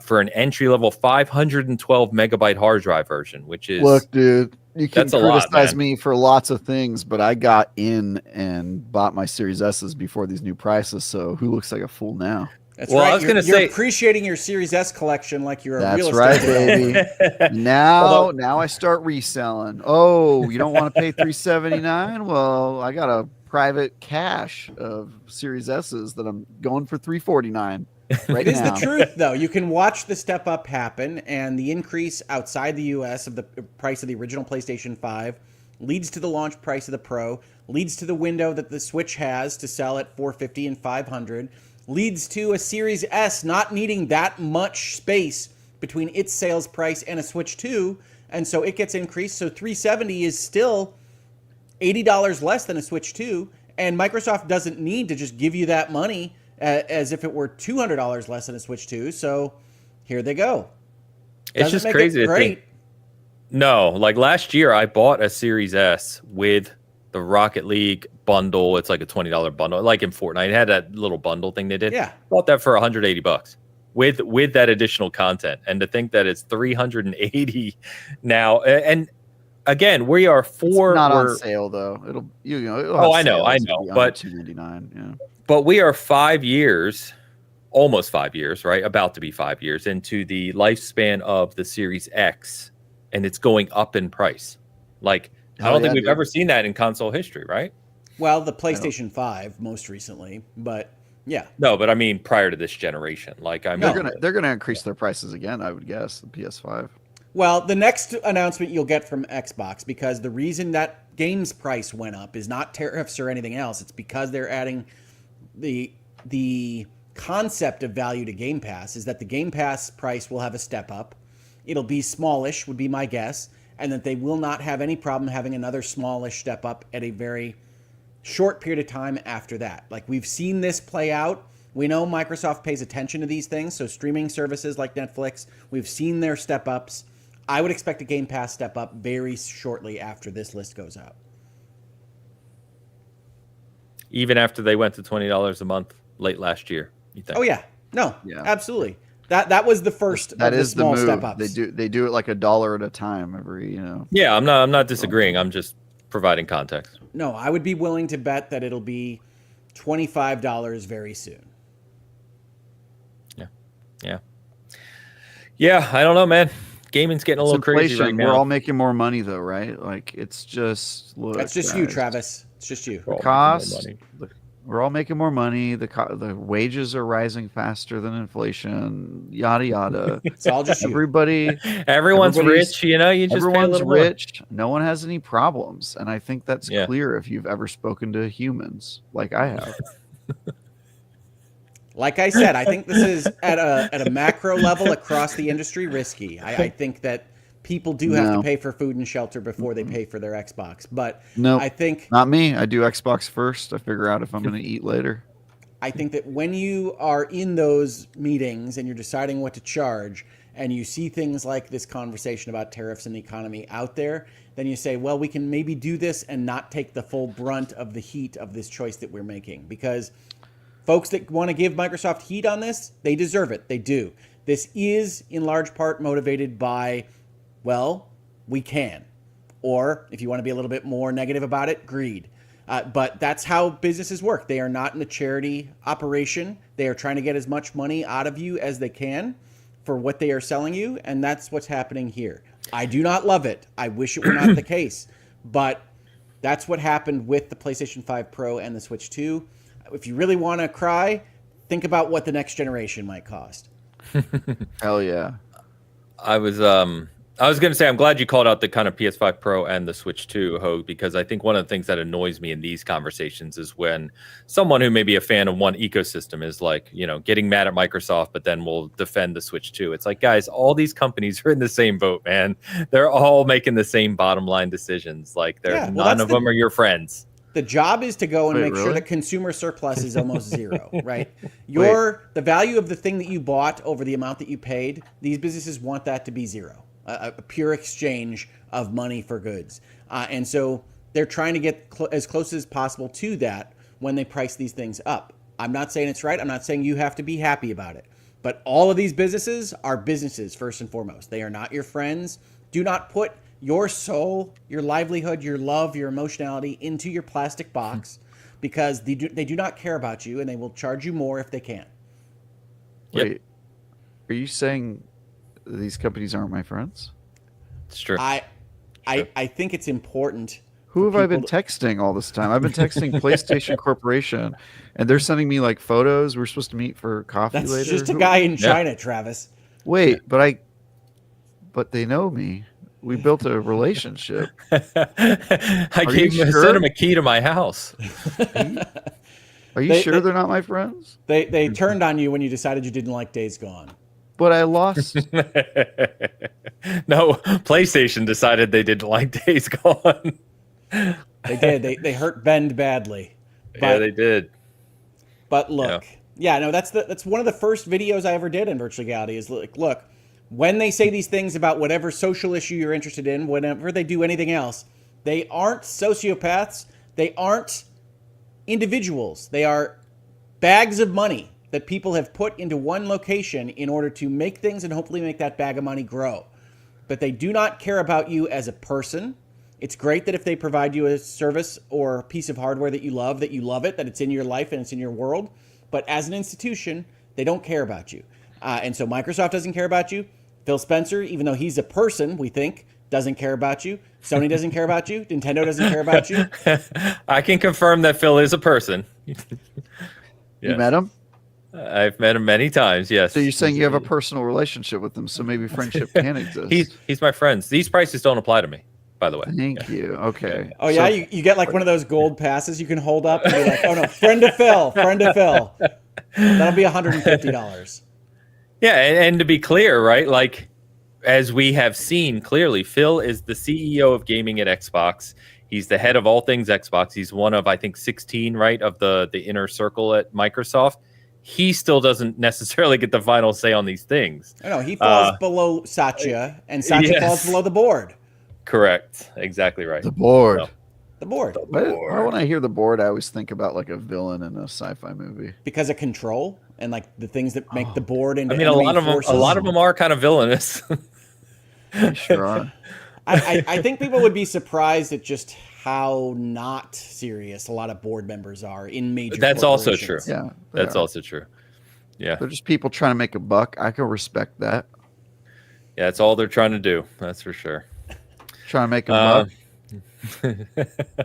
for an entry level 512 megabyte hard drive version, which is look, dude. You can criticize lot, me for lots of things, but I got in and bought my Series S's before these new prices, so who looks like a fool now? That's right. I was going to say, you're appreciating your Series S collection like you're a real estate. That's right, baby. Now I start reselling. Oh, you don't want to pay $379? Well, I got a private cache of Series S's that I'm going for $349. Right it is the truth, though. You can watch the step up happen, and the increase outside the U.S. of the price of the original PlayStation 5 leads to the launch price of the Pro, leads to the window that the Switch has to sell at $450 and $500, leads to a Series S not needing that much space between its sales price and a Switch 2, and so it gets increased. So $370 is still $80 less than a Switch 2, and Microsoft doesn't need to just give you that money as if it were $200 less than a Switch 2. So here they go. It's just crazy to think. No, like last year I bought a Series S with the Rocket League bundle. It's like a $20 bundle, like in Fortnite. It had that little bundle thing they did. Yeah. Bought that for $180 with that additional content. And to think that it's $380 now, and again, we are four. It's not on sale though. It'll I know, but $2.99. Yeah. But we are 5 years, almost 5 years, right? About to be 5 years into the lifespan of the Series X, and it's going up in price. Like, I don't think we've ever seen that in console history, right? Well, the PlayStation 5 most recently, but yeah. No, but I mean prior to this generation. Like, they're gonna increase their prices again, I would guess, the PS5. Well, the next announcement you'll get from Xbox, because the reason that game's price went up is not tariffs or anything else. It's because they're adding the concept of value to Game Pass is that the Game Pass price will have a step up. It'll be smallish, would be my guess, and that they will not have any problem having another smallish step up at a very short period of time after that. Like, we've seen this play out. We know Microsoft pays attention to these things, so streaming services like Netflix, we've seen their step ups. I would expect a Game Pass step up very shortly after this list goes out. Even after they went to $20 a month late last year, you think? Oh yeah, no, absolutely. That was the first. That is the move. Step ups. They do it like $1 at a time every. Yeah, I'm not disagreeing. I'm just providing context. No, I would be willing to bet that it'll be $25 very soon. Yeah. I don't know, man. Gaming's getting a little crazy right now. We're all making more money though, right? Like, it's just that's just you, Travis. It's just you. The cost. We're all making more money. The wages are rising faster than inflation. Yada yada. It's all just Everyone's rich. You just everyone's rich. No one has any problems, and I think that's clear if you've ever spoken to humans, like I have. Like I said, I think this is at a macro level across the industry risky. I think that people do have to pay for food and shelter before they pay for their Xbox. But I think not me. I do Xbox first. I figure out if I'm going to eat later. I think that when you are in those meetings and you're deciding what to charge, and you see things like this conversation about tariffs and the economy out there, then you say, well, we can maybe do this and not take the full brunt of the heat of this choice that we're making. Because folks that want to give Microsoft heat on this, they deserve it. They do. This is in large part motivated by, well, we can. Or if you want to be a little bit more negative about it, greed. But that's how businesses work. They are not in a charity operation. They are trying to get as much money out of you as they can for what they are selling you. And that's what's happening here. I do not love it. I wish it were not the case. But that's what happened with the PlayStation 5 Pro and the Switch 2. If you really want to cry, think about what the next generation might cost. Hell yeah. I was going to say, I'm glad you called out the kind of PS5 Pro and the Switch 2, Hogue, because I think one of the things that annoys me in these conversations is when someone who may be a fan of one ecosystem is like, getting mad at Microsoft, but then will defend the Switch 2. It's like, guys, all these companies are in the same boat, man. They're all making the same bottom line decisions. Like, none of them are your friends. The job is to go and make sure the consumer surplus is almost zero, right? The value of the thing that you bought over the amount that you paid, these businesses want that to be zero, a pure exchange of money for goods. And so they're trying to get as close as possible to that when they price these things up. I'm not saying it's right. I'm not saying you have to be happy about it. But all of these businesses are businesses first and foremost. They are not your friends. Do not put your soul, your livelihood, your love, your emotionality into your plastic box, because they do not care about you, and they will charge you more if they can. Wait, are you saying these companies aren't my friends? It's true. I think it's important. Who have I been texting all this time? I've been texting PlayStation Corporation, and they're sending me like photos. We're supposed to meet for coffee later. That's just a guy in China, Travis. Wait, but they know me. We built a relationship. I sent him a key to my house. Are you sure they're not my friends? They turned on you when you decided you didn't like Days Gone. But I lost. No, PlayStation decided they didn't like Days Gone. They did. They hurt Ben badly. Yeah, they did. But look, that's one of the first videos I ever did in Virtual Reality. Is like, look. When they say these things about whatever social issue you're interested in, whenever they do anything else, they aren't sociopaths. They aren't individuals. They are bags of money that people have put into one location in order to make things and hopefully make that bag of money grow. But they do not care about you as a person. It's great that if they provide you a service or piece of hardware that you love it, that it's in your life and it's in your world. But as an institution, they don't care about you. And so Microsoft doesn't care about you. Phil Spencer, even though he's a person, we think, doesn't care about you. Sony doesn't care about you. Nintendo doesn't care about you. I can confirm that Phil is a person. Yes. You met him? I've met him many times, yes. So you're saying you have a personal relationship with him, so maybe friendship can exist. He's my friend. These prices don't apply to me, by the way. Thank you. Okay. Oh, yeah? You get like one of those gold passes you can hold up and be like, oh, no, friend of Phil. That'll be $150. Yeah, and to be clear, right, like, as we have seen clearly, Phil is the CEO of gaming at Xbox. He's the head of all things Xbox. He's one of, I think, 16, right, of the inner circle at Microsoft. He still doesn't necessarily get the final say on these things. I know, he falls below Satya, and Satya falls below the board. Correct. Exactly right. The board. So, the board. Why when I hear the board, I always think about like a villain in a sci-fi movie. Because of control and like the things that make the board into a lot of them are kind of villainous. Sure are. I think people would be surprised at just how not serious a lot of board members are in major That's also true. Yeah. That's also true. Yeah. They're just people trying to make a buck. I can respect that. Yeah, that's all they're trying to do. That's for sure. Trying to make a buck.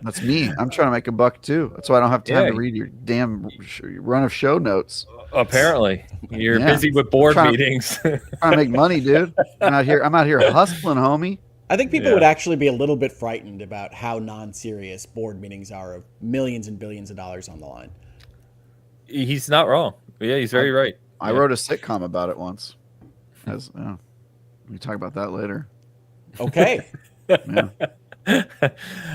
That's me. I'm trying to make a buck too. That's why I don't have time to read your damn run of show notes. Apparently, you're busy with board meetings. Trying to make money, dude. I'm out here hustling, homie. I think people would actually be a little bit frightened about how non-serious board meetings are of millions and billions of dollars on the line. He's not wrong. Yeah, he's very right. I wrote a sitcom about it once. We talk about that later. Okay. Yeah.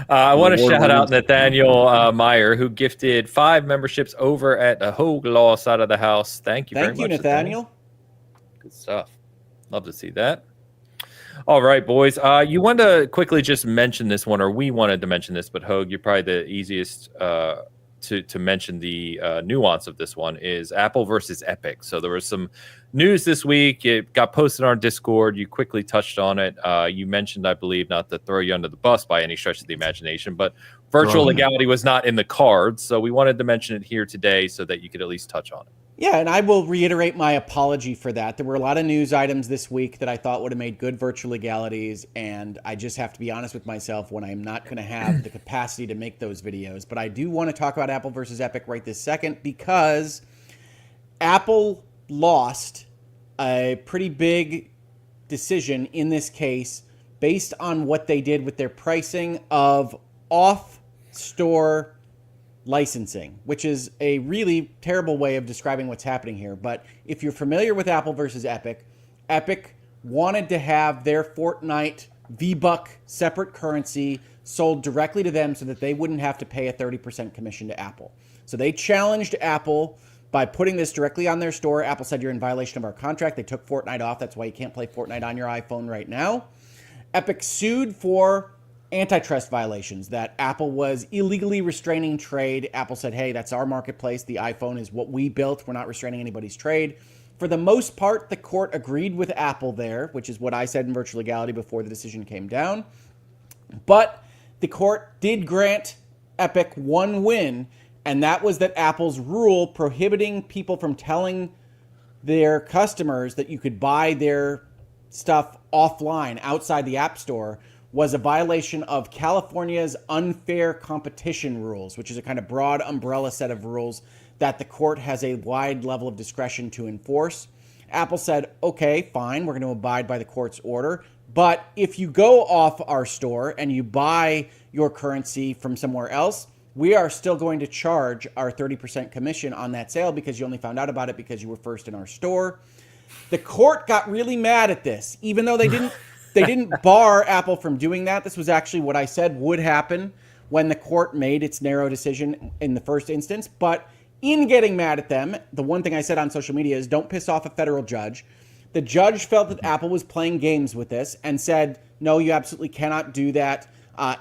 I want to shout out Nathaniel Meyer, who gifted 5 memberships over at the Hogue Law side of the house. Thank you very much, Nathaniel. Good stuff. Love to see that. All right, boys. You wanted to quickly just mention this one, or we wanted to mention this, but Hogue, you're probably the easiest to mention the nuance of this one is Apple versus Epic. So there was some news this week. It got posted on our Discord. You quickly touched on it. You mentioned, I believe, not to throw you under the bus by any stretch of the imagination, but virtual legality was not in the cards. So we wanted to mention it here today so that you could at least touch on it. Yeah, and I will reiterate my apology for that. There were a lot of news items this week that I thought would have made good virtual legalities, and I just have to be honest with myself when I'm not going to have the capacity to make those videos. But I do want to talk about Apple versus Epic right this second because Apple lost a pretty big decision in this case based on what they did with their pricing of off-store licensing, which is a really terrible way of describing what's happening here. But if you're familiar with Apple versus Epic, Epic wanted to have their Fortnite V-Buck separate currency sold directly to them so that they wouldn't have to pay a 30% commission to Apple. So they challenged Apple by putting this directly on their store. Apple said, you're in violation of our contract. They took Fortnite off. That's why you can't play Fortnite on your iPhone right now. Epic sued for antitrust violations, that Apple was illegally restraining trade. Apple said, hey, that's our marketplace. The iPhone is what we built. We're not restraining anybody's trade. For the most part, the court agreed with Apple there, which is what I said in virtual legality before the decision came down. But the court did grant Epic one win, and that was that Apple's rule prohibiting people from telling their customers that you could buy their stuff offline outside the App Store was a violation of California's unfair competition rules, which is a kind of broad umbrella set of rules that the court has a wide level of discretion to enforce. Apple said, okay, fine, we're going to abide by the court's order. But if you go off our store and you buy your currency from somewhere else, we are still going to charge our 30% commission on that sale because you only found out about it because you were first in our store. The court got really mad at this, even though they didn't bar Apple from doing that. This was actually what I said would happen when the court made its narrow decision in the first instance. But in getting mad at them, the one thing I said on social media is don't piss off a federal judge. The judge felt that Apple was playing games with this and said, no, you absolutely cannot do that,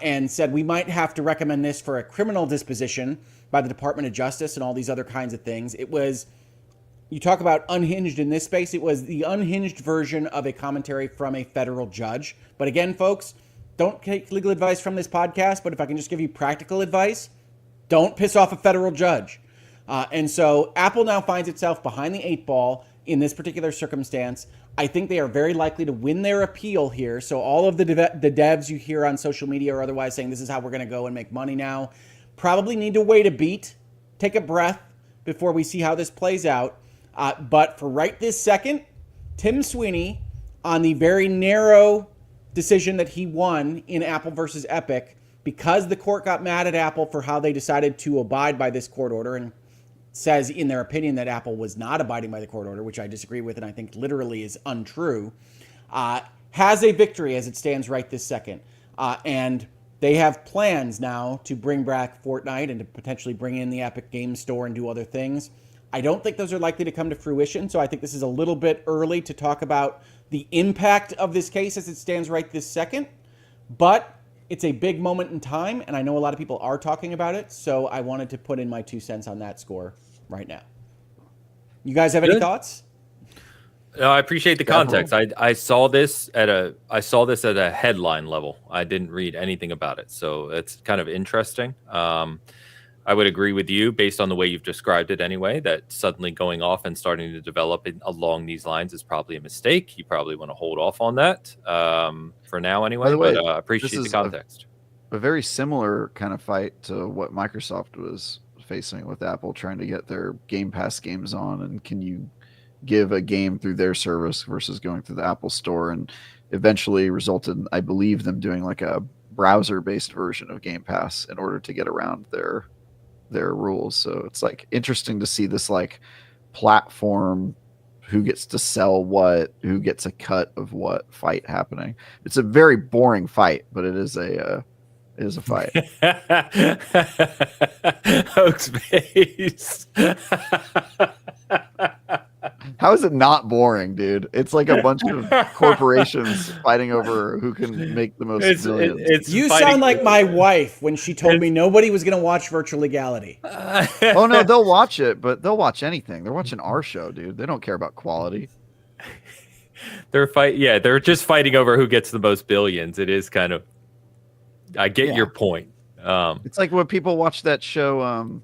and said we might have to recommend this for a criminal disposition by the Department of Justice and all these other kinds of things. It was, you talk about unhinged in this space, it was the unhinged version of a commentary from a federal judge. But again, folks, don't take legal advice from this podcast, but if I can just give you practical advice, don't piss off a federal judge. And so Apple now finds itself behind the 8 ball in this particular circumstance. I think they are very likely to win their appeal here. So all of the devs you hear on social media or otherwise saying this is how we're going to go and make money now probably need to wait a beat, take a breath before we see how this plays out. But for right this second, Tim Sweeney, on the very narrow decision that he won in Apple versus Epic, because the court got mad at Apple for how they decided to abide by this court order and says in their opinion that Apple was not abiding by the court order, which I disagree with and I think literally is untrue, has a victory as it stands right this second. And they have plans now to bring back Fortnite and to potentially bring in the Epic Game Store and do other things. I don't think those are likely to come to fruition, so I think this is a little bit early to talk about the impact of this case as it stands right this second. But it's a big moment in time, and I know a lot of people are talking about it, so I wanted to put in my 2 cents on that score right now. You guys have any thoughts? I appreciate the context. I saw this at a headline level. I didn't read anything about it, so it's kind of interesting. I would agree with you based on the way you've described it anyway, that suddenly going off and starting to develop along these lines is probably a mistake. You probably want to hold off on that for now anyway. By the way, but I appreciate the context. A very similar kind of fight to what Microsoft was facing with Apple trying to get their Game Pass games on, and can you give a game through their service versus going through the Apple Store, and eventually resulted in, I believe, them doing like a browser-based version of Game Pass in order to get around their rules. So it's like interesting to see this like platform, who gets to sell what, who gets a cut of what fight happening. It's a very boring fight, but it is a fight. Hoax face. How is it not boring, dude? It's like a bunch of corporations fighting over who can make the most millions. You sound like my wife when she told me nobody was going to watch Virtual Legality. Oh, no, they'll watch it, but they'll watch anything. They're watching our show, dude. They don't care about quality. They're just fighting over who gets the most billions. It is kind of, I get your point. It's like when people watch that show,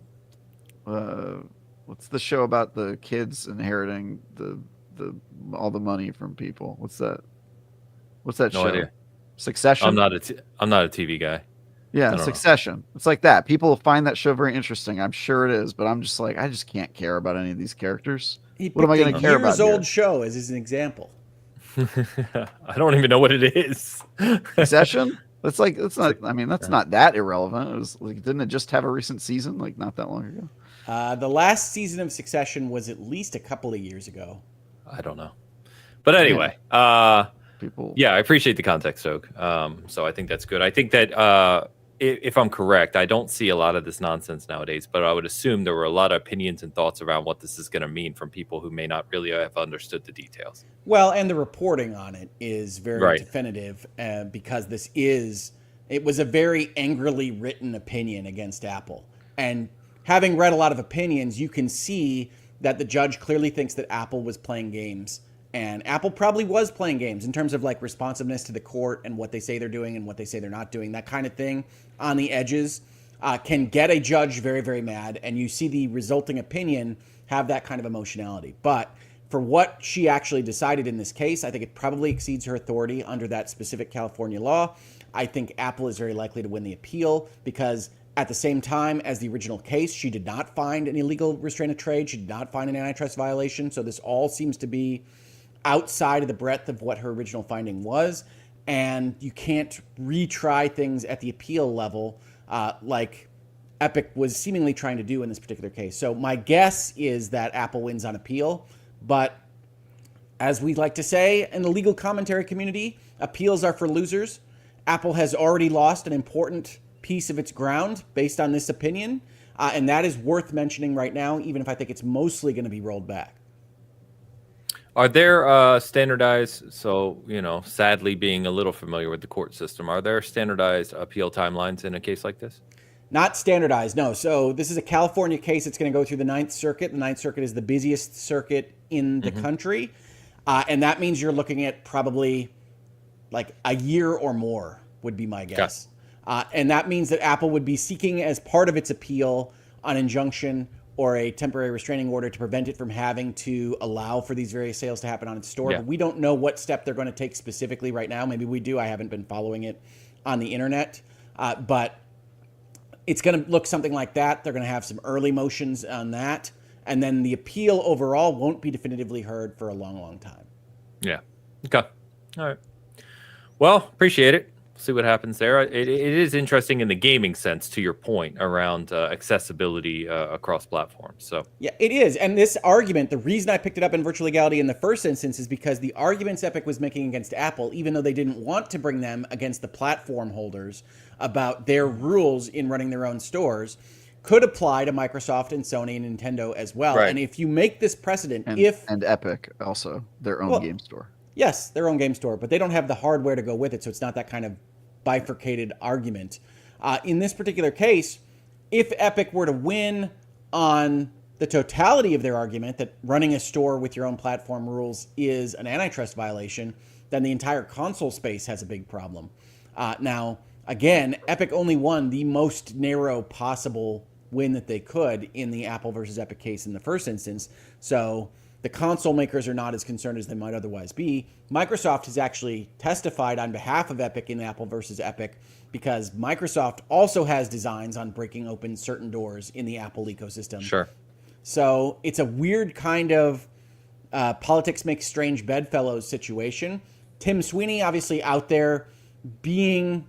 what's the show about the kids inheriting the all the money from people? What's that No show? idea. Succession? I'm not a TV guy. Yeah, Succession. It's like that. People find that show very interesting. I'm sure it is, but I'm just like, I just can't care about any of these characters. What am I going to care about? Years old show as an example. I don't even know what it is. Succession? That's not. I mean, that's not that irrelevant. It was like, didn't it just have a recent season like not that long ago? The last season of Succession was at least a couple of years ago. I don't know. But anyway, I appreciate the context, Oak. So I think that's good. I think that if I'm correct, I don't see a lot of this nonsense nowadays, but I would assume there were a lot of opinions and thoughts around what this is going to mean from people who may not really have understood the details. Well, and the reporting on it is very definitive because it was a very angrily written opinion against Apple. And having read a lot of opinions, you can see that the judge clearly thinks that Apple was playing games. And Apple probably was playing games in terms of like responsiveness to the court and what they say they're doing and what they say they're not doing. That kind of thing on the edges can get a judge very, very mad. And you see the resulting opinion have that kind of emotionality. But for what she actually decided in this case, I think it probably exceeds her authority under that specific California law. I think Apple is very likely to win the appeal because at the same time as the original case, she did not find an illegal restraint of trade. She did not find an antitrust violation. So this all seems to be outside of the breadth of what her original finding was. And you can't retry things at the appeal level like Epic was seemingly trying to do in this particular case. So my guess is that Apple wins on appeal. But as we like to say in the legal commentary community, appeals are for losers. Apple has already lost an important piece of its ground based on this opinion. And that is worth mentioning right now, even if I think it's mostly going to be rolled back. Are there standardized, so, sadly being a little familiar with the court system, are there standardized appeal timelines in a case like this? Not standardized, no. So this is a California case. It's going to go through the Ninth Circuit. The Ninth Circuit is the busiest circuit in the country. And that means you're looking at probably like a year or more would be my guess. And that means that Apple would be seeking as part of its appeal an injunction or a temporary restraining order to prevent it from having to allow for these various sales to happen on its store. But we don't know what step they're going to take specifically right now. Maybe we do. I haven't been following it on the internet. But it's going to look something like that. They're going to have some early motions on that. And then the appeal overall won't be definitively heard for a long, long time. Yeah. Okay. All right. Well, appreciate it. See what happens there. It is interesting in the gaming sense, to your point, around accessibility across platforms. So yeah, it is. And this argument, the reason I picked it up in virtual legality in the first instance is because the arguments Epic was making against Apple, even though they didn't want to bring them against the platform holders about their rules in running their own stores, could apply to Microsoft and Sony and Nintendo as well. Right. And if you make this precedent, and Epic also, their own game store. Yes, their own game store, but they don't have the hardware to go with it, so it's not that kind of bifurcated argument. In this particular case, if Epic were to win on the totality of their argument that running a store with your own platform rules is an antitrust violation, then the entire console space has a big problem. Now, again, Epic only won the most narrow possible win that they could in the Apple versus Epic case in the first instance, so the console makers are not as concerned as they might otherwise be. Microsoft has actually testified on behalf of Epic in Apple versus Epic because Microsoft also has designs on breaking open certain doors in the Apple ecosystem. Sure. So it's a weird kind of politics makes strange bedfellows situation. Tim Sweeney, obviously out there being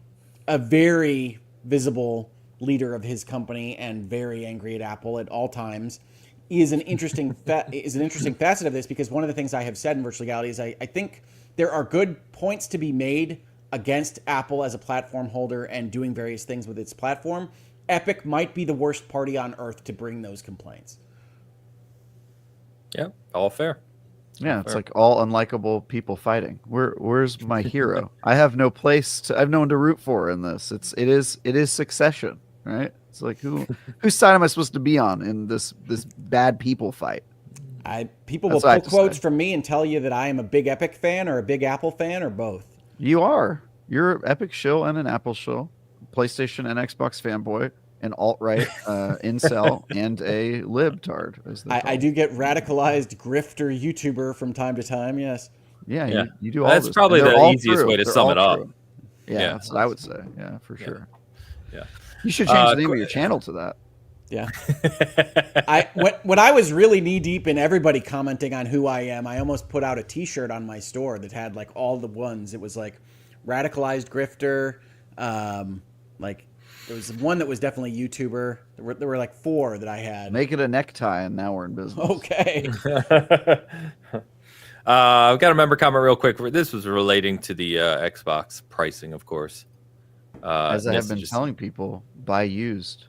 a very visible leader of his company and very angry at Apple at all times, is an interesting facet of this, because one of the things I have said in virtual legality is I think there are good points to be made against Apple as a platform holder and doing various things with its platform. Epic might be the worst party on earth to bring those complaints. Yeah, all fair. Yeah, it's like all unlikable people fighting. Where's my hero? I have no place I have no one to root for in this. It is Succession, right? It's like whose side am I supposed to be on in this bad people fight? People will pull quotes from me and tell you that I am a big Epic fan or a big Apple fan or both. You are. You're an Epic shill and an Apple shill, PlayStation and Xbox fanboy, an alt-right incel, and a libtard. I do get radicalized grifter YouTuber from time to time, yes. Yeah. You do all That's this. probably the easiest way to sum it up. Yeah, that's what I would say. Yeah, for sure. Yeah. You should change the name of your channel to that. Yeah. When I was really knee deep in everybody commenting on who I am, I almost put out a t-shirt on my store that had like all the ones. It was like radicalized grifter. Like there was one that was definitely YouTuber. There were like 4 that I had. Make it a necktie and now we're in business. Okay. I've got a member comment real quick. This was relating to the Xbox pricing, of course. As I have been telling people, buy used.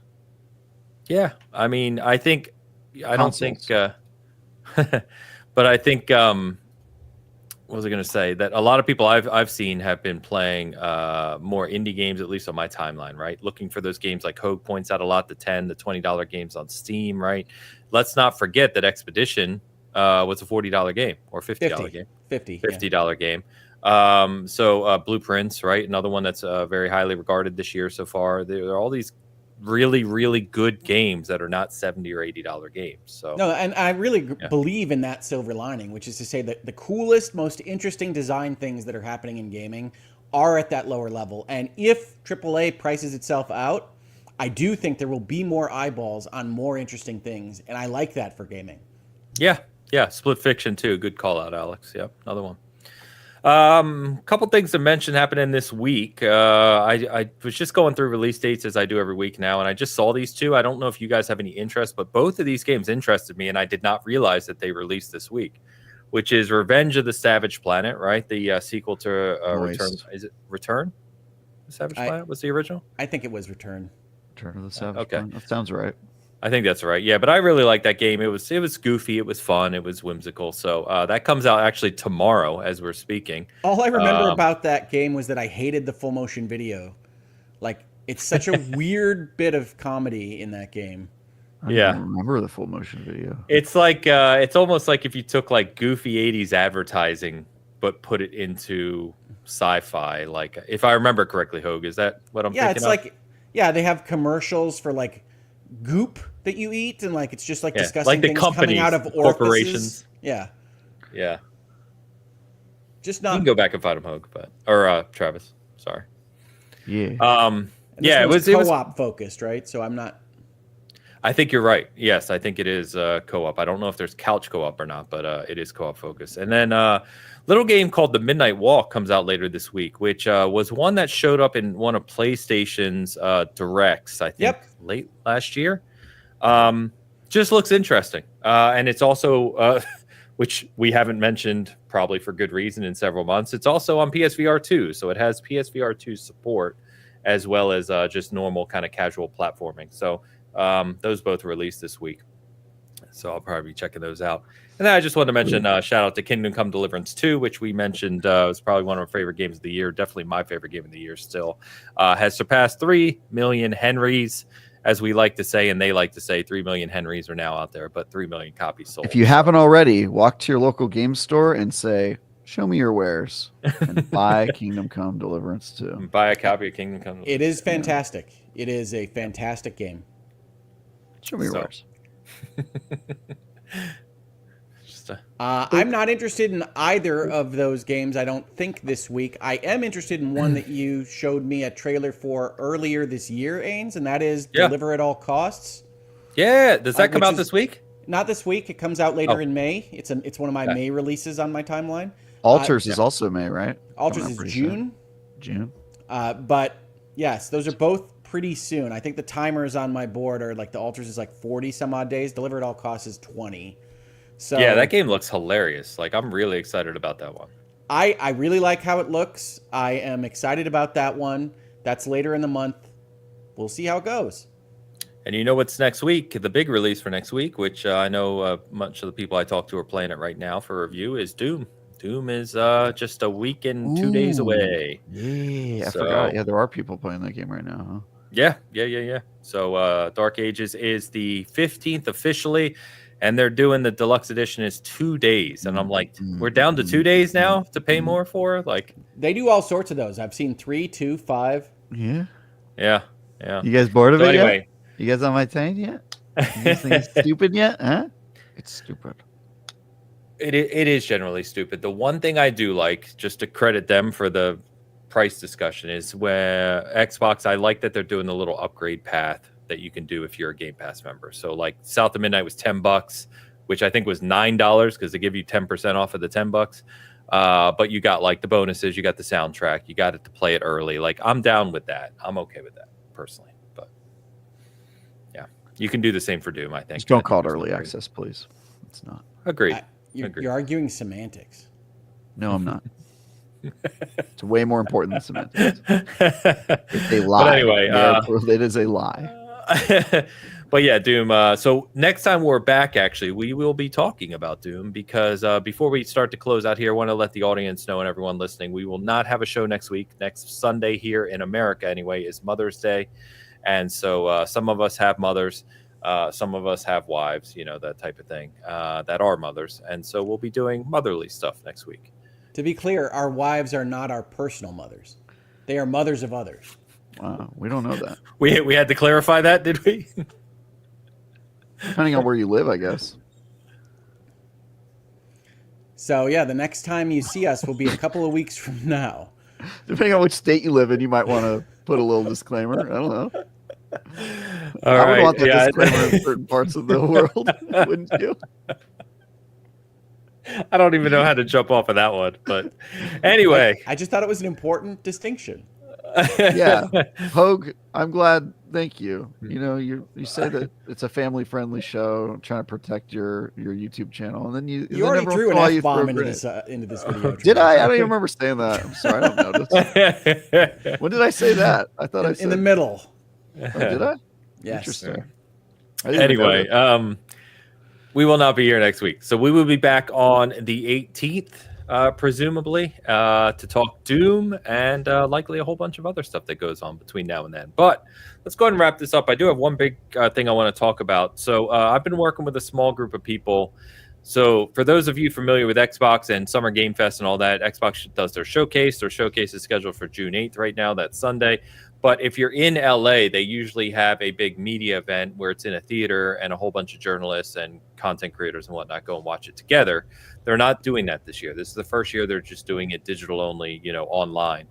Yeah, I mean, I don't think, but I think, what was I going to say? That a lot of people I've seen have been playing more indie games, at least on my timeline, right? Looking for those games like Hogue points out a lot, the $10, the $20 games on Steam, right? Let's not forget that Expedition was a $40 game or $50 game. $50 game. So Blueprints, right? Another one that's very highly regarded this year so far. There are all these really, really good games that are not $70 or $80 games. So no, and I really believe in that silver lining, which is to say that the coolest, most interesting design things that are happening in gaming are at that lower level. And if AAA prices itself out, I do think there will be more eyeballs on more interesting things, and I like that for gaming. Yeah. Split Fiction too. Good call out, Alex. Yep, another one. Couple things to mention happening this week. I was just going through release dates as I do every week now, and I just saw these 2. I don't know if you guys have any interest, but both of these games interested me, and I did not realize that they released this week, which is Revenge of the Savage Planet, right? The sequel to Return. Is it Return? The Savage Planet was the original? I think it was Return. Return of the Savage Planet. That sounds right. I think that's right. Yeah, but I really like that game. It was goofy, it was fun, it was whimsical. So that comes out actually tomorrow as we're speaking. All I remember about that game was that I hated the full motion video. Like, it's such a weird bit of comedy in that game. I don't remember the full motion video. It's like it's almost like if you took like goofy 80s advertising but put it into sci-fi. Like, if I remember correctly, Hogue, is that what I'm thinking? It's like, they have commercials for like goop that you eat, and like it's just like discussing like the things companies, coming out of orifices. Yeah. Just not. You can go back and find him, Hogue, or Travis. Sorry. Yeah. It was co-op focused, right? So I'm not. I think you're right. Yes, I think it is co-op. I don't know if there's couch co-op or not, but it is co-op focused. And then little game called The Midnight Walk comes out later this week, which was one that showed up in one of PlayStation's directs, I think, late last year. Just looks interesting. And it's also, which we haven't mentioned probably for good reason in several months, it's also on PSVR 2. So it has PSVR 2 support as well as just normal kind of casual platforming. So those both released this week. So I'll probably be checking those out. And then I just wanted to mention shout out to Kingdom Come Deliverance 2, which we mentioned was probably one of our favorite games of the year. Definitely my favorite game of the year still. Has surpassed 3 million Henrys, as we like to say, and they like to say 3 million Henrys are now out there, but 3 million copies sold. If you haven't already, walk to your local game store and say, show me your wares, and buy Kingdom Come Deliverance 2. Buy a copy of Kingdom Come Deliverance. It is fantastic. Yeah. It is a fantastic game. Show me your wares. I'm not interested in either of those games, I don't think, this week. I am interested in one that you showed me a trailer for earlier this year, Ains, and that is Deliver at All Costs. Yeah, does that come out this week? Not this week. It comes out later in May. It's one of my May releases on my timeline. Alters is also May, right? Alters is June. June. But yes, those are both pretty soon. I think the timers on my board are like the Alters is like 40 some odd days. Deliver at All Costs is 20. So yeah, that game looks hilarious. Like, I'm really excited about that one. I really like how it looks. I am excited about that one. That's later in the month. We'll see how it goes. And you know what's next week? The big release for next week, which I know much of the people I talk to are playing it right now for review, is Doom. Doom is just a week and 2 days away. Yeah, I forgot. Yeah, there are people playing that game right now, huh? Yeah. So Dark Ages is the 15th officially, and they're doing the deluxe edition is 2 days. And I'm like, we're down to 2 days now to pay more for? Like, they do all sorts of those. I've seen 3, 2, 5. Yeah. You guys bored of it anyway, yet? You guys on my train yet? You guys think it's stupid yet? Huh? It's stupid. It is generally stupid. The one thing I do like, just to credit them for the price discussion, is where Xbox, I like that they're doing the little upgrade path that you can do if you're a Game Pass member. So like South of Midnight was $10, which I think was $9 because they give you 10% off of the $10. But you got like the bonuses, you got the soundtrack, you got it to play it early. Like, I'm down with that. I'm okay with that personally. But yeah, you can do the same for Doom, I think. Just don't call it early access, please. It's not. Agreed. You're arguing semantics. No, I'm not. It's way more important than semantics. It's a lie. But anyway, it is a lie. But yeah, Doom. So next time we're back, actually, we will be talking about Doom because before we start to close out here, I want to let the audience know and everyone listening, we will not have a show next week. Next Sunday here in America, anyway, is Mother's Day. And so some of us have mothers. Some of us have wives, that type of thing, that are mothers. And so we'll be doing motherly stuff next week. To be clear, our wives are not our personal mothers. They are mothers of others. Wow, we don't know that. We had to clarify that, did we? Depending on where you live, I guess. So, yeah, the next time you see us will be a couple of weeks from now. Depending on which state you live in, you might want to put a little disclaimer. I don't know. I would want that disclaimer in certain parts of the world, wouldn't you? I don't even know how to jump off of that one. But anyway. I just thought it was an important distinction. Yeah. Hogue, I'm glad. Thank you. You say that it's a family-friendly show, trying to protect your YouTube channel, and then you already drew an F-bomb into this video. Did I? I don't even remember saying that. I'm sorry, I don't notice. When did I say that? I thought I said in the middle. Oh, did I? Yes. Interesting. Anyway, we will not be here next week. So we will be back on the 18th, presumably, to talk Doom and likely a whole bunch of other stuff that goes on between now and then. But let's go ahead and wrap this up. I do have one big thing I want to talk about. So I've been working with a small group of people So for those of you familiar with Xbox and Summer Game Fest and all that, Xbox does their showcase. Their showcase is scheduled for June 8th right now. That's Sunday. But if you're in LA, they usually have a big media event where it's in a theater and a whole bunch of journalists and content creators and whatnot go and watch it together. They're not doing that this year. This is the first year they're just doing it digital only, online.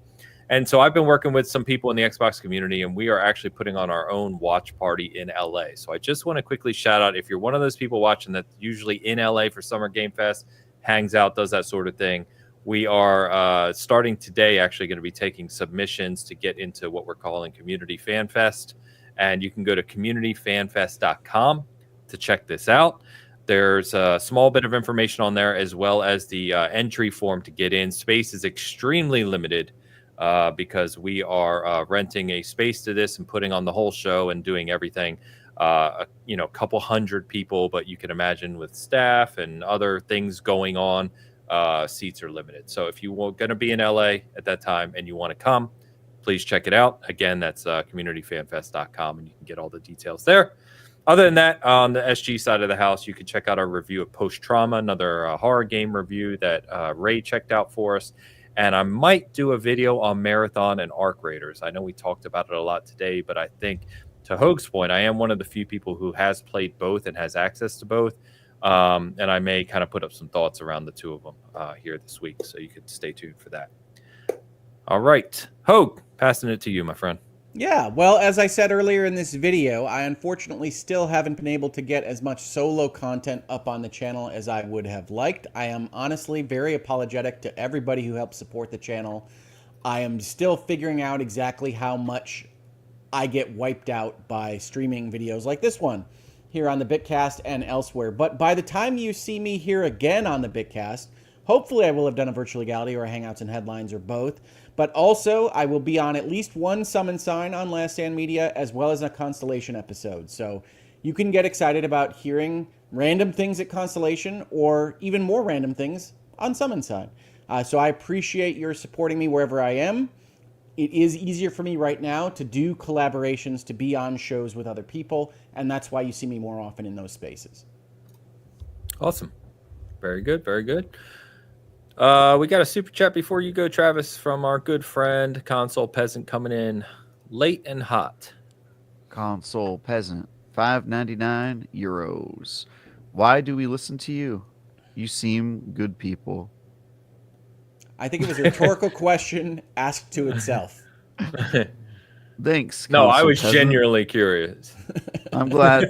And so I've been working with some people in the Xbox community, and we are actually putting on our own watch party in LA. So I just want to quickly shout out, if you're one of those people watching that's usually in LA for Summer Game Fest, hangs out, does that sort of thing, we are starting today actually going to be taking submissions to get into what we're calling Community Fan Fest. And you can go to communityfanfest.com to check this out. There's a small bit of information on there, as well as the entry form to get in. Space is extremely limited because we are renting a space to this and putting on the whole show and doing everything. A couple hundred people, but you can imagine with staff and other things going on, seats are limited. So if you're going to be in LA at that time and you want to come, please check it out. Again, that's communityfanfest.com, and you can get all the details there. Other than that, on the SG side of the house, you can check out our review of Post Trauma, another horror game review that Ray checked out for us. And I might do a video on Marathon and Arc Raiders. I know we talked about it a lot today, but I think, to Hoag's point, I am one of the few people who has played both and has access to both. And I may kind of put up some thoughts around the two of them here this week. So you can stay tuned for that. All right. Hoag, passing it to you, my friend. Yeah, well, as I said earlier in this video, I unfortunately still haven't been able to get as much solo content up on the channel as I would have liked. I am honestly very apologetic to everybody who helped support the channel. I am still figuring out exactly how much I get wiped out by streaming videos like this one here on the Bitcast and elsewhere. But by the time you see me here again on the Bitcast, hopefully I will have done a Virtual Legality or a Hangouts and Headlines or both. But also, I will be on at least one Summon Sign on Last Stand Media, as well as a Constellation episode. So you can get excited about hearing random things at Constellation, or even more random things on Summon Sign. So I appreciate your supporting me wherever I am. It is easier for me right now to do collaborations, to be on shows with other people, and that's why you see me more often in those spaces. Awesome. Very good, very good. We got a super chat before you go, Travis, from our good friend Console Peasant, coming in late and hot. Console Peasant, €5.99. Why do we listen to you? You seem good people. I think it was a rhetorical question asked to itself. Thanks. No, I was genuinely curious. I'm glad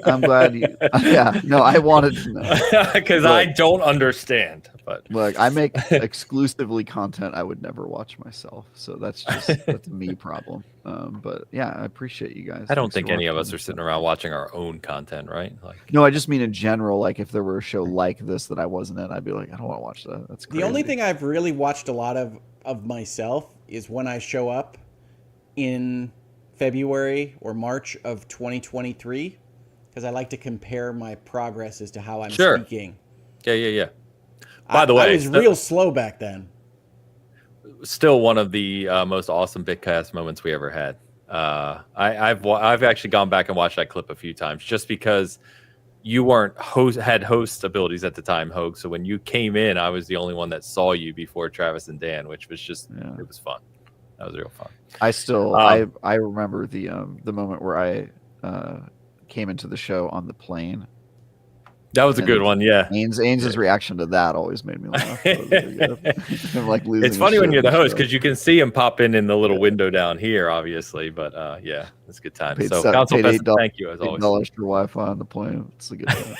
you. Yeah, no, I wanted to know because I don't understand. But look, I make exclusively content I would never watch myself, so that's a me problem. But yeah, I appreciate you guys. I don't think any of us are sitting around watching our own content, right? No, I just mean in general. Like if there were a show like this that I wasn't in, I'd be like, I don't want to watch that. That's crazy. The only thing I've really watched a lot of myself is when I show up in February or March of 2023, because I like to compare my progress as to how I'm speaking. Yeah. By the way, I was real slow back then. Still one of the most awesome Bitcast moments we ever had. I've actually gone back and watched that clip a few times just because you had host abilities at the time, Hoag. So when you came in, I was the only one that saw you before Travis and Dan, which was just it was fun. That was real fun. I remember the moment where I came into the show on the plane. That was a good one, yeah. Ains's reaction to that always made me laugh. I'm like losing. It's funny when you're the host because you can see him pop in the little window down here, obviously. But yeah, it's a good time. So, Console Peasant, thank you as always. $8 for Wi-Fi on the plane. It's a good time.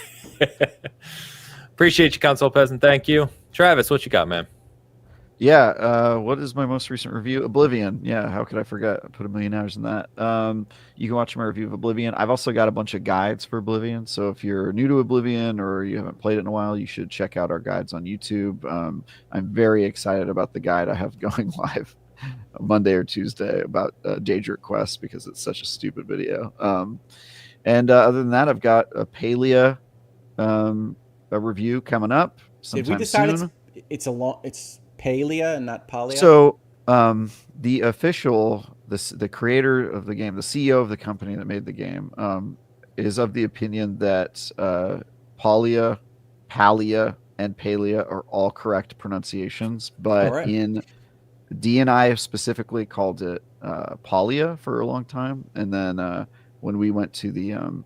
Appreciate you, Console Peasant. Thank you, Travis. What you got, man? Yeah, what is my most recent review? Oblivion. Yeah, how could I forget? I put 1 million hours in that. You can watch my review of Oblivion. I've also got a bunch of guides for Oblivion. So if you're new to Oblivion or you haven't played it in a while, you should check out our guides on YouTube. I'm very excited about the guide I have going live Monday or Tuesday about Daedric Quest because it's such a stupid video. And other than that, I've got a Palia a review coming up sometime Did we decide soon. It's Palia and not Palia? So the official, the creator of the game, the CEO of the company that made the game, is of the opinion that Palia Palia and Palia are all correct pronunciations, but right. in DNI specifically called it Palia for a long time, and then when we went to the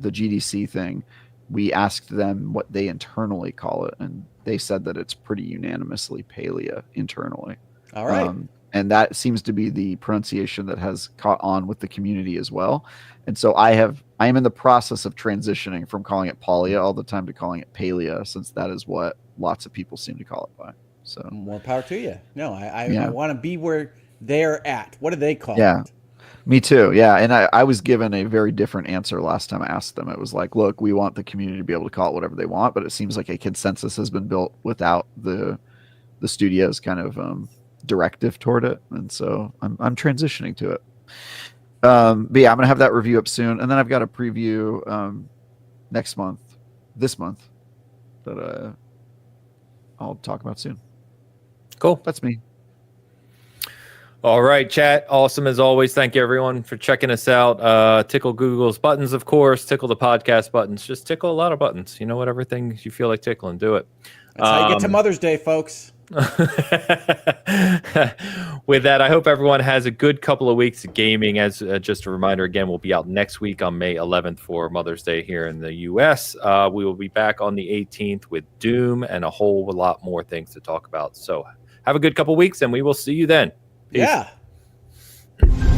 GDC thing, we asked them what they internally call it, and they said that it's pretty unanimously Palia internally. All right. And that seems to be the pronunciation that has caught on with the community as well. And so I am in the process of transitioning from calling it Palia all the time to calling it Palia, since that is what lots of people seem to call it by. So more power to you. No, I want to be where they're at. What do they call it? Me too. Yeah. And I was given a very different answer last time I asked them. It was like, look, we want the community to be able to call it whatever they want, but it seems like a consensus has been built without the studio's kind of directive toward it. And so I'm transitioning to it. But yeah, I'm going to have that review up soon. And then I've got a preview this month that I'll talk about soon. Cool. That's me. All right, chat. Awesome as always. Thank you, everyone, for checking us out. Tickle Google's buttons, of course. Tickle the podcast buttons. Just tickle a lot of buttons. You know, whatever things you feel like tickling, do it. That's how you get to Mother's Day, folks. With that, I hope everyone has a good couple of weeks of gaming. As just a reminder, again, we'll be out next week on May 11th for Mother's Day here in the U.S. We will be back on the 18th with Doom and a whole lot more things to talk about. So have a good couple of weeks, and we will see you then. Peace. Yeah.